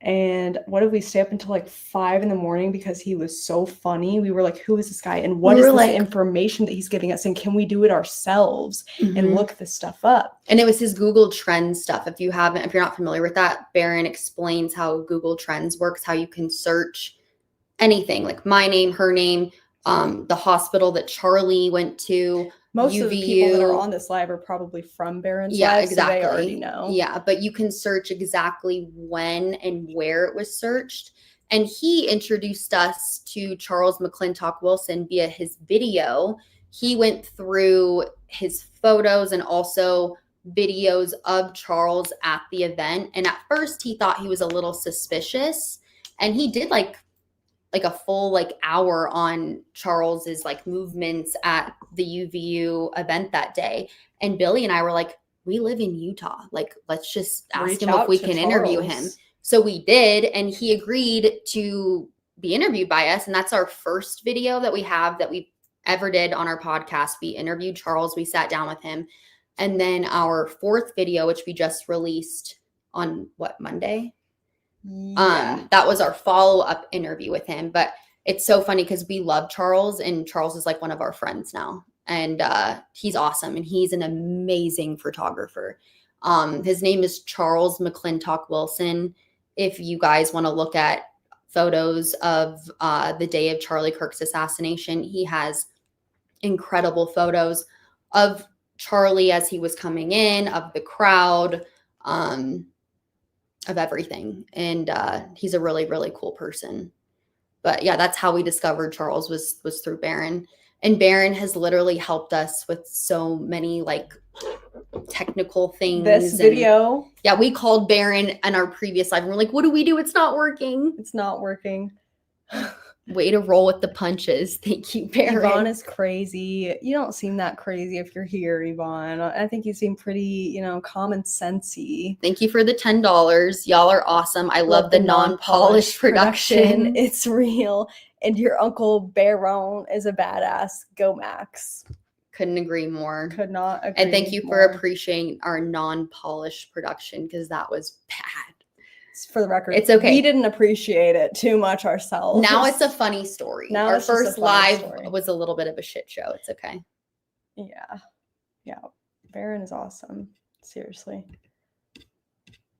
And what if we stay up until like 5 a.m. because he was so funny? We were like, who is this guy? And what is this information that he's giving us? And can we do it ourselves and look this stuff up? And it was his Google Trends stuff. If you're not familiar with that, Barron explains how Google Trends works, how you can search anything like my name, her name, the hospital that Charlie went to. Most UVU. Of the people that are on this live are probably from Barron's live, exactly. So they already know. Yeah, but you can search exactly when and where it was searched. And he introduced us to Charles McClintock Wilson via his video. He went through his photos and also videos of Charles at the event. And at first he thought he was a little suspicious. And he did like a full hour on Charles's movements at the UVU event that day. And Billy and I were like, we live in Utah. Let's just ask him if we can interview him. So we did, and he agreed to be interviewed by us. And that's our first video that we have that we ever did on our podcast. We interviewed Charles. We sat down with him. And then our fourth video, which we just released on Monday? Yeah. That was our follow-up interview with him. But it's so funny because we love Charles, and Charles is one of our friends now. And he's awesome, and he's an amazing photographer. His name is Charles McClintock Wilson. If you guys want to look at photos of the day of Charlie Kirk's assassination, he has incredible photos of Charlie as he was coming in, of the crowd, of everything. And he's a really, really cool person. But yeah, that's how we discovered Charles was through Barron. And Barron has literally helped us with so many technical things. This video. Yeah, we called Barron in our previous live and we're like, what do we do? It's not working. It's not working. Way to roll with the punches. Thank you, Barron. Yvonne is crazy. You don't seem that crazy if you're here, Yvonne. I think you seem pretty, common sensey. Thank you for the $10. Y'all are awesome. I love the non-polished production. It's real. And your Uncle Barron is a badass. Go Max. Couldn't agree more. Could not agree And thank you more. for appreciating our non-polished production because that was bad. For the record, it's okay. We didn't appreciate it too much ourselves. Now it's a funny story. Now our first live was a little bit of a shit show. It's okay. Yeah. Barron is awesome. Seriously.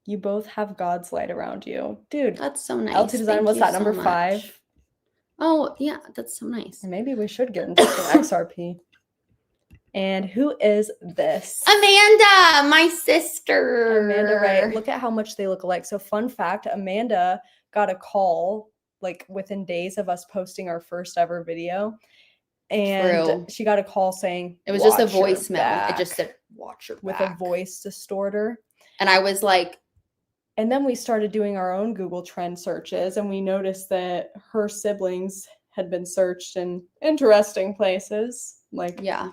You both have God's light around you. Dude. That's so nice. LT Design, what's that, number 5? Oh, yeah. That's so nice. And maybe we should get into some XRP. And who is this? Amanda, my sister. Amanda, right. Look at how much they look alike. So fun fact, Amanda got a call within days of us posting our first ever video. And she got a call saying it was just a voicemail. It just said, watch your back. With a voice distorter. And I was like. And then we started doing our own Google Trend searches and we noticed that her siblings had been searched in interesting places. Yeah.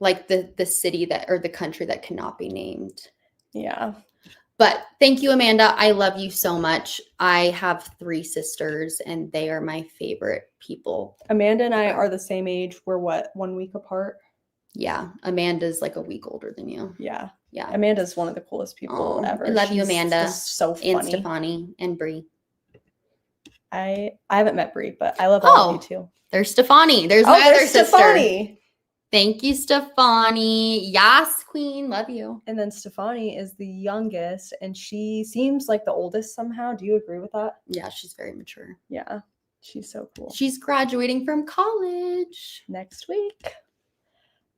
The city or the country that cannot be named. Yeah. But thank you, Amanda. I love you so much. I have 3 sisters and they are my favorite people. Amanda and I are the same age. We're 1 week apart? Yeah. Amanda's a week older than you. Yeah. Yeah. Amanda's one of the coolest people ever. I love you, Amanda. Just so funny. And Stefani and Bree. I haven't met Bree, but I love all of you too. There's Stefani. There's my other sister. Stefani. Thank you, Stefani. Yes, queen. Love you. And then Stefani is the youngest, and she seems like the oldest somehow. Do you agree with that? Yeah, she's very mature. Yeah, she's so cool. She's graduating from college next week.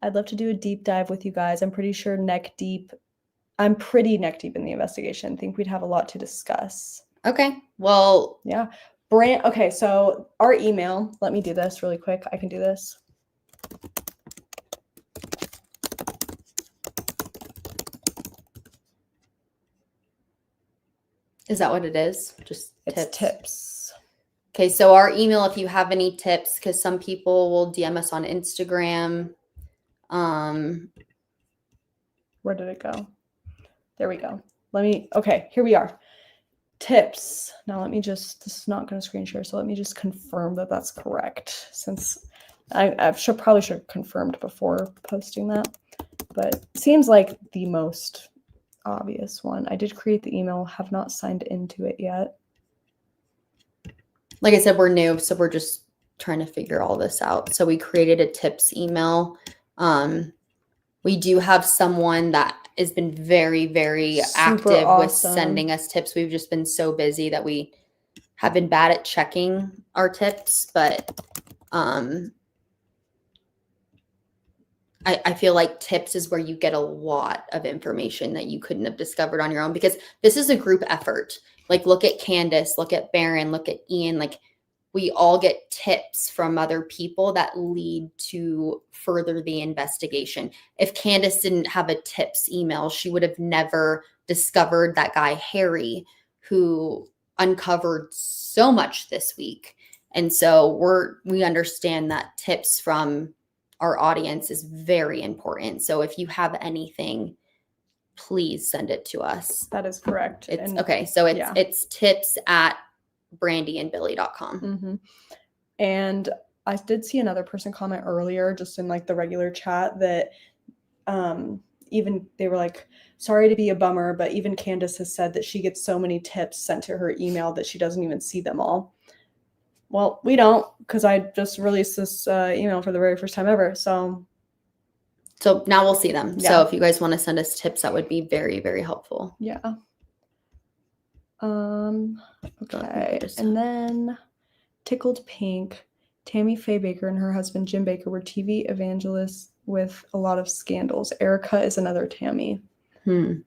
I'd love to do a deep dive with you guys. I'm pretty sure I'm pretty neck deep in the investigation. I think we'd have a lot to discuss. Okay. Well, yeah. Okay, so our email, let me do this really quick. I can do this. Is that what it is? Just tips. Okay, so our email, if you have any tips, because some people will DM us on Instagram. Where did it go? There we go. Okay, here we are. Tips. Now this is not going to screen share, so let me just confirm that that's correct, since I probably should have confirmed before posting that. but seems like the most obvious one. I did create the email, have not signed into it yet. Like I said, we're new, so we're just trying to figure all this out. So we created a tips email. We do have someone that has been very, very active with sending us tips. We've just been so busy that we have been bad at checking our tips, but I feel like tips is where you get a lot of information that you couldn't have discovered on your own, because this is a group effort. Like, look at Candace, look at Barron, look at Ian. Like, we all get tips from other people that lead to further the investigation. If Candace didn't have a tips email, she would have never discovered that guy, Harry, who uncovered so much this week. And so we understand that tips from our audience is very important. So if you have anything, please send it to us. That is correct. It's tips at brandyandbilly.com. Mm-hmm. And I did see another person comment earlier, just in like the regular chat, that even they were like, sorry to be a bummer, but even Candace has said that she gets so many tips sent to her email that she doesn't even see them all. Well, we don't, because I just released this email for the very first time ever. So now we'll see them. Yeah. So if you guys want to send us tips, that would be very, very helpful. Yeah. Okay. And then Tickled Pink, Tammy Faye Baker and her husband Jim Baker were TV evangelists with a lot of scandals. Erica is another Tammy.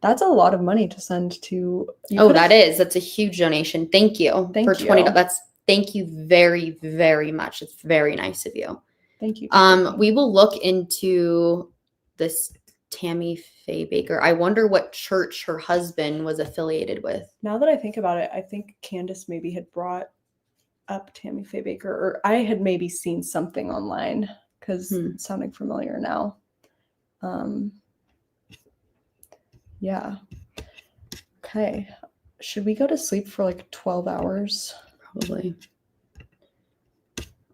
That's a lot of money to send to. That's a huge donation. Thank you for $20. Thank you very, very much. It's very nice of you. Thank you. We will look into this Tammy Faye Baker. I wonder what church her husband was affiliated with. Now that I think about it, I think Candace maybe had brought up Tammy Faye Baker, or I had maybe seen something online, because it's sounding familiar now. Yeah. Okay. Should we go to sleep for like 12 hours? Probably.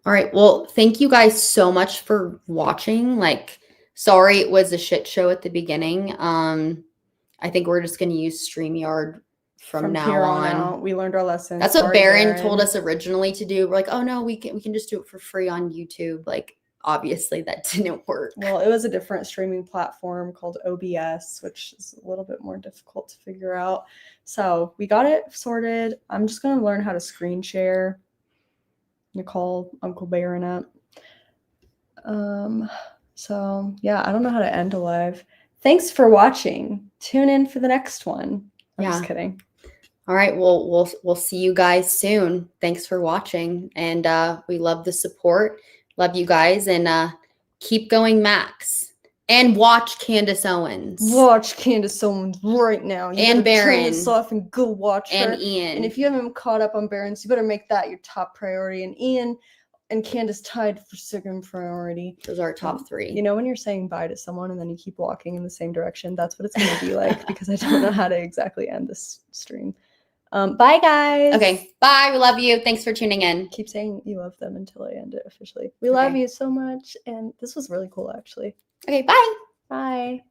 All right. Well, thank you guys so much for watching. Like, sorry it was a shit show at the beginning. I think we're just going to use StreamYard from now here on out. We learned our lesson. That's what Barron told us originally to do. We're like, oh no, we can just do it for free on YouTube. Like, obviously that didn't work. Well, it was a different streaming platform called OBS, which is a little bit more difficult to figure out. So we got it sorted. I'm just going to learn how to screen share. Call Uncle Barron up. So yeah, I don't know how to end a live. Thanks for watching. Tune in for the next one. I'm just kidding. All right. Well, we'll see you guys soon. Thanks for watching. And we love the support. Love you guys. And keep going, Max. And watch Candace Owens. Watch Candace Owens right now. And Barron. Turn this off and go watch her. And Ian. And if you haven't caught up on Barron's, you better make that your top priority. And Ian and Candace tied for second priority. Those are our top three. You know when you're saying bye to someone and then you keep walking in the same direction? That's what it's going to be like, because I don't know how to exactly end this stream. Bye, guys. Okay. Bye. We love you. Thanks for tuning in. Keep saying you love them until I end it officially. We love you so much. And this was really cool, actually. Okay. Bye. Bye.